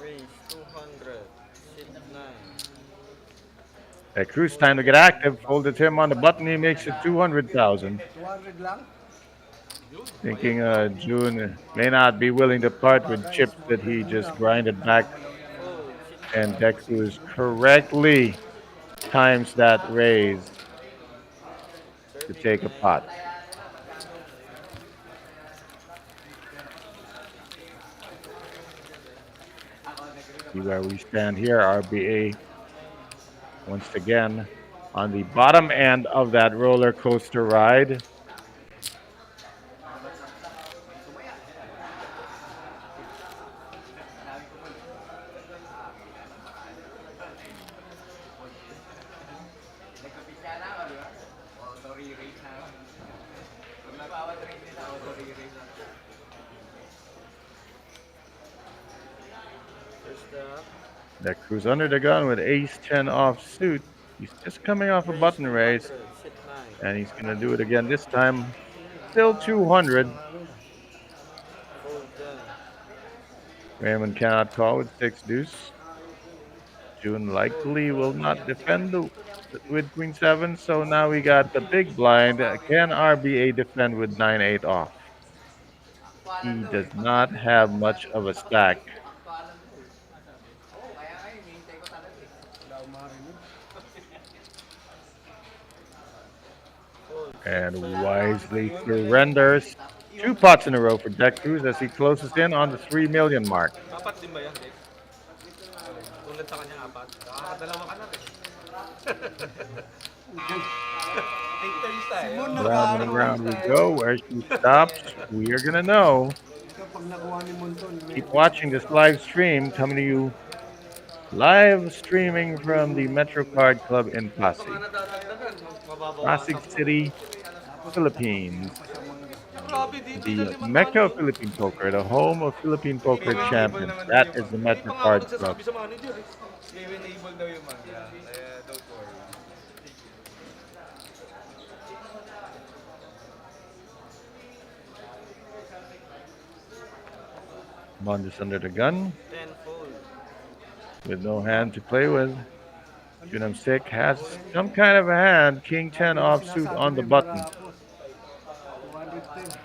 Range 200. Sit 9. At Cruz time to get active. Folded him on the button. He makes it 200,000. 200 lang? Thinking June may not be willing to part with chips that he just grinded back. And Deck Cruz correctly times that raise to take a pot. See where we stand here. RBA once again on the bottom end of that roller coaster ride. That Cruz under the gun with ace 10 off suit. He's just coming off a button raise, and he's going to do it again this time. Still 200. Raymond cannot call with 6 deuce. June likely will not defend with queen 7, so now we got the big blind. Can RBA defend with 9-8 off? He does not have much of a stack. And wisely surrenders 2 pots in a row for Deck Cruz as he closes in on the 3 million mark. Apat din ba yan, Dick? Tulad sa kanyang apat. Nakakadalawa ka na, Take turns tayo. Round and round we go. Where she stops, we are gonna know. Kapag nakuha ni Monton, Keep watching this live stream coming to you live streaming from the Metro Card Club in Pasig. Pasig City, Philippines. The Mecca of Philippine Poker, the home of Philippine Poker champions. That is the Metro Card Club. Enable daw yung manga. Kaya don't worry. Mondes under the gun 10 fold. with no hand to play with. Junam Sick has some kind of a hand. King 10 offsuit on the button. 210.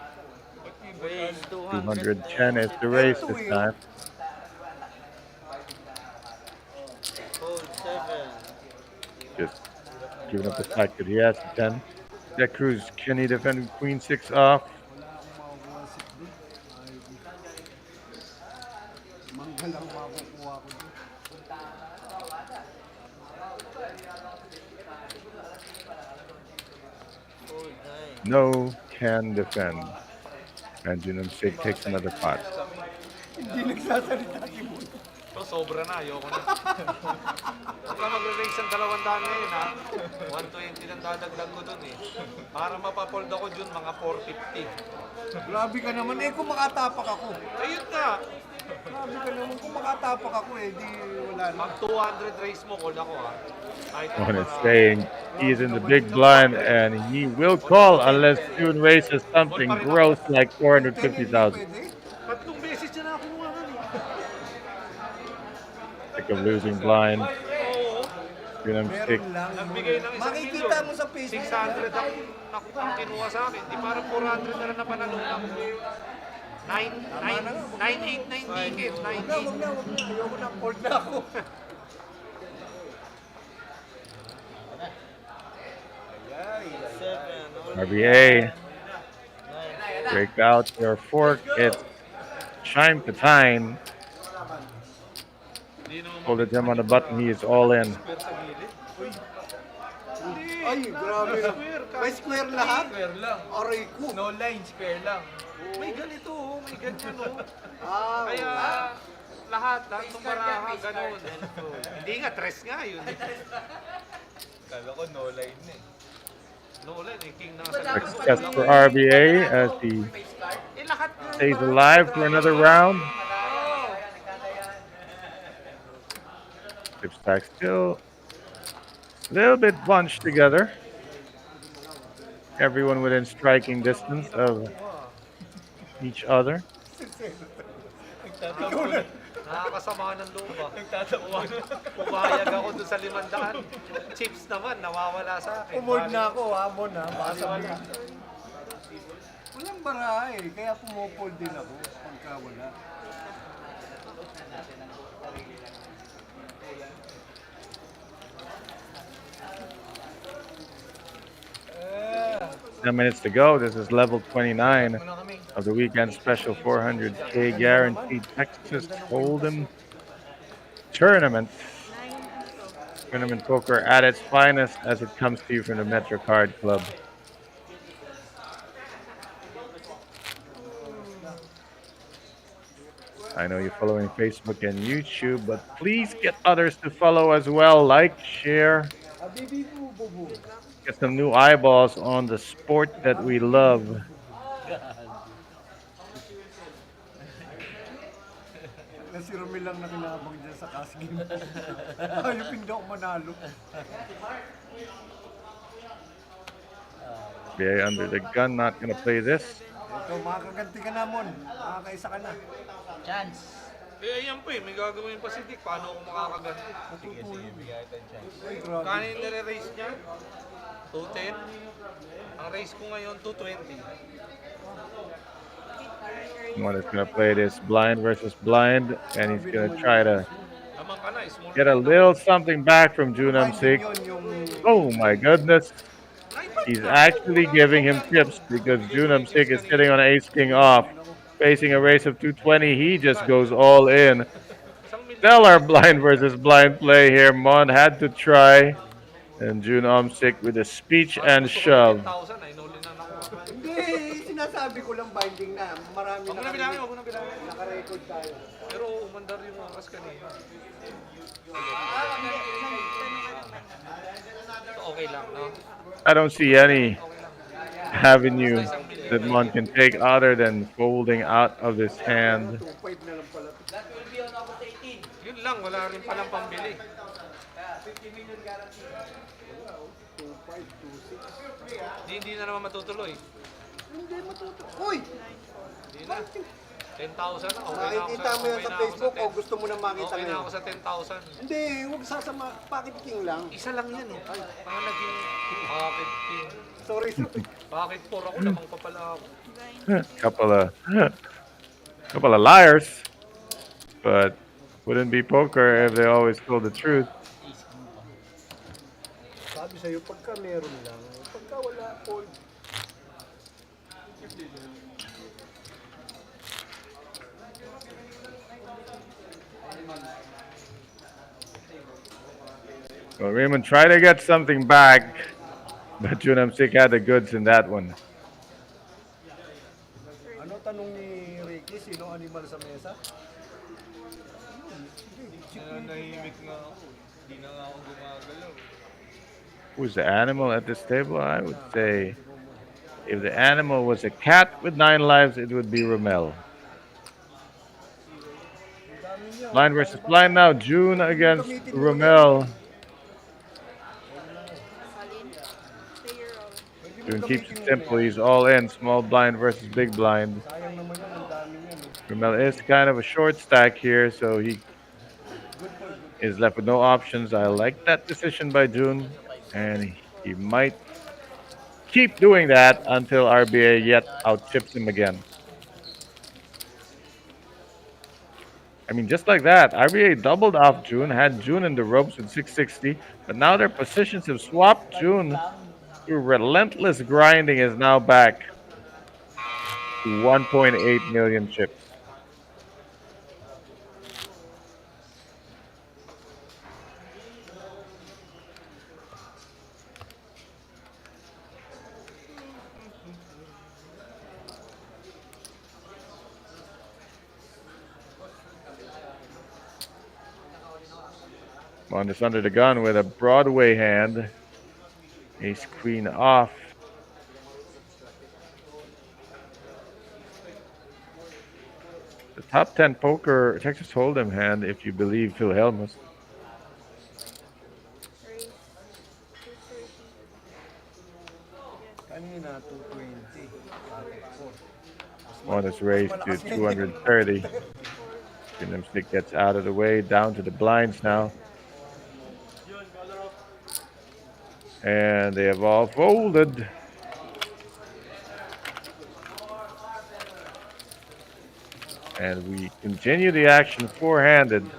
Range 210 is the race this time. Fold 7. Just giving up the fact that he has the 10. Deck Cruz, can he defend with queen 6 off? Manggal ang makukuha ko dun. No can defend. And Junam Sig takes another pot. Hindi nagsasalita si Boy. So, sobra na. Ayoko na. Huwag ka mag-raise ng 200 ngayon, ha? 120 lang dadagdag ko dun, eh. Para mapapold ako dun, mga 450. Grabe ka naman. Eh, kung makatapak ako. Ayun nga. Grabe ka naman. Kung makatapak ako, eh, di wala na. Mag 200 raise mo, call ako, ha? Kahit One ano is para- saying he's in the big blind and he will call unless June raises something gross like 450,000. Pwede. Tatlong beses na ako kumuha eh. Sick of losing blind. Oo. Junam Sig Meron lang. Nagbigay ng 1 Makikita mo sa Facebook. 600 ang kinuha sa akin. Di parang 400 na lang na panalunan ko. 9.8 na yung ticket. Wag na, 9.8. wag na, wag na. Ayoko na. Bored na ako. RBA. Break out your fork. It's chime to time. Di naman Hold it him on the button. He is all in. square sa gilid. Ay, grabe na. May square lahat? Square lang. Aray ko. No line, square lang. May ganito, oh. May ganyan, oh. Ah, Kaya lahat ng baraha, ganun. Hindi nga, tres nga yun. Kala ko no line na eh. No line, eh. King nasa Success for RBA as he Eh, lahat nga. stays alive for another round. Chip stack still a little bit bunched together. Everyone within striking distance of each other. Nakakasama ng loob ah. Pumayag ako dun sa 500. Chips naman, nawawala sa akin. Pumold na ako, hamon ha. Baka sabihin. Walang baraha eh. Kaya pumupold din ako pagka wala. Ten minutes to go. This is level 29 of the weekend special 400K guaranteed Texas Hold'em tournament. Tournament poker at its finest as it comes to you from the Metro Card Club. I know you're following Facebook and YouTube, but please get others to follow as well. Like, share, Habibi mo, bubu. get some new eyeballs on the sport that we love. Na si Romel lang nakinabang dyan sa cash game. Ayop hindi ako manalo. BA under the gun, not gonna play this. Ito, makakaganti ka na, Mon. Makakaisa ka na. Chance. Eh, ayan pa eh. May gagawin pa si Dick. Paano ako makakaganti? Matutulog. Ay, grabe. Kano yung nire-raise niya? 210? Ang raise ko ngayon, 220. One is gonna play this blind versus blind, and he's gonna try to Naman ka na, small get a little something back from Junam Sig. Yun yung... Oh my goodness. He's actually giving him tips because Junam Sig is sitting on ace king off. Facing a race of 220, he just goes all in. Stellar blind versus blind play here. Mon had to try. And Junam Sig with a speech and shove. 10,000 ay nuli na ako. Hindi, sinasabi ko lang binding na. Marami Huwag mo na bilangin, huwag mo na bilangin. naka-record tayo. Pero umandar yung oras kanina. So, okay lang, no? I don't see any avenue that Mon can take other than folding out of this hand. 2.5 na lang pala. That will be on August 18. Yun lang, wala rin palang pambili. 50 million guarantee. 2.5, 2.6. Hindi na naman matutuloy. Hindi matuto. Uy! Hindi na. 10,000 na. Okay na ako Nakikita mo yan sa Facebook o 10,000. gusto mo na makita Okay na ngayon? ako sa 10,000. Hindi, huwag sasama. Pocket king lang. Isa lang yan eh. Parang naging pocket pin. Sorry, sorry. Pocket 4 ako, lamang pa pala ako. couple of liars, but wouldn't be poker if they always told the truth. Sabi sa'yo, pagka meron lang. Pagka wala, fold. So Raymond try to get something back. But Junamsik had the goods in that one. Ano tanong ni Ricky? Sino animal sa mesa? Nahimik nga ako. Hindi na nga ako gumagalaw. Who's the animal at this table? I would say if the animal was a cat with 9 lives, it would be Romel. Blind versus blind now. June against Romel. Salin. Stay your role. June keeps it simple. He's all in. Small blind versus big blind. Sayang naman yun, ang dami niyan. Romel is kind of a short stack here, so he is left with no options. I like that decision by June, and he might keep doing that until RBA yet outchips him again. I mean, just like that, RBA doubled off June, had June in the ropes with 660, but now their positions have swapped. June, through relentless grinding, is now back to 1.8 million chips. Mondes under the gun with a Broadway hand. Ace queen off. The top 10 poker Texas Hold'em hand, if you believe Phil Helmus. Raise. 230. Kanina, 220. Mondes raised to 230. Junamsik gets out of the way, down to the blinds now. And they have all folded. And we continue the action four-handed. You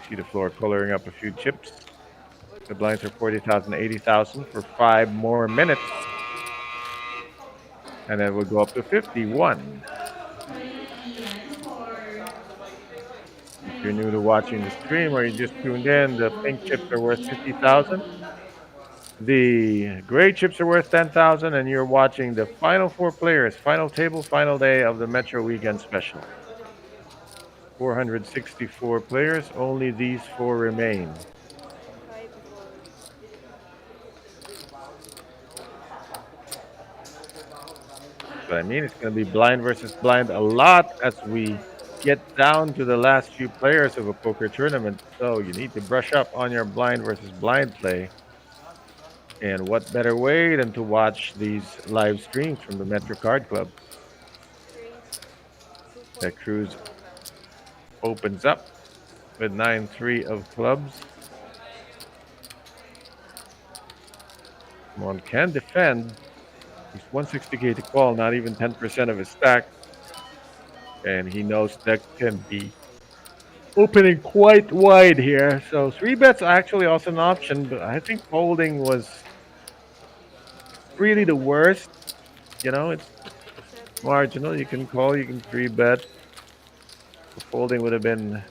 see the floor coloring up a few chips. The blinds are 40,000, 80,000 for 5 more minutes. And then we'll go up to 51. If you're new to watching the stream or you just tuned in, the pink chips are worth 50,000. The gray chips are worth 10,000, and you're watching the final 4 players, final table, final day of the Metro Weekend Special. 464 players, only these 4 remain. 5 But I mean, it's going to be blind versus blind a lot as we get down to the last few players of a poker tournament. So you need to brush up on your blind versus blind play. And what better way than to watch these live streams from the Metro Card Club? That Cruz opens up with 9-3 of clubs. One can defend. He's 160k to call, not even 10% of his stack. And he knows that can be opening quite wide here. So 3 bets are actually also an option, but I think folding was really the worst. You know, it's marginal. You can call, you can 3 bet. Folding would have been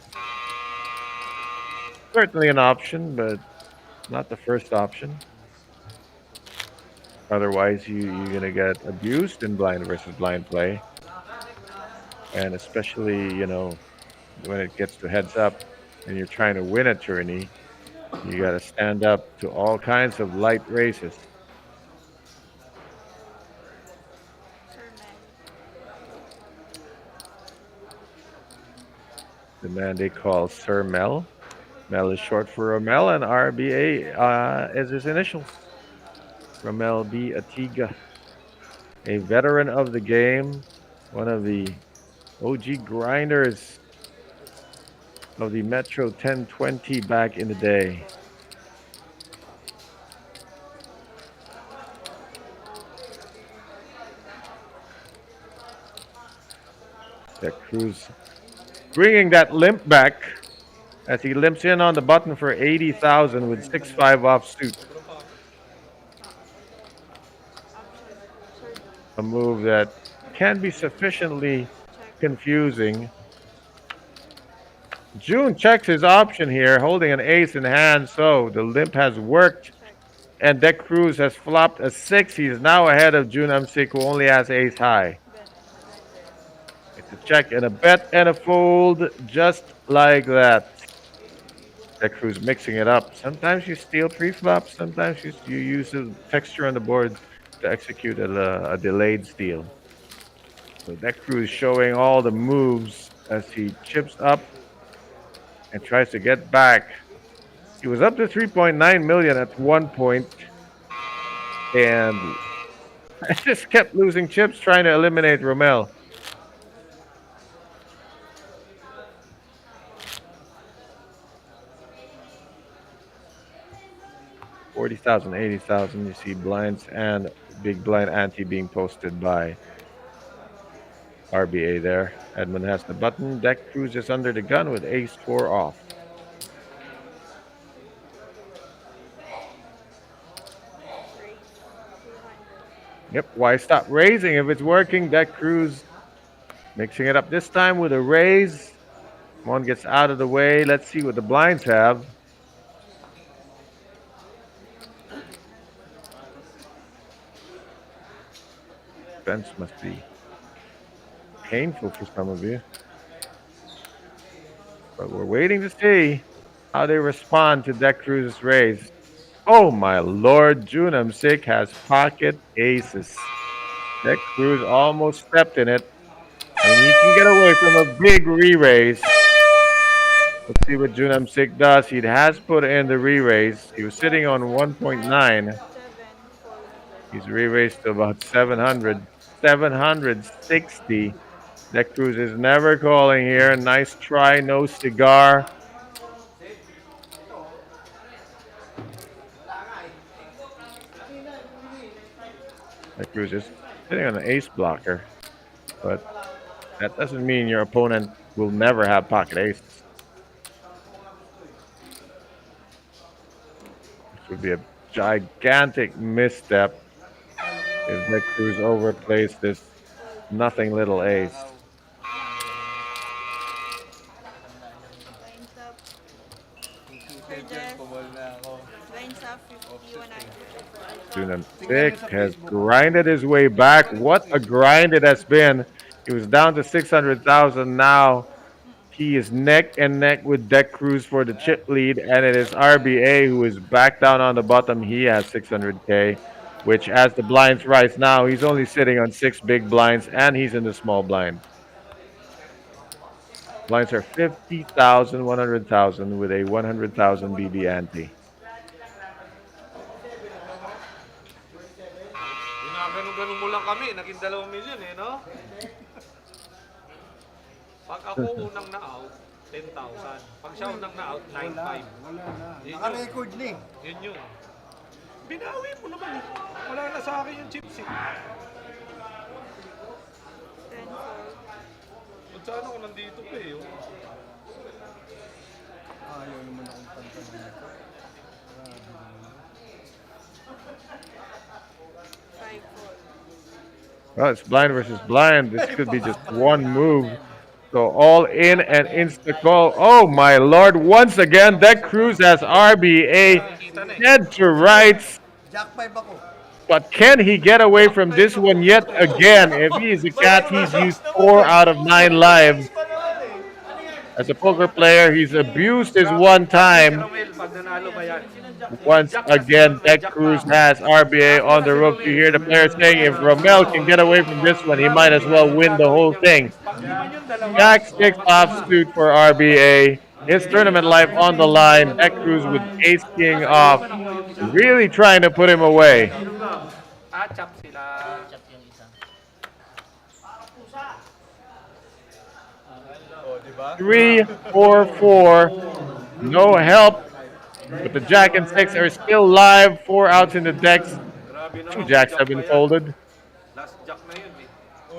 certainly an option, but not the first option. Otherwise, you're going to get abused in blind versus blind play. And especially, you know, when it gets to heads up and you're trying to win a tourney, you got to stand up to all kinds of light races. The man they call Sir Mel. Mel is short for Romel, and RBA is his initials. Romel B. Atiga, a veteran of the game, one of the OG grinders of the Metro 1020 back in the day. That Cruz bringing that limp back as he limps in on the button for 80,000 with 6-5 offsuit. A move that can be sufficiently confusing. June checks his option here, holding an ace in hand, so the limp has worked and Deck Cruz has flopped a 6. He's now ahead of Junam Sik, who only has ace high. It's a check and a bet and a fold, just like that. Deck Cruz mixing it up. Sometimes you steal pre-flop, sometimes you use the texture on the board to execute a delayed steal. So Deck Cruz showing all the moves as he chips up and tries to get back. He was up to 3.9 million at one point, and I just kept losing chips trying to eliminate Romel. $40,000, $80,000. You see blinds and big blind ante being posted by RBA there. Edmund has the button. Deck Cruz is under the gun with ace 4 off. Yep, why stop raising if it's working? Deck Cruz mixing it up this time with a raise. One gets out of the way. Let's see what the blinds have. Fence must be painful for some of you. But we're waiting to see how they respond to Deck Cruz's raise. Oh my lord, Junam Sik has pocket aces. Deck Cruz almost stepped in it. And he can get away from a big re-raise. Let's see what Junam Sik does. He has put in the re-raise. He was sitting on 1.9. He's re-raised to about 700. 760. Deck Cruz is never calling here. Nice try, no cigar. Deck Cruz is sitting on an ace blocker, but that doesn't mean your opponent will never have pocket aces. This would be a gigantic misstep if Deck Cruz overplays this nothing little ace. Junam Sik has grinded his way back. What a grind it has been. He was down to 600,000 now. He is neck and neck with Deck Cruz for the chip lead, and it is RBA who is back down on the bottom. He has 600K, which as the blinds rise now, he's only sitting on 6 big blinds, and he's in the small blind. Blinds are 50,000, 100,000 with a 100,000 BB ante. Ganun mo lang kami, naging 2 milyon eh, no? Pag ako unang na-out, 10,000. Pag siya unang na-out, 9,500. Naka-record na eh. Yun yun. Binawi mo naman eh. Wala na sa akin yung chips eh. Kung saan ako nandito pa eh. Ayaw naman akong pantanan. Well, it's blind versus blind. This could be just one move. So all in and insta call. Oh my lord! Once again, Deck Cruz has RBA dead to rights. Jack 5 ako. But can he get away from this one yet again? If he is a cat, he's used 4 out of 9 lives. As a poker player, he's abused his one time. Once again, Deck Cruz has RBA on the rope. You hear the player saying if Romel can get away from this one, he might as well win the whole thing. Jack 6 offsuit for RBA. His tournament life on the line. Deck Cruz with ace king off. Really trying to put him away. Chop sila. 3, 4, 4. No help. But the Jack and 6 are still live. 4 outs in the decks. 2 jacks have been folded. Last jack na yun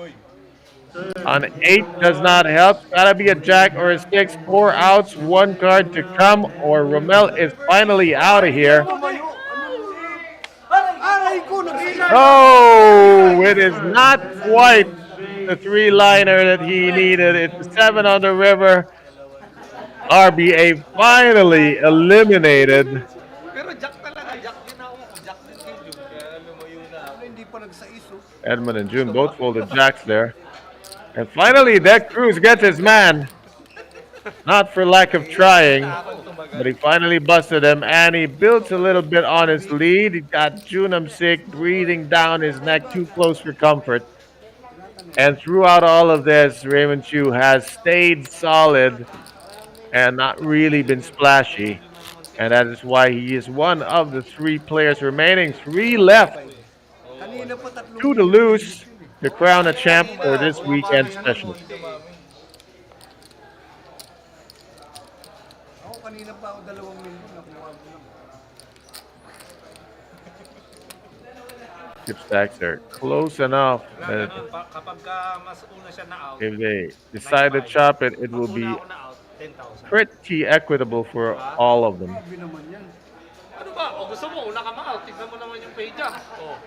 eh. On 8 does not help. Gotta be a Jack or a 6. 4 outs, 1 card to come, or Romel is finally out of here. Oh, it is not quite the 3-liner that he needed. It's a 7 on the river. RBA finally eliminated. Pero jack talaga, jack din ako. Jack Edmund and June both folded jacks there. And finally, Deck Cruz gets his man. Not for lack of trying, but he finally busted him, and he builds a little bit on his lead. He got Junam sick, breathing down his neck, too close for comfort. And throughout all of this, Raymond Chu has stayed solid and not really been splashy. And that is why he is one of the three players remaining. Three left. Kanina po tatlong Two to lose to crown a champ for this weekend Bumami na, special. hindi dumami. Ako kanina pa ako 2 milyon nakuha ko lang. Chip stacks are close enough Wala that ganun, kapag mas una siya na out, if they decide to chop it, it will pag be una ako na out, 10,000. pretty equitable for all of them. Grabe naman yan. Ano ba? O gusto mo, una ka ma-out, tignan mo naman yung page ah. Oh.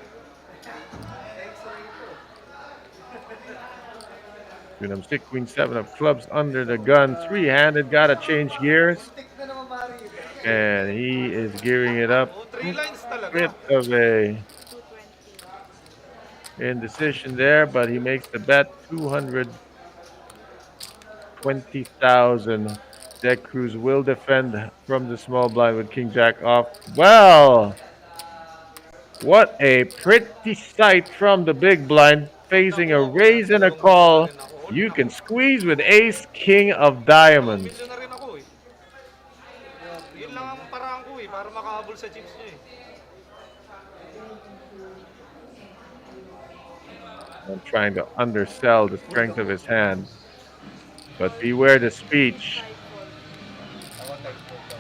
Junam stick, queen seven of clubs under the gun, three-handed, gotta change gears. And he is gearing it up. Oh, 3 lines talaga. Bit of a 220. indecision there, but he makes the bet 220,000. Deck Cruz will defend from the small blind with King Jack off. Well, what a pretty sight from the big blind, facing a raise and a call. You can squeeze with Ace King of Diamonds. Milyon na rin ako eh. Yun lang ang paraan ko eh, para makahabol sa chips niya eh. I'm trying to undersell the strength of his hand. But beware the speech.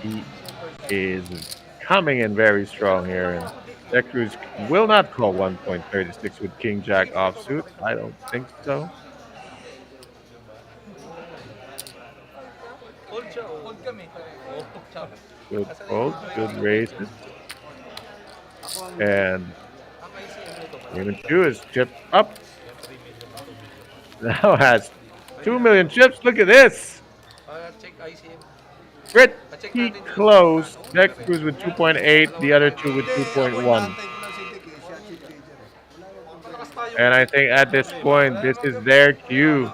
He is coming in very strong here. And Deck Cruz will not call 1.36 with King Jack offsuit. I don't think so. Hold siya, oh. Hold kami. Oh, chop. Good fold, good raises. And Ang ICM nito pala. Raymond Chu is chipped up. Now has 2 million chips. Look at this. Check ICM. Pretty close. Deck Cruz with 2.8, the other two with 2.1. Antay ko lang si Dick eh, siya chip changer eh. Malakas tayo. And I think at this point, this is their cue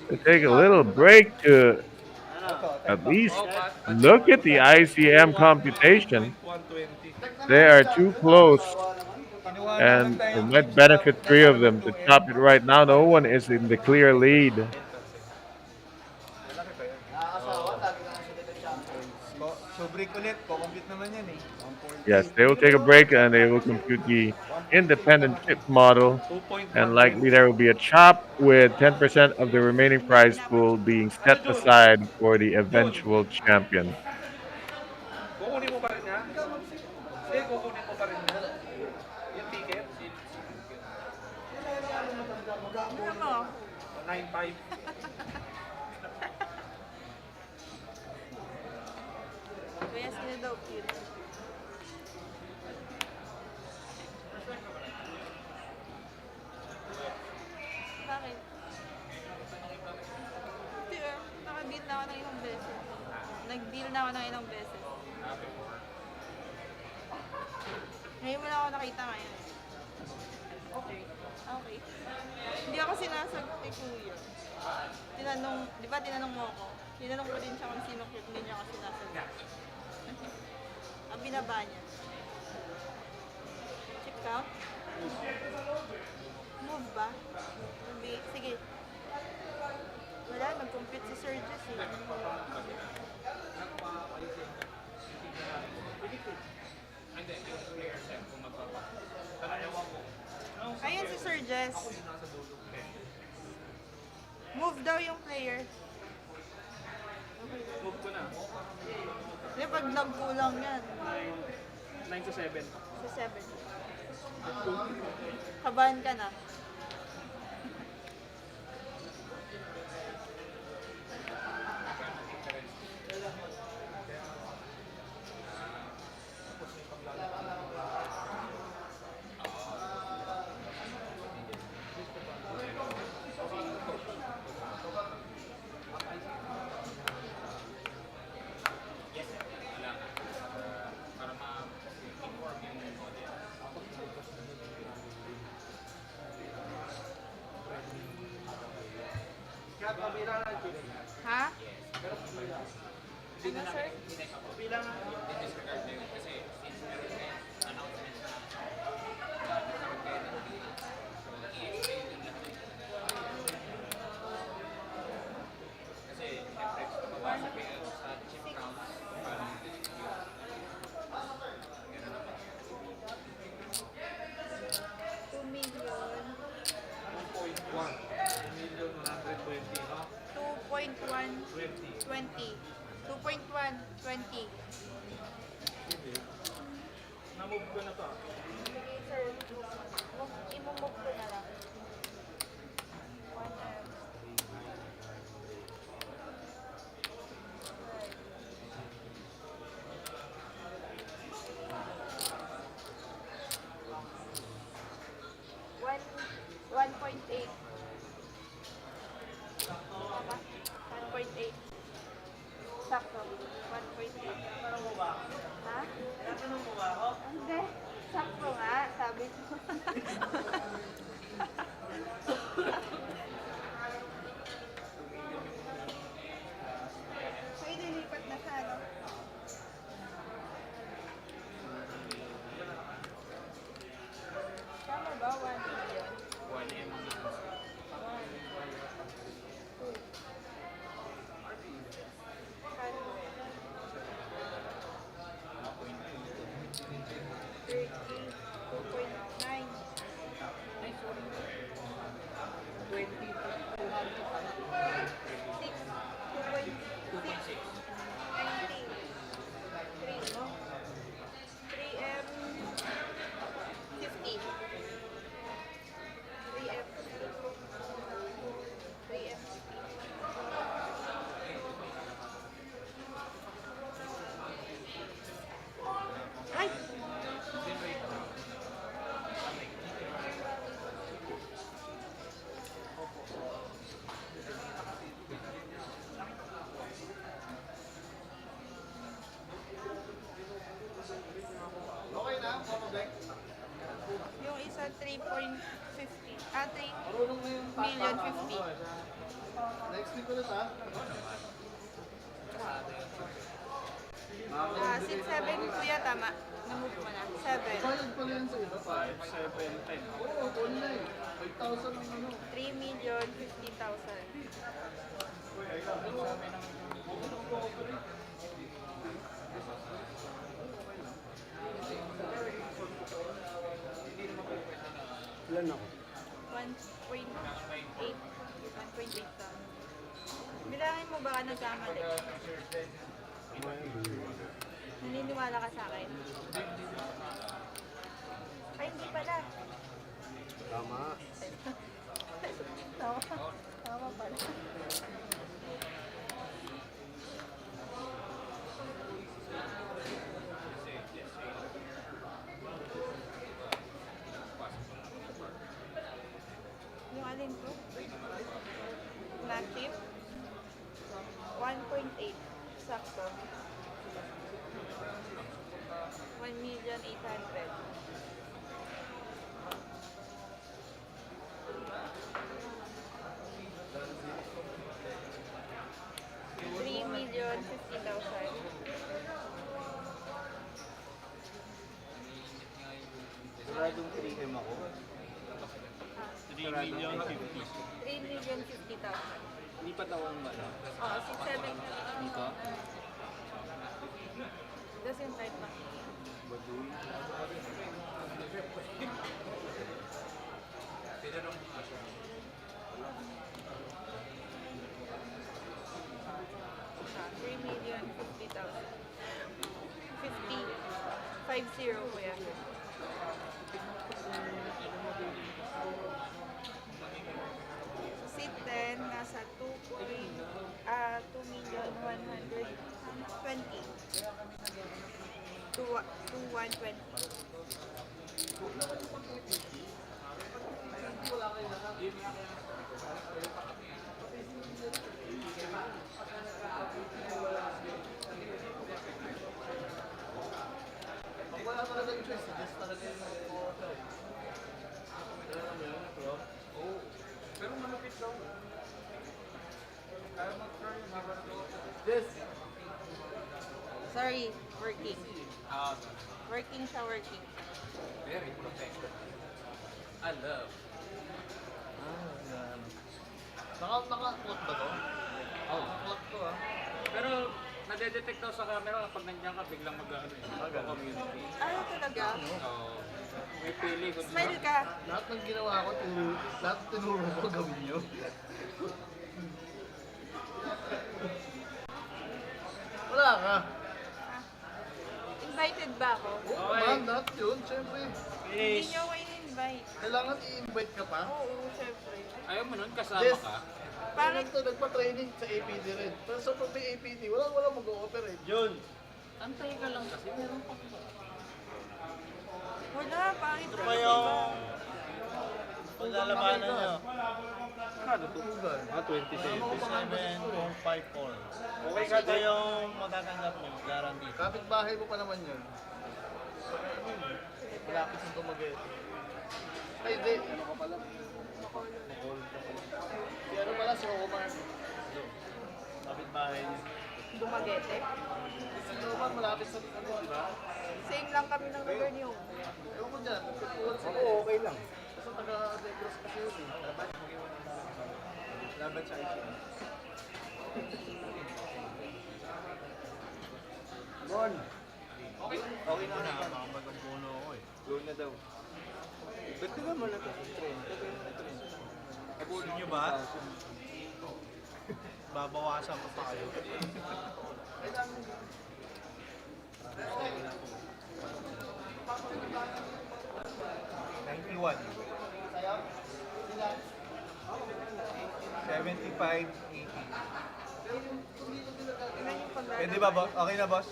to take a little break to at least look at the ICM computation. 120. They are too close, and it might benefit three of them to chop it right now. No one is in the clear lead. So break ulit, kukumpit naman yan eh. Yes, they will take a break and they will compute the independent chip model. 2.1. And likely there will be a chop with 10% of the remaining prize pool being set aside for the eventual champion. Kukunin mo pa rin niya? Hindi, kukunin mo pa rin niya. Yung ticket? Ano? 9.5. Kaya sila daw cute. Bakit? Hindi naka-deal na ako ng ilang beses. Nag-deal na ako ng ilang beses. Ngayon mo na ako nakita ngayon. Okay. Okay. Hindi ako sinasagot ni Kuya. Tinanong, di ba tinanong mo ako? Tinanong ko din siya kung sino cute, hindi niya ako sinasagot. Ang binaba niya. Chip count? Move ba? Sige. Wala, nag-compute si Sir Jess eh. Ayun si Sir Jess. Move daw yung player. Move ko na. Hindi, pag nagkulang yan. 9 to 7. Sa 7. Kabahan ka na. Ha? Ano, sir? Two million. 2.120. 2.120. Na-move ko na to. Sige, sir. I-move ko na lang. 1M. Right. 1.8. Tama? 1.8. Sakto. 1.8. Tanong mo ba? Ha? Tanong mo ba ako? Hindi. Sakto nga. Sabi ko. Ay, nilipat na siya, no? Tama ba? 1 million? 1M. Ay! Okay na, Papa Beck? Yung isa 3.50. Ah, 3 Marunong na yung million 50. Next week ulit ha? Ah, 6-7 kuya, tama. Namove mo na. 7. Bayad pala yan sa iba pa. 7, 10. Oo, online. 5,000 ang ano. 3,050,000. Ilan ako? 1.8. 1.8 ka. Bilangin mo baka nagkamali. Naniniwala ka sa akin? Ay, hindi pala. Tama. Tama. Tama pala. Yung alin ko? Black chip? 1.8. Sakto. 1,800,000. $3,050,000. Saradong 3M ako. 3,050,000. 3,050,000. Hindi pa tawang ba? Oo, 6-7. Hindi ka? Tapos yung type na. Baduy. Ah, 3,050,000. 50 kuya. Seat 10, nasa 2,120,000 to 120. Pag wala talaga yung choice, just talaga yung mag-order. Pero malapit daw. Yes. Sorry, working. Ah, Working siya, working. very protected. I love. Naka-clock ba to? Oh. Clock to ah. Pero nadedetect daw sa camera kapag nandiyan ka, biglang mag-ano eh. Mag-communicate. Ah, talaga? Oo. May pili kung Smile ka. Lahat ng ginawa ko, lahat tinuro ko gawin nyo. Wala ka. Invited ba ako? Oo, man, lahat yun, syempre. Hindi niyo ako in-invite. Kailangan i-invite ka pa. Oo, syempre. ayaw mo nun, kasama Yes. ka. Bakit? Ito, nagpa-training sa APD rin. Pero sa pag may APD, wala mag-ooperate. Yun. Antay ka lang kasi meron pa. Wala, pangit Ito pa yung paglalabanan nyo. Ano to? Ugan. 27.54. Okay ka Ito yung matatanggap nyo, guarantee. Kapit-bahay mo pa naman yun. Malapit sa Dumaguete. Ay, hindi. Ano ka pala? Si ano pala, si Omar. Kapit-bahay nyo. Dumaguete. Si Omar, malapit sa ano, di ba? Same lang kami ng lugar niyo. Ewan ko dyan. Ako, okay lang. Kasi taga-Negros kasi yun eh. Laban sa ICM. Bon. Okay na na, makapagong puno ako eh. Go na daw. Dagdagan mo na ito. Gusto nyo ba? Babawasan ko pa kayo. $91. 75, 80. Pwede ba, boss? Okay na, boss?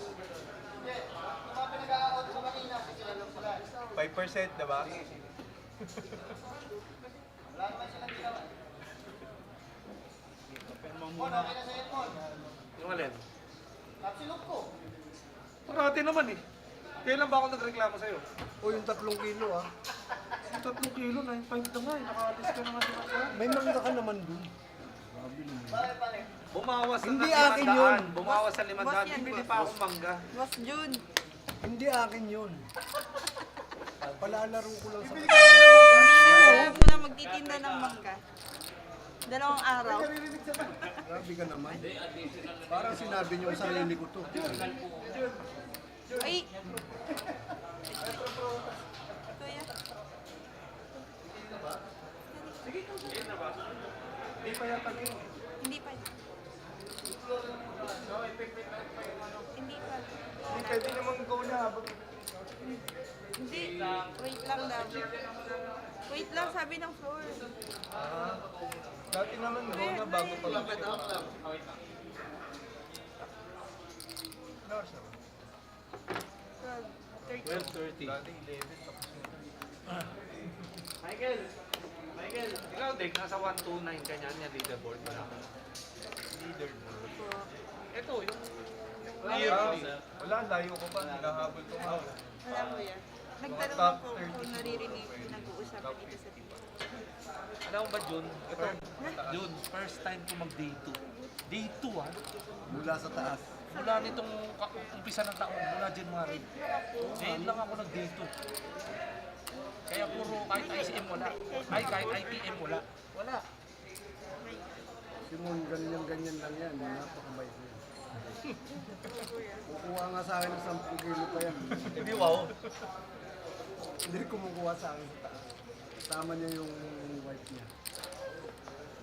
5%, diba? Pirma muna. Yung alin? Parati naman eh. Kailan ba ako nagreklamo sa'yo? O yung 3 kilo ah. Yung 3 kilo, 9.5 na nga eh. Nakaalis ka na nga sa May mangga ka naman dun. Bumawas na Hindi ng akin 500. yun. Bumawas sa 500. Boss yan, Bibili boss. pa akong mangga. Was June. Hindi akin yun. Palalaro ko lang sa... Hindi na muna magtitinda ng mangga. 2 araw. Grabe ka naman. Parang sinabi niyo sa sarili ko to. Ay! Kuya. Hindi pa yata yun. Hindi pa. Hindi pa. Hindi pwede naman go na habang... Hindi. Wait lang daw. Wait lang, sabi ng floor. Dati naman go na bago pa lang. No, sir. 12:30. 12:30. Dati 11 tapos Michael! ikaw, Dek, nasa 129 ka niya, leaderboard mo lang. Leaderboard. Ito, yung... Wala, layo ko pa. Hinahabol ko nga. Wala ko yan. Nagtanong Top ako kung naririnig yung nag-uusapan dito sa tipo. Alam mo ba, June? Ito, June, first time ko mag-day 2. Day 2, ha? Mula sa taas. Mula nitong umpisa ng taon, mula January. Ngayon lang ako nag-day 2. Kaya puro kahit ICM wala. Ay, kahit IPM wala. Wala. Simon, ganyan lang yan. Napakabait niya. Kukuha nga sa akin ng 10 kilo pa yan. Hindi, wow. Hindi kumukuha sa akin sa taas. Tama niya yung wife niya.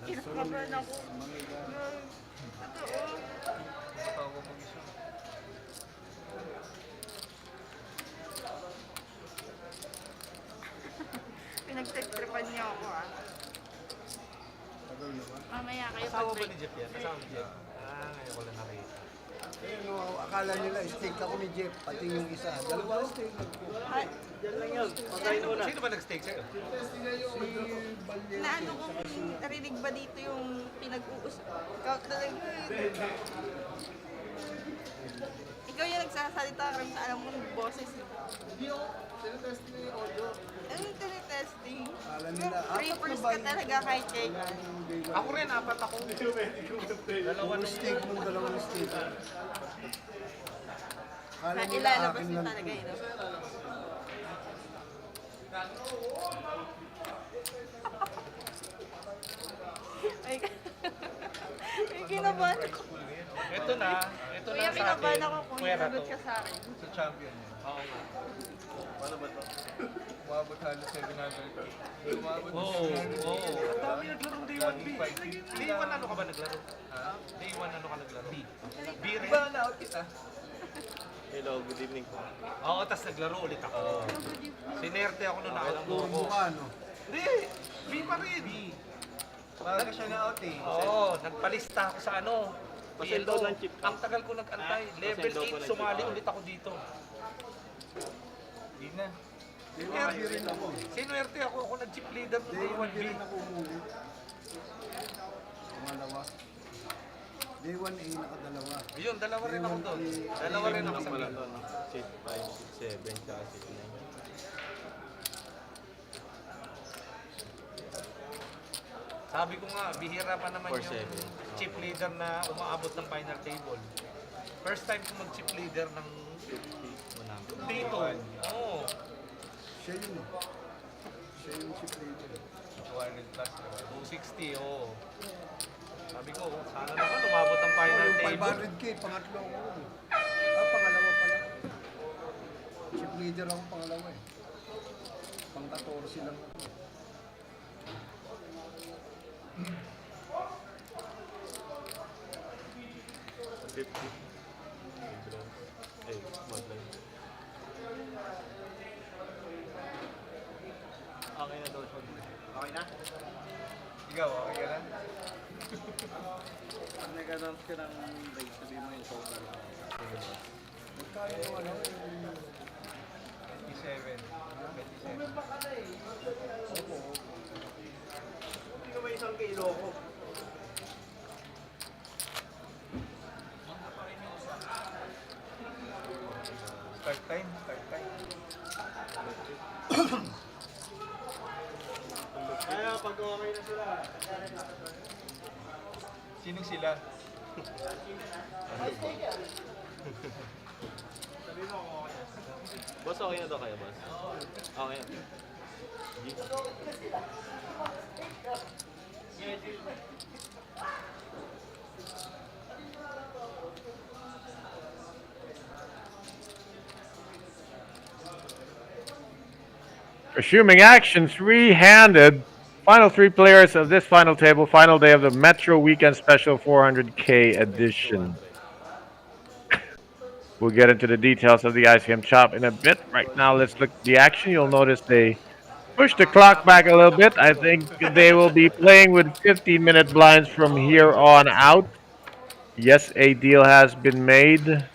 Kinakabahan ako. Totoo. Tatawa mo isa. Pinagtagtripan niyo ako ah. Tagal naman. Mamaya kayo Kasama ba pag-break. ni Jeff yan? Kasama ni Jeff? Ah, ngayon ko lang nakita. Eh, no, akala nila, steak ako ni Jeff, pati yung isa. Dalawa steak. Ay, Sino ba nag-stake sa'yo? naano kung narinig ba dito yung pinag-uusap? Ikaw talaga. ikaw yung nagsasalita, Rams, alam mo yung boses mo. Hindi ako. Tinetest ko yung audio. Anong tinitesting? Alam nila, apat na Rappers ba ka talaga kahit kailan. Ako rin, apat ako. Dalawa Yung nung steak mong dalawang steak. Kala Na nila ilalabas akin mo lang. talaga yun. Ay, ay, kinabahan ako. Ito na Kuya, sa kinabahan akin. ako kung Kuya, sagot to. ka sa akin. Sa champion niya. Oo nga. Paano ba to? Umabot halos 700. Umabot Oo. Ang dami naglarong day 1B. Day 1 ano ka ba naglaro? Ha? Day 1 ano ka naglaro? B. B rin. Ba na-out kita? Hello, good evening po. Oo, tas naglaro ulit ako. Sinerte ako nung na-out mo Puro ako. mukha, no? Hindi! B pa rin! B. Baga siya na-out eh. Oo, nagpalista ako sa ano. Pasend PLO. daw ng chip ka. Ang tagal ko nag-antay. Level Pasend daw ko 8, ng sumali chip. ulit ako dito. Di na. Day 1B rin ako. Sinuwerte ako. Ako nag-chip leader ng Day Day 1B 1B. rin ako umuwi. Pangalawa. Day 1A nakadalawa. Ayun, dalawa rin ako doon. Dalawa rin ako sa Pala Milo. to, no? Seat 5, seat 7, tsaka seat 9. Sabi ko nga, bihira pa naman 4-7. yung chip leader na umaabot ng final table. First time ko mag-chip leader ng dito. Oo. Siya yun eh. Siya yung chip leader. 200 plus. 260, oo. Sabi ko, sana naman umabot ng final Yung table. 500K, pangatlo ako. Pangalawa pala. Chip leader ako pangalawa eh. Pang 14 lang ako. Ay, modline. Okay na daw siya. Okay na? Ikaw, okay ka na? Pag nag-announce ka ng rate, sabihin mo yung total. Magkano yung ano? 27. 27. Hindi ka ba isang kilo ko? Start time, start time. Kaya pag okay na sila. Sino sila? Boss, okay na daw kayo, boss? Okay na. Resuming action, three-handed. Final three players of this final table, final day of the Metro Weekend Special 400K edition. We'll get into the details of the ICM chop in a bit. Right now, let's look at the action. You'll notice they pushed the clock back a little bit. I think they will be playing with 15-minute blinds from here on out. Yes, a deal has been made.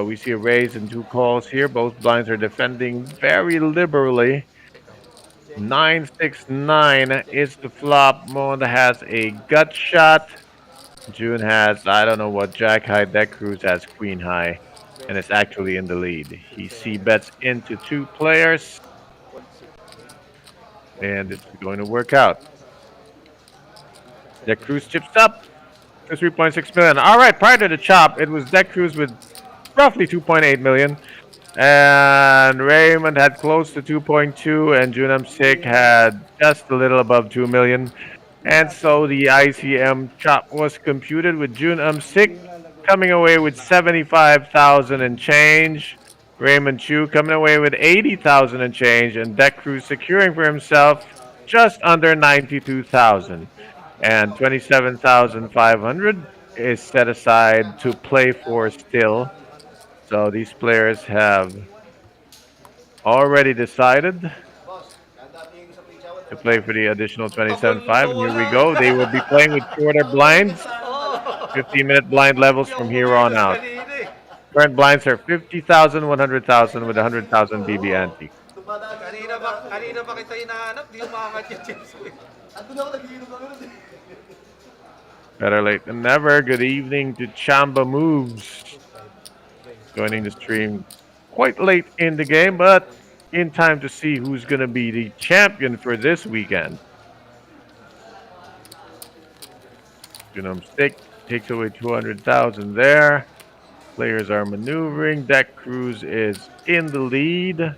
We see a raise and two calls here. Both blinds are defending very liberally. 9-6-9 is the flop. Monda has a gut shot. June has, I don't know what, Jack high. Deck Cruz has Queen high. And is actually in the lead. He c-bets into two players. And this is going to work out. Deck Cruz chips up to 3.6 million. All right, prior to the chop, it was Deck Cruz with roughly 2.8 million. And Raymond had close to 2.2, and Junam Sik had just a little above 2 million. And so the ICM chop was computed with Junam Sik coming away with 75,000 and change. Raymond Chu coming away with 80,000 and change, and Deck Cruz securing for himself just under 92,000. And 27,500 is set aside to play for still. So these players have already decided to play for the additional 27.5. And here we go. They will be playing with shorter blinds, 15-minute blind levels from here on out. Current blinds are 50,000, 100,000 with 100,000 BB ante. Kanina ba kita hinahanap? Di umangat yung chips ko. Better late than never. Good evening to Chamba Moves. joining the stream quite late in the game, but in time to see who's going to be the champion for this weekend. Junam Stick takes away 200,000 there. Players are maneuvering. Deck Cruise is in the lead,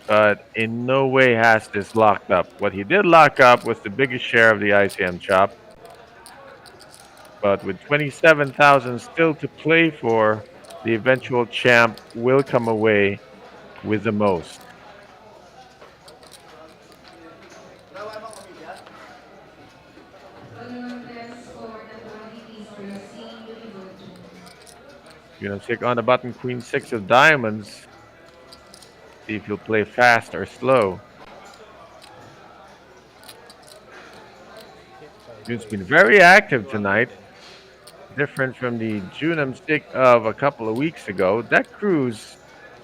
but in no way has this locked up. What he did lock up was the biggest share of the ICM chop. But with 27,000 still to play for, the eventual champ will come away with the most. Stick on the button, Queen 6 of diamonds. See if you'll play fast or slow. June's been very active tonight. Different from the Junam Stick of a couple of weeks ago. Deck Cruise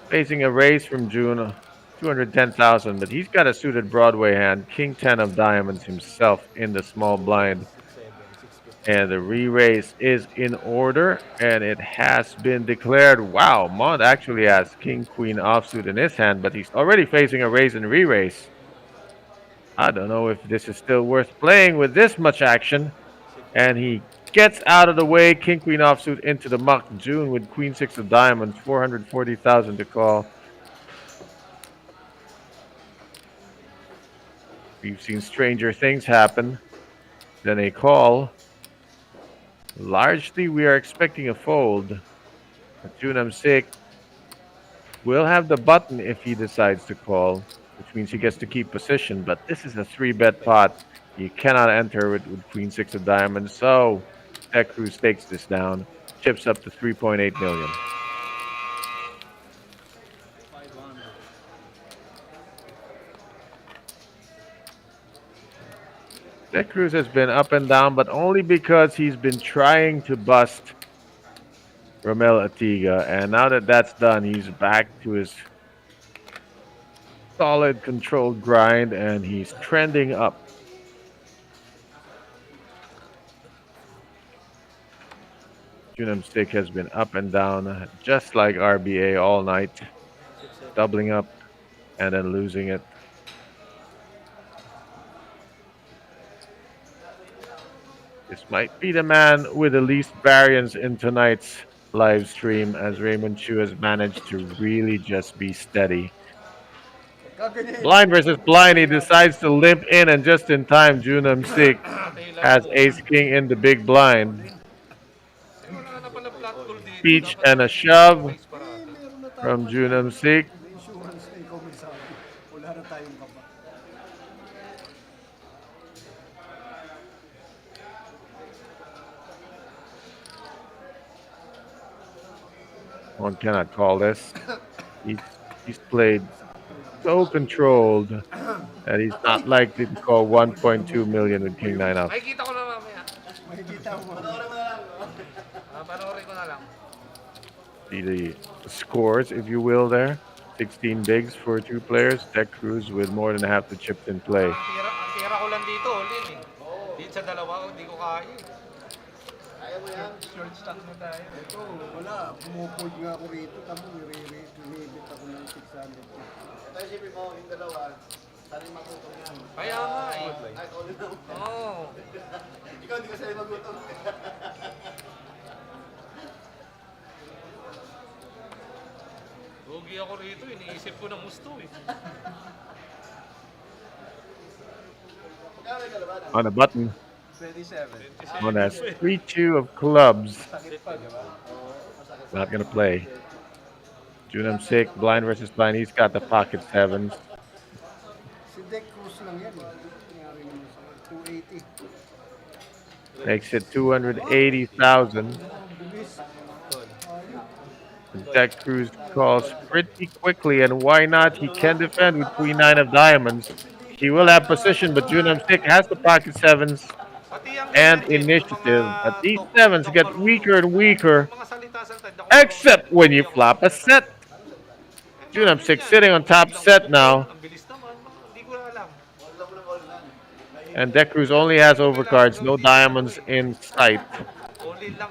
facing a raise from June, 210,000, but he's got a suited Broadway hand, King 10 of diamonds himself in the small blind. And the re-raise is in order, and it has been declared. Wow, Mont actually has King Queen offsuit in his hand, but he's already facing a raise and re-raise. I don't know if this is still worth playing with this much action. And he gets out of the way, King Queen offsuit into the muck. June with Queen 6 of diamonds, 440,000 to call. We've seen stranger things happen than a call. Largely, we are expecting a fold. Junam Stick will have the button if he decides to call, which means he gets to keep position. But this is a 3-bet pot. You cannot enter with Queen 6 of diamonds. So, Deck Cruise takes this down, chips up to 3.8 million. Deck Cruise has been up and down, but only because he's been trying to bust Ramel Atiga. And now that that's done, he's back to his solid, controlled grind, and he's trending up. Junam Stick has been up and down, just like RBA all night, doubling up and then losing it. This might be the man with the least variance in tonight's live stream, as Raymond Chu has managed to really just be steady. Blind versus blind, he decides to limp in, and just in time, Junam Stick has Ace King in the big blind. Speech and a shove from Junam Stick. One cannot call this. He's played so controlled that he's not likely to call 1.2 million with King 9 up. Makikita ko na mamaya. Panoorin ko na lang. See the scores, if you will, there. 16 bigs for 2 players. Deck Cruise with more than half the chips in play. Ang tira ko lang dito, Lin eh. Dito sa dalawa, hindi ko kaya. Kaya mo yan. Short stock na tayo. Ito, wala. Pumupod nga ako rito. Tamo, nire-limit ako ng 600. Ito isipin mo, yung dalawa, saan yung magutong yan? Kaya nga eh. Ay, kaulit na mo. Oo. Ikaw, hindi ka sa'yo magutong. Lugi ako rito, iniisip ko ng gusto eh. On a button. 27. Known as 3-2 of clubs. Not going to play. Junam Stick, blind versus blind. He's got the pocket sevens. Si Deck Cruz lang yan. Nangyari naman sa 280. Makes it 280,000. Deck Cruise calls pretty quickly, and why not? He can defend with Queen 9 of diamonds. He will have position, but Junam Stick has the pocket sevens and initiative. But these sevens get weaker and weaker, except when you flop a set. Junam Stick sitting on top set now. And Deck Cruise only has overcards, no diamonds in sight.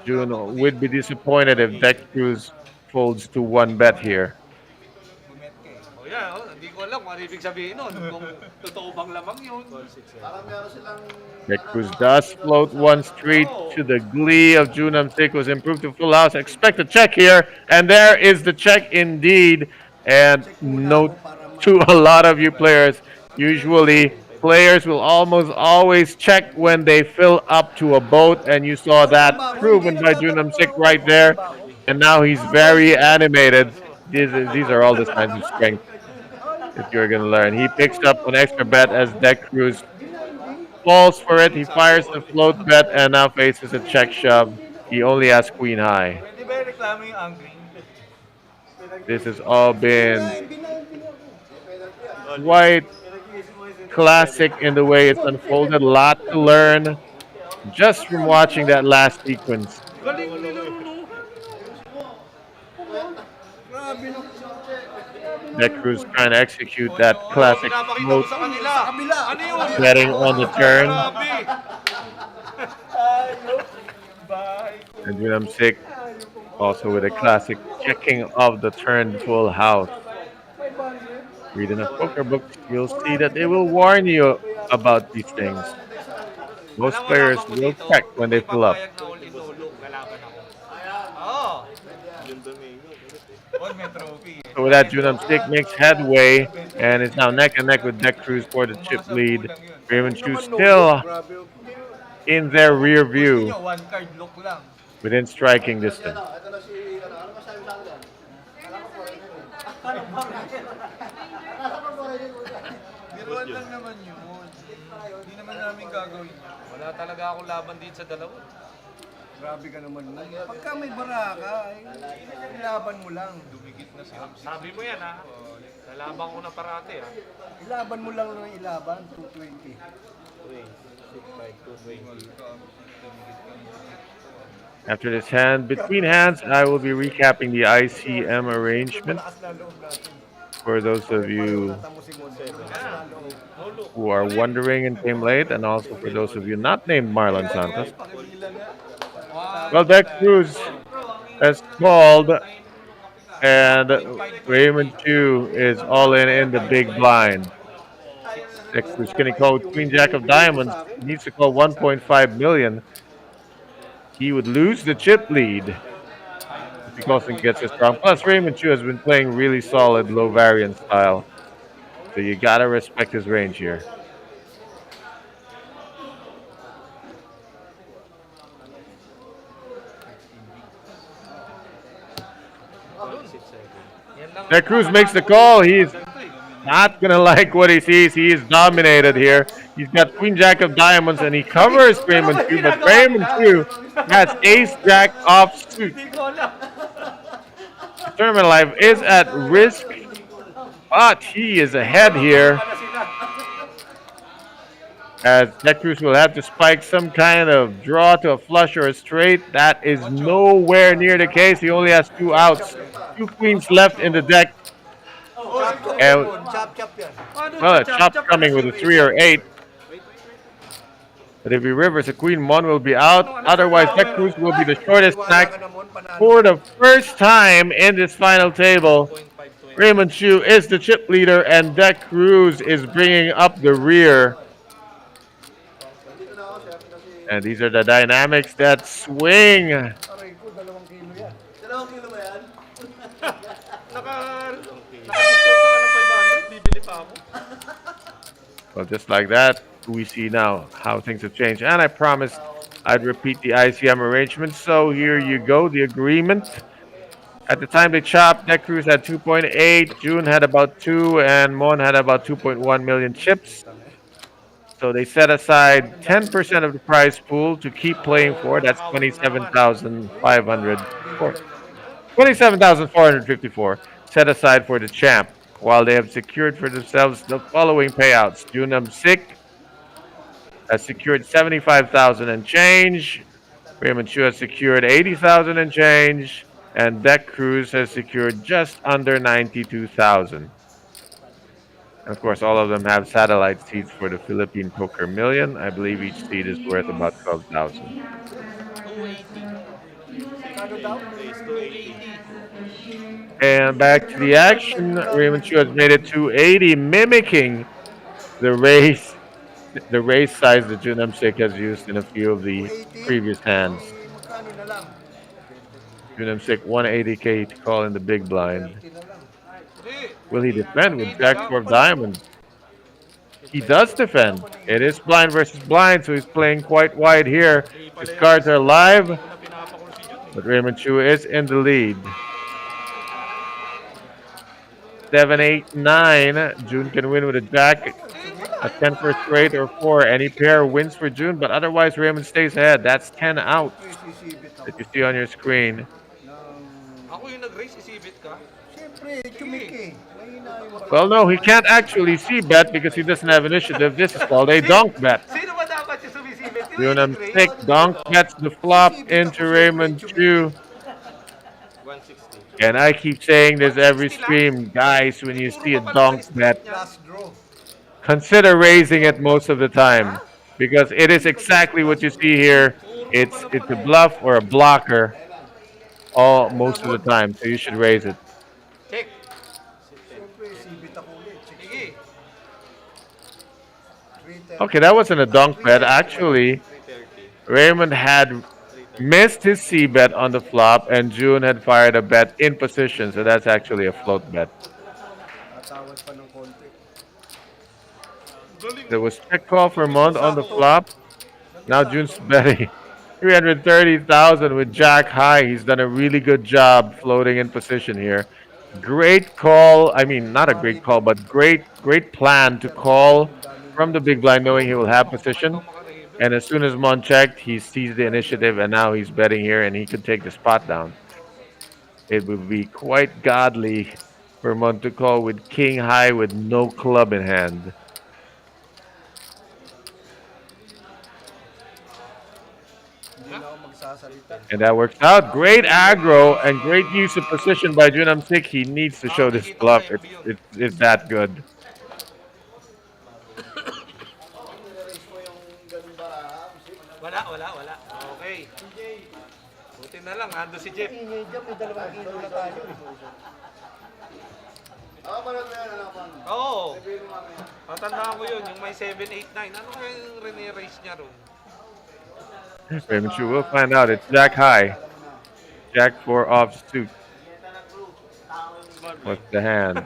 June would be disappointed if Deck Cruise folds to one bet here. Bumet ka eh. O yan, hindi ko alam kung ano ibig sabihin nun. Kung totoo bang lamang yun. Parang meron silang... Deck Cruz does float one street to the glee of Junam Sik, was improved to full house. Expect a check here, and there is the check indeed. And note to a lot of you players, usually players will almost always check when they fill up to a boat, and you saw that proven by Junam Sik right there. And now he's very animated. These are all the signs of strength that you're going to learn. He picks up an extra bet as Deck Cruz falls for it. He fires the float bet and now faces a check shove. He only has queen high. Pwede ba reklamo yung angry? This has all been quite classic in the way it's unfolded. A lot to learn just from watching that last sequence. Galing nila no. Deck Cruz trying to execute that classic Pinapakita float, ko sa kanila. Ano yun? getting on the turn. Grabe. And Junam Sik also with a classic checking of the turn full house. Read enough poker books, you'll see that they will warn you about these things. Most players will check when they fill up. Papayag na all in all look, lalaban ako. Oo. All may trophy eh. So with that, Junam Sik makes headway and is now neck and neck with Deck Cruz for the chip lead. Raymond Chu still in their rear view Nyo, one card look lang. within striking distance. Ito na si... Ano masabi sa akin? Biruan lang naman yun. Hindi naman namin gagawin. Wala talaga akong laban dito sa dalawa. Grabe ka naman nun. Pagka may baraka, ilaban mo lang. Dumikit na siya. Sabi mo yan ha. Lalaban ko na parate ha. Ilaban mo lang ng ilaban, 220. After this hand, between hands, I will be recapping the ICM arrangement Malakas na loob natin. for those of you Tata mo si Monte. Malakas na loob. who are wondering and came late, and also for those of you not named Marlon Santos. Pakibilan nga. Well, Deck Cruz has called, and Raymond Chu is all in the big blind. Deck Cruz going to call Queen Jack of Diamonds. He needs to call 1.5 million. He would lose the chip lead if he calls and gets it strong. Plus, Raymond Chu has been playing really solid low variance style. So you gotta respect his range here. Yan lang. Deck Cruz makes the call. He's not gonna like what he sees. He is dominated here. He's got Queen Jack of Diamonds and he covers Raymond Chu, but Raymond Chu has Ace Jack offsuit. The tournament life is at risk, but he is ahead here. As Deck Cruz will have to spike some kind of draw to a flush or a straight. That is nowhere near the case. He only has two outs, two queens left in the deck. And, Chop yan. well, a chop coming with a 3 or 8. But if he rivers a queen, Mon will be out. Otherwise, Deck Cruz will be the shortest stack for the first time in this final table. Raymond Chu is the chip leader, and Deck Cruz is bringing up the rear. And these are the dynamics that swing. Aray ko, 2 kilo yan. 2 kilo ba yan? Naka-discount ka ng 500, bibili pa ako. Well, just like that, we see now how things have changed. And I promised I'd repeat the ICM arrangement. So here you go, the agreement. At the time they chopped, Deck Cruz had 2.8, June had about 2, and Mon had about 2.1 million chips. So they set aside 10% of the prize pool to keep playing for. That's 27,454 set aside for the champ, while they have secured for themselves the following payouts. Junam Sik has secured 75,000 and change. Raymond Chu has secured 80,000 and change. And Deck Cruz has secured just under 92,000. Of course, all of them have satellite seats for the Philippine Poker Million. I believe each seat is worth about 12,000. And back to the action. Raymond Chu has made it 280, mimicking the race size that Junam Sik has used in a few of the 280. previous hands. Magkano na lang? Junam Sik 180k to call in the big blind. 30 na lang. Hindi. Will he defend with Hindi Jack lang. 4 of diamonds? He does defend. It is blind versus blind, so he's playing quite wide here. His cards are live, Na pinapakul si Jun. but Raymond Chu is in the lead. 7, 8, 9. June can win with a jack, a 10 for straight or 4. Any pair wins for June, but otherwise Raymond stays ahead. That's 10 out Sisibit ako. that you see on your screen. Ako yung nag-race, isibit ka. Siyempre, chumiki. Mahina yung Well, no, he can't actually see bet because he doesn't have initiative. This is called a donk bet. Sino ba dapat yung sumisibit? Junam Sik donk bets the flop into Raymond Chu. 160. And I keep saying this every stream, guys, when you see a donk bet, last draw. consider raising it most of the time. Because it is exactly what you see here. It's a bluff or a blocker all most of the time. So you should raise it. Check. Siyempre, sibit ako ulit. Sige. 310. Okay, that wasn't a donk bet. Actually, Raymond had missed his C bet on the flop, and June had fired a bet in position. So that's actually a float bet. Tatawad pa ng konti. There was check call for Mont on the flop. Now June's betting 330,000 with Jack high. He's done a really good job floating in position here. Great call. I mean, not a great call, but great plan to call from the big blind, knowing he will have position. And as soon as Mon checked, he sees the initiative, and now he's betting here, and he could take the spot down. It would be quite godly for Mon to call with king high with no club in hand. Hindi na ako magsasalita. And that works out. Great aggro and great use of position by Junam Sik. He needs to show this bluff. It's that good. Wala. Okay. Buti na lang, ando si Jeff. Ingay dyan, may 2 kilo na tayo. Ako pa na yan, anak ko. Oo. Matandaan ko yun, yung may 7, 8, 9. Ano kaya yung rene-race niya ron? Raymond Chu, we'll find out. It's Jack high. Jack 4 off suit. What's the hand?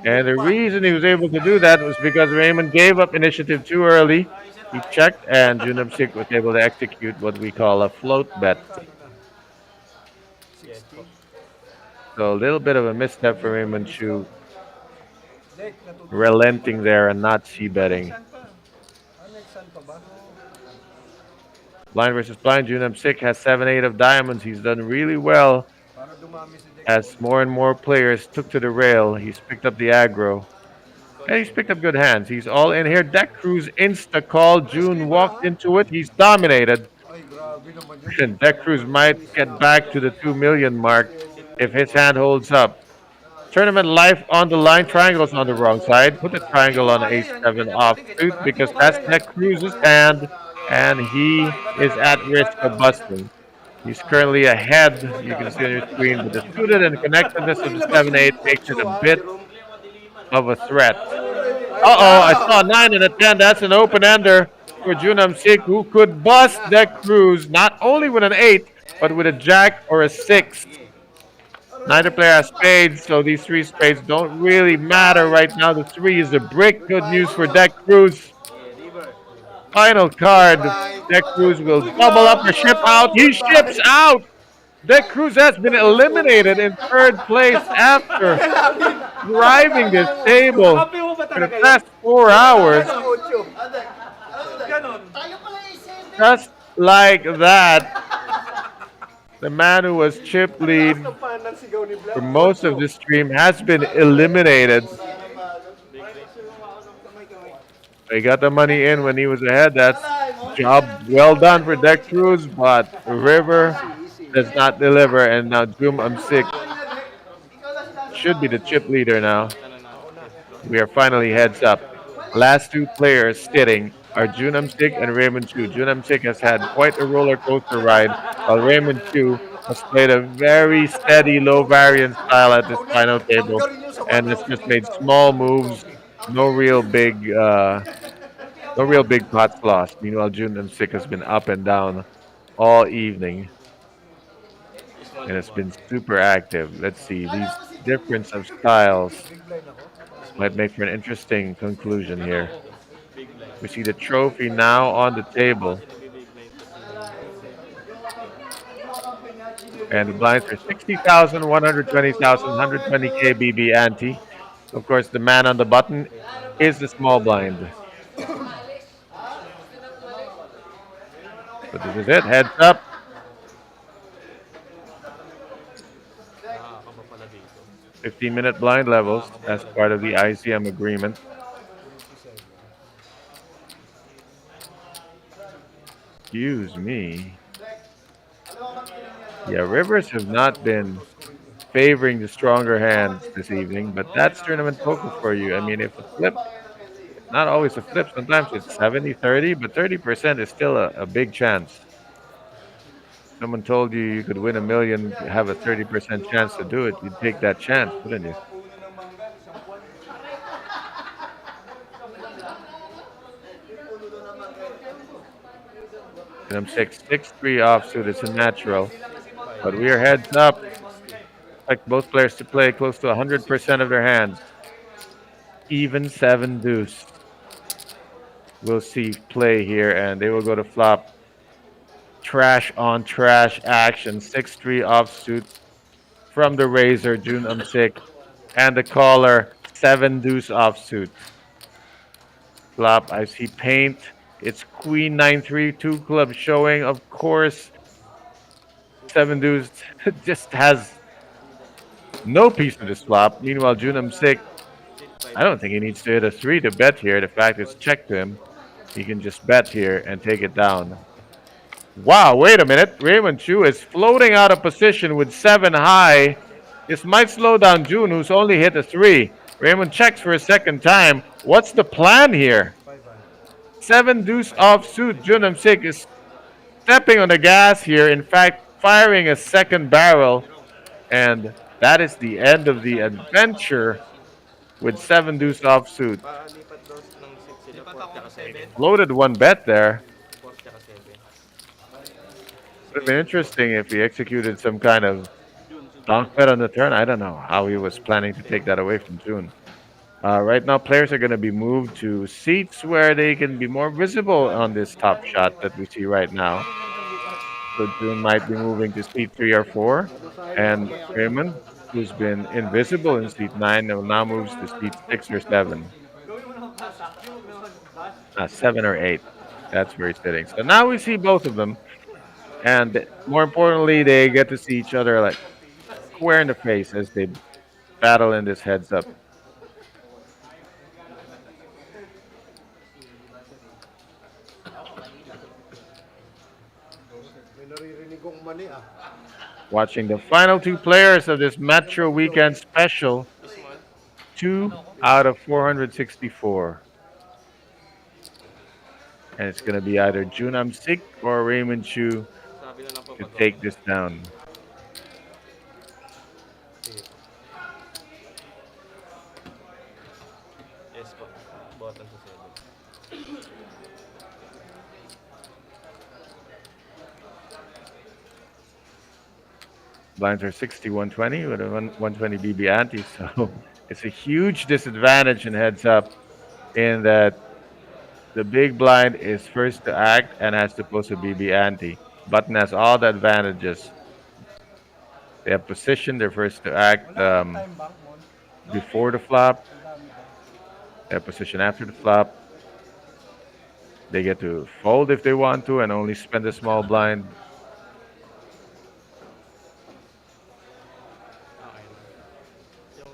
And the reason he was able to do that was because Raymond gave up initiative too early. He checked, and Junam Sik was able to execute what we call a float bet. So a little bit of a misstep for Raymond Chu, Dek, natutulog. relenting there and not c-betting. Saan pa? Next saan pa ba? Blind versus blind, Junam Sik has 7-8 of diamonds. He's done really well Para dumami si Dek. as more and more players took to the rail. He's picked up the aggro. And he's picked up good hands. He's all in here. Deck Cruz insta call. June walked into it. He's dominated. Ay, grabe naman yun. And Deck Cruz might get back to the 2 million mark if his hand holds up. Tournament life on the line. Triangle's on the wrong side. Put the triangle on Ace-7 off suit because that's Deck Cruz's hand, and he is at risk of busting. He's currently ahead. You can see on your screen, but the suited and connectedness of the 7-8 makes it a bit of a threat. Uh-oh, I saw a 9 and a 10. That's an open-ender for Junam Sik, who could bust Deck Cruz not only with an 8, but with a jack or a 6. Neither player has spades, so these 3 spades don't really matter right now. The 3 is a brick. Good news for Deck Cruz. Final card. Deck Cruz will double up or ship out. He ships out. Deck Cruz has been eliminated in 3rd place after driving this table for the past 4 hours. Just like that, the man who was chip lead for most of the stream has been eliminated. He got the money in when he was ahead. That's job well done for Deck Cruz, but River does not deliver, and now Junam Sik should be the chip leader now. We are finally heads up. Last 2 players sitting are Junam Sik and Raymond Chu. Junam Sik has had quite a roller coaster ride, while Raymond Chu has played a very steady, low variance style at this final table, and has just made small moves, no real big, no real big pots lost. Meanwhile, Junam Sik has been up and down all evening, and it's been super active. Let's see, these difference of styles might make for an interesting conclusion here. We see the trophy now on the table. And the blinds are 60,000, 120,000, 120K BB ante. Of course, the man on the button is the small blind. But this is it. Heads up. 15-minute blind levels as part of the ICM agreement. Excuse me. Yeah, Rivers have not been favoring the stronger hands this evening, but that's tournament poker for you. I mean, if a flip, not always a flip, sometimes it's 70-30, but 30% is still a big chance. Someone told you you could win $1 million, have a 30% chance to do it, you'd take that chance, wouldn't you? And I'm 6-3 offsuit, it's a natural. But we are heads up. Like both players to play close to 100% of their hands. Even 7 deuce. We'll see play here, and they will go to flop. Trash on trash action. 6-3 offsuit from the Razor, Junam Sik. And the caller, 7 deuce offsuit. Flop, I see paint. It's Queen 9-3, 2 club showing. Of course, 7 deuce just has no piece of this flop. Meanwhile, Junam Sik, I don't think he needs to hit a 3 to bet here. The fact it's checked to him. He can just bet here and take it down. Wow, wait a minute. Raymond Chu is floating out of position with 7 high. This might slow down June, who's only hit a 3. Raymond checks for a second time. What's the plan here? 7 deuce offsuit. Junam Sik is stepping on the gas here. In fact, firing a second barrel. And that is the end of the adventure with 7 deuce offsuit. Loaded 1 bet there. Would have been interesting if he executed some kind of donk bet on the turn. I don't know how he was planning to take that away from June. Right now, players are going to be moved to seats where they can be more visible on this top shot that we see right now. So June might be moving to seat 3 or 4. And Raymond, who's been invisible in seat 9, now moves to seat 6 or 7. 7 or 8. That's where he's sitting. So now we see both of them. And more importantly, they get to see each other like square in the face as they battle in this heads up. Watching the final 2 players of this Metro Weekend Special. 2 out of 464. And it's going to be either Junam Sik or Raymond Chu to take this down. Blinds are 60-120 with a 120 BB ante, so it's a huge disadvantage in heads up in that the big blind is first to act and has to post a BB ante. Button has all the advantages. They have position, they're first to act before the flop. They have position after the flop. They get to fold if they want to and only spend a small blind.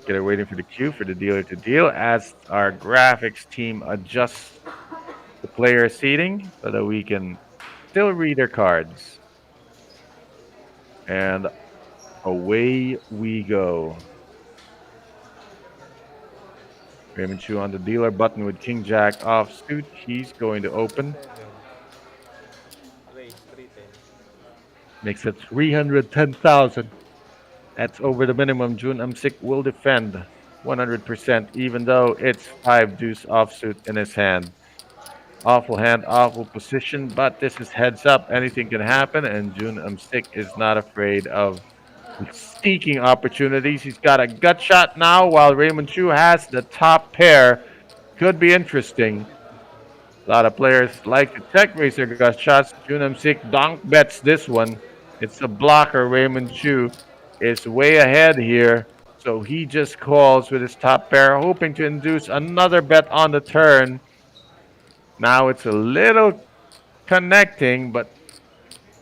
They're waiting for the cue for the dealer to deal as our graphics team adjusts the player seating so that we can still read their cards. And away we go. Raymond Chu on the dealer button with King Jack offsuit. He's going to open. Raise 310. Makes it 310,000. That's over the minimum. June Amsik will defend 100%, even though it's 5 deuce offsuit in his hand. Awful hand, awful position, but this is heads up. Anything can happen, and June Amsik is not afraid of seeking opportunities. He's got a gut shot now, while Raymond Chu has the top pair. Could be interesting. A lot of players like to check raise their gut shots. June Amsik donk bets this one. It's a blocker. Raymond Chu is way ahead here. So he just calls with his top pair, hoping to induce another bet on the turn. Now it's a little connecting, but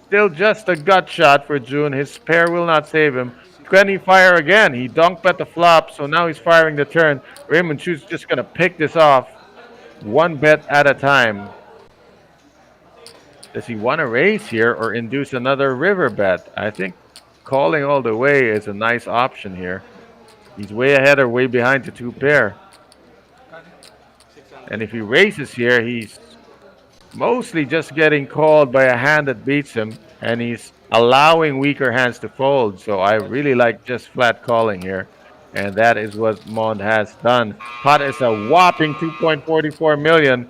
still just a gut shot for June. His pair will not save him. Can he fire again? He donk bet the flop, so now he's firing the turn. Raymond Chu's just going to pick this off one bet at a time. Does he want to raise here or induce another river bet? I think calling all the way is a nice option here. He's way ahead or way behind the 2 pair. And if he raises here, he's mostly just getting called by a hand that beats him, and he's allowing weaker hands to fold. So I really like just flat calling here, and that is what Mond has done. Pot is a whopping 2.44 million.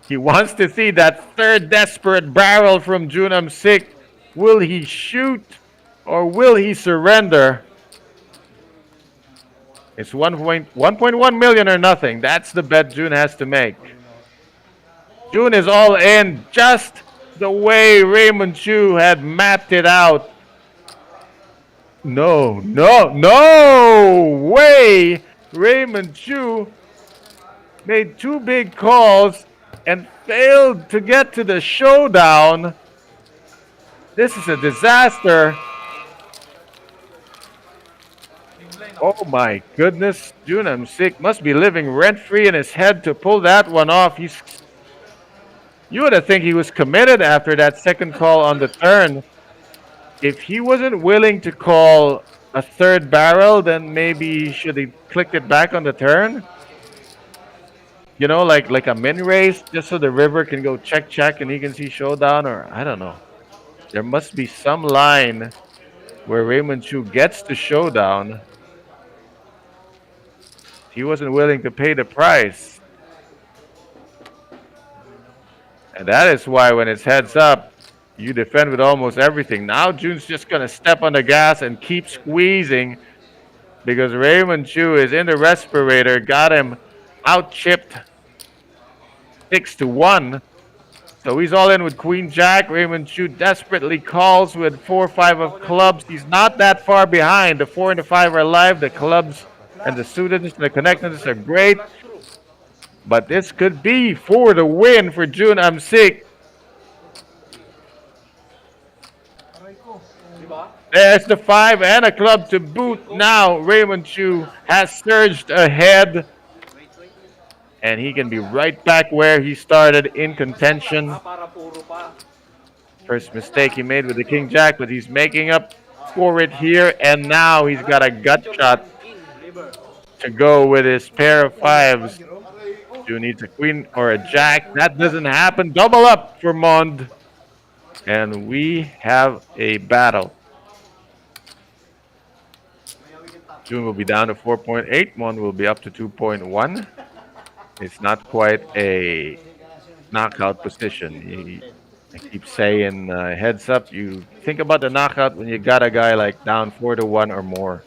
He wants to see that third desperate barrel from June Amsik. Will he shoot or will he surrender? It's 1.1 million or nothing. That's the bet June has to make. June is all in, just the way Raymond Chu had mapped it out. No way! Raymond Chu made 2 big calls and failed to get to the showdown. This is a disaster. Oh my goodness, June Amsik must be living rent-free in his head to pull that one off. You would have think he was committed after that second call on the turn. If he wasn't willing to call a third barrel, then maybe should he clicked it back on the turn? You know, like a min race, just so the river can go check and he can see showdown, or I don't know. There must be some line where Raymond Chu gets to showdown. He wasn't willing to pay the price. And that is why when it's heads up, you defend with almost everything. Now June's just going to step on the gas and keep squeezing because Raymond Chu is in the respirator, got him out-chipped 6-1. So he's all in with Queen Jack. Raymond Chu desperately calls with 4-5 of clubs. He's not that far behind. The 4 and the 5 are alive. The clubs and the suitedness and the connectedness are great. But this could be for the win for June Amsik. There's the 5 and a club to boot. Now Raymond Chu has surged ahead. And he can be right back where he started in contention. First mistake he made with the King Jack, but he's making up for it here. And now he's got a gut shot to go with his pair of 5s. June needs a queen or a jack. That doesn't happen. Double up for Mond. And we have a battle. June will be down to 4.8. Mond will be up to 2.1. It's not quite a knockout position. I keep saying heads up. You think about the knockout when you got a guy like down 4-1 or more.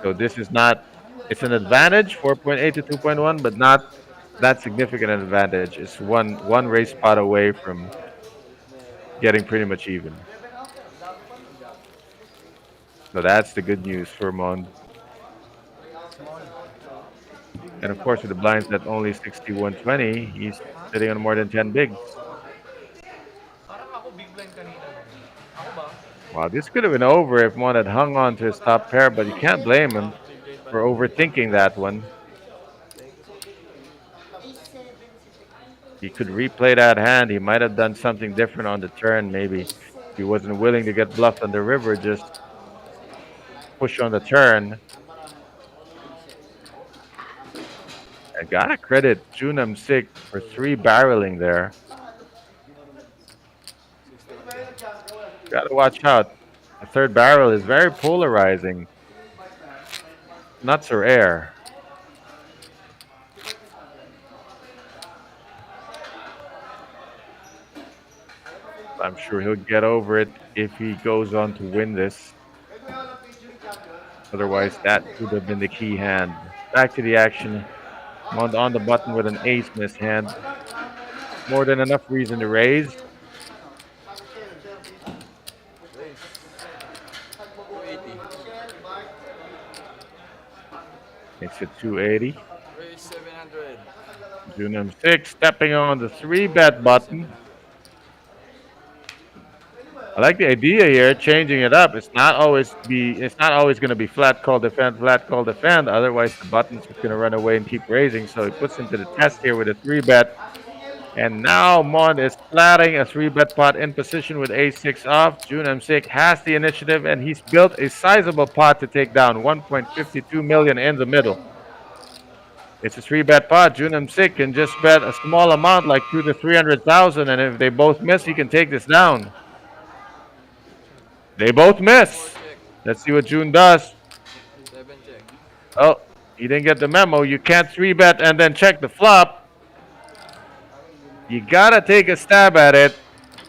So this is not, it's an advantage, 4.8 to 2.1, but not that significant an advantage. It's one race pot away from getting pretty much even. So that's the good news for Mond. And of course, with the blinds at only 61.20, he's sitting on more than 10 bigs. Wow, this could have been over if Mond had hung on to his top pair, but you can't blame him for overthinking that one. He could replay that hand. He might have done something different on the turn, maybe. If he wasn't willing to get bluffed on the river, just push on the turn. I gotta credit Junam Sik for 3-barreling there. Gotta watch out. The third barrel is very polarizing. Nuts or air. I'm sure he'll get over it if he goes on to win this. Otherwise, that would have been the key hand. Back to the action. Mond on the button with an ace in his hand. More than enough reason to raise. It's a 280. Raise 700. Junam Sik stepping on the 3-bet button. I like the idea here, changing it up. It's not always going to be flat call defend, flat call defend. Otherwise, the button's just going to run away and keep raising. So he puts him to the test here with a 3-bet. And now Mond is flatting a 3-bet pot in position with ace-6 off. Junam Sik has the initiative, and he's built a sizable pot to take down. 1.52 million in the middle. It's a 3-bet pot. Junam Sik can just bet a small amount, like 2 to 300,000, and if they both miss, he can take this down. They both miss. Let's see what June does. 7 check. Oh, he didn't get the memo. You can't 3-bet and then check the flop. You gotta take a stab at it,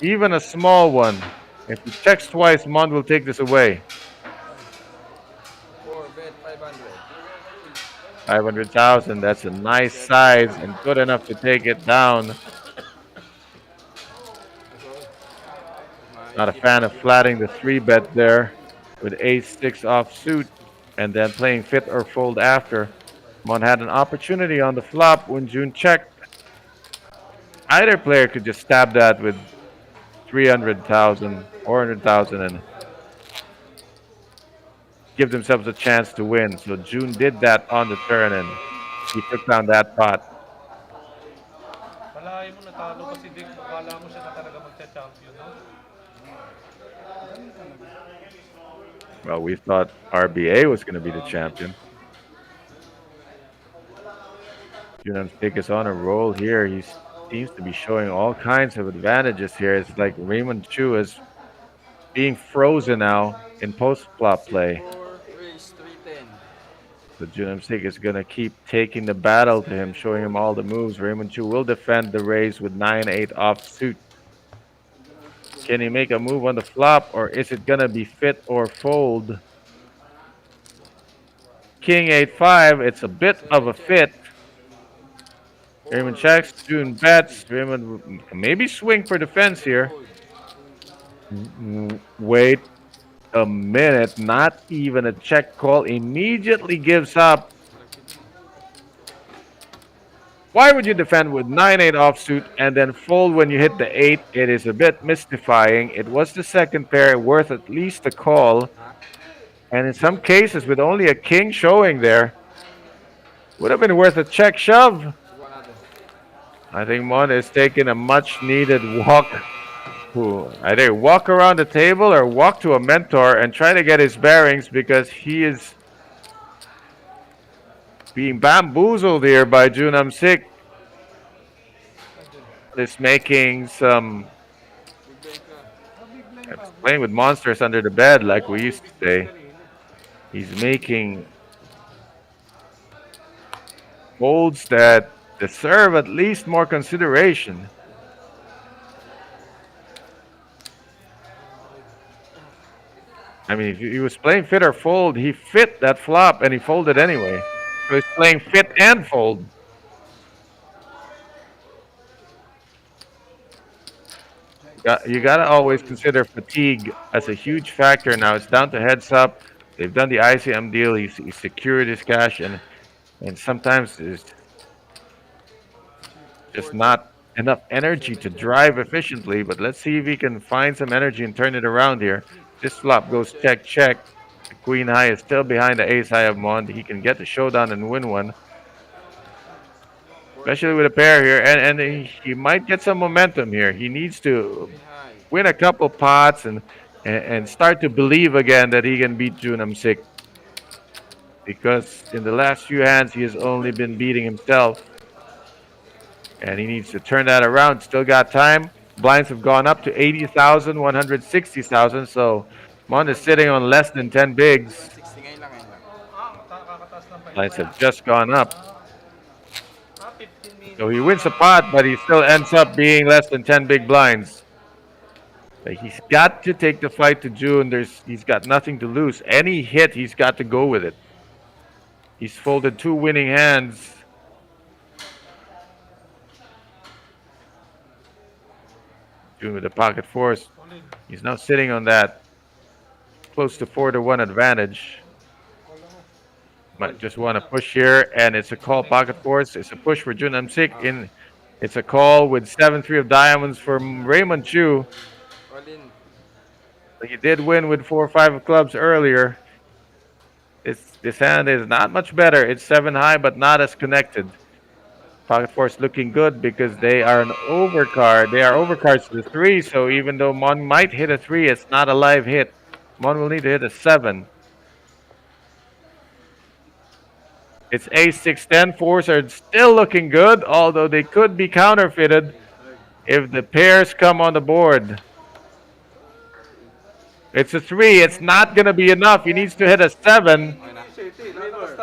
even a small one. If he checks twice, Mond will take this away. 4 bet 500. 500,000. That's a nice size and good enough to take it down. Not a fan of flatting the 3-bet there with ace-6 offsuit and then playing fit or fold after. Mond had an opportunity on the flop when June checked. Either player could just stab that with 300,000, 400,000 and give themselves a chance to win. So June did that on the turn and he took down that pot. Malayo mo natalo kasi Dick, akala mo siya na talaga magcha-champion, no? Well, we thought RBA was going to be the champion. Junam Sik is on a roll here. He seems to be showing all kinds of advantages here. It's like Raymond Chu is being frozen now in post-flop play. 4 raise 310. So Junam Sik is going to keep taking the battle to him, showing him all the moves. Raymond Chu will defend the raise with 9-8 offsuit. Can he make a move on the flop, or is it going to be fit or fold? King 8-5, it's a bit of a fit. Raymond checks, June bets. Raymond maybe swing for defense here. Wait a minute, not even a check call. Immediately gives up. Why would you defend with 9-8 offsuit and then fold when you hit the 8? It is a bit mystifying. It was the second pair, worth at least a call. And in some cases, with only a king showing there, would have been worth a check shove. I think Mond is taking a much-needed walk. Either walk around the table or walk to a mentor and try to get his bearings, because he is being bamboozled here by Junam Sik. Is making some playing with monsters under the bed, like we used to say. He's making folds that deserve at least more consideration. I mean, if he was playing fit or fold, he fit that flop and he folded anyway. So he's playing fit and fold. You gotta always consider fatigue as a huge factor. Now it's down to heads up. They've done the ICM deal. He secured his cash, and sometimes there's just not enough energy to drive efficiently. But let's see if he can find some energy and turn it around here. This flop goes check, check. The queen high is still behind the ace high of Mond. He can get the showdown and win one, especially with a pair here. And he might get some momentum here. He needs to win a couple pots and start to believe again that he can beat Junam Sik. because in the last few hands he has only been beating himself. And he needs to turn that around. Still got time. Blinds have gone up to 80,000, 160,000. So Mon is sitting on less than 10 bigs. Blinds have just gone up. 15 minutes. So he wins the pot, but he still ends up being less than 10 big blinds. But he's got to take the fight to June. He's got nothing to lose. Any hit, he's got to go with it. He's folded 2 winning hands. June with the pocket fours. He's now sitting on that close to 4-1 advantage. Might just want to push here, and it's a call pocket fours. It's a push for Jun Amsik. It's a call with 7-3 of diamonds from Raymond Chu. He did win with 4-5 of clubs earlier. This hand is not much better. It's 7 high, but not as connected. Pocket fours looking good because they are an overcard. They are overcards to the 3, so even though Mon might hit a 3, it's not a live hit. Mon will need to hit a 7. It's ace 6-10. Fours are still looking good, although they could be counterfeited if the pairs come on the board. It's a 3. It's not going to be enough. He needs to hit a 7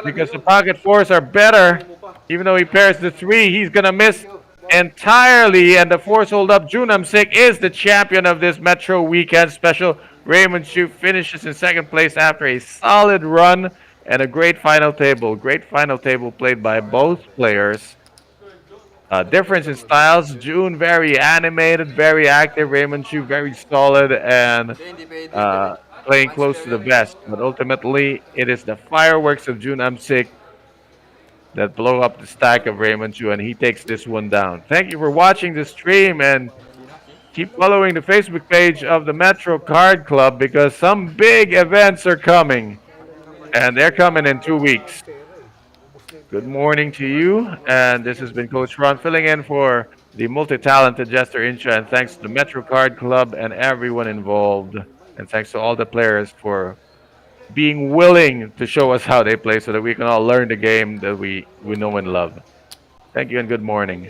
because the pocket fours are better. Even though he pairs the 3, he's going to miss entirely. And the fours hold up. Jun Amsik is the champion of this Metro Weekend Special. Raymond Chu finishes in second place after a solid run and a great final table. Great final table played by both players. Difference in styles. June very animated, very active. Raymond Chu very solid and playing close to the vest. But ultimately, it is the fireworks of Jun Amsik that blow up the stack of Raymond Chu, and he takes this one down. Thank you for watching the stream, and keep following the Facebook page of the Metro Card Club because some big events are coming, and they're coming in 2 weeks. Good morning to you, and this has been Coach Ron filling in for the multi-talented Jester Incha, and thanks to the Metro Card Club and everyone involved, and thanks to all the players for being willing to show us how they play so that we can all learn the game that we know and love. Thank you and good morning.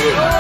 Yo!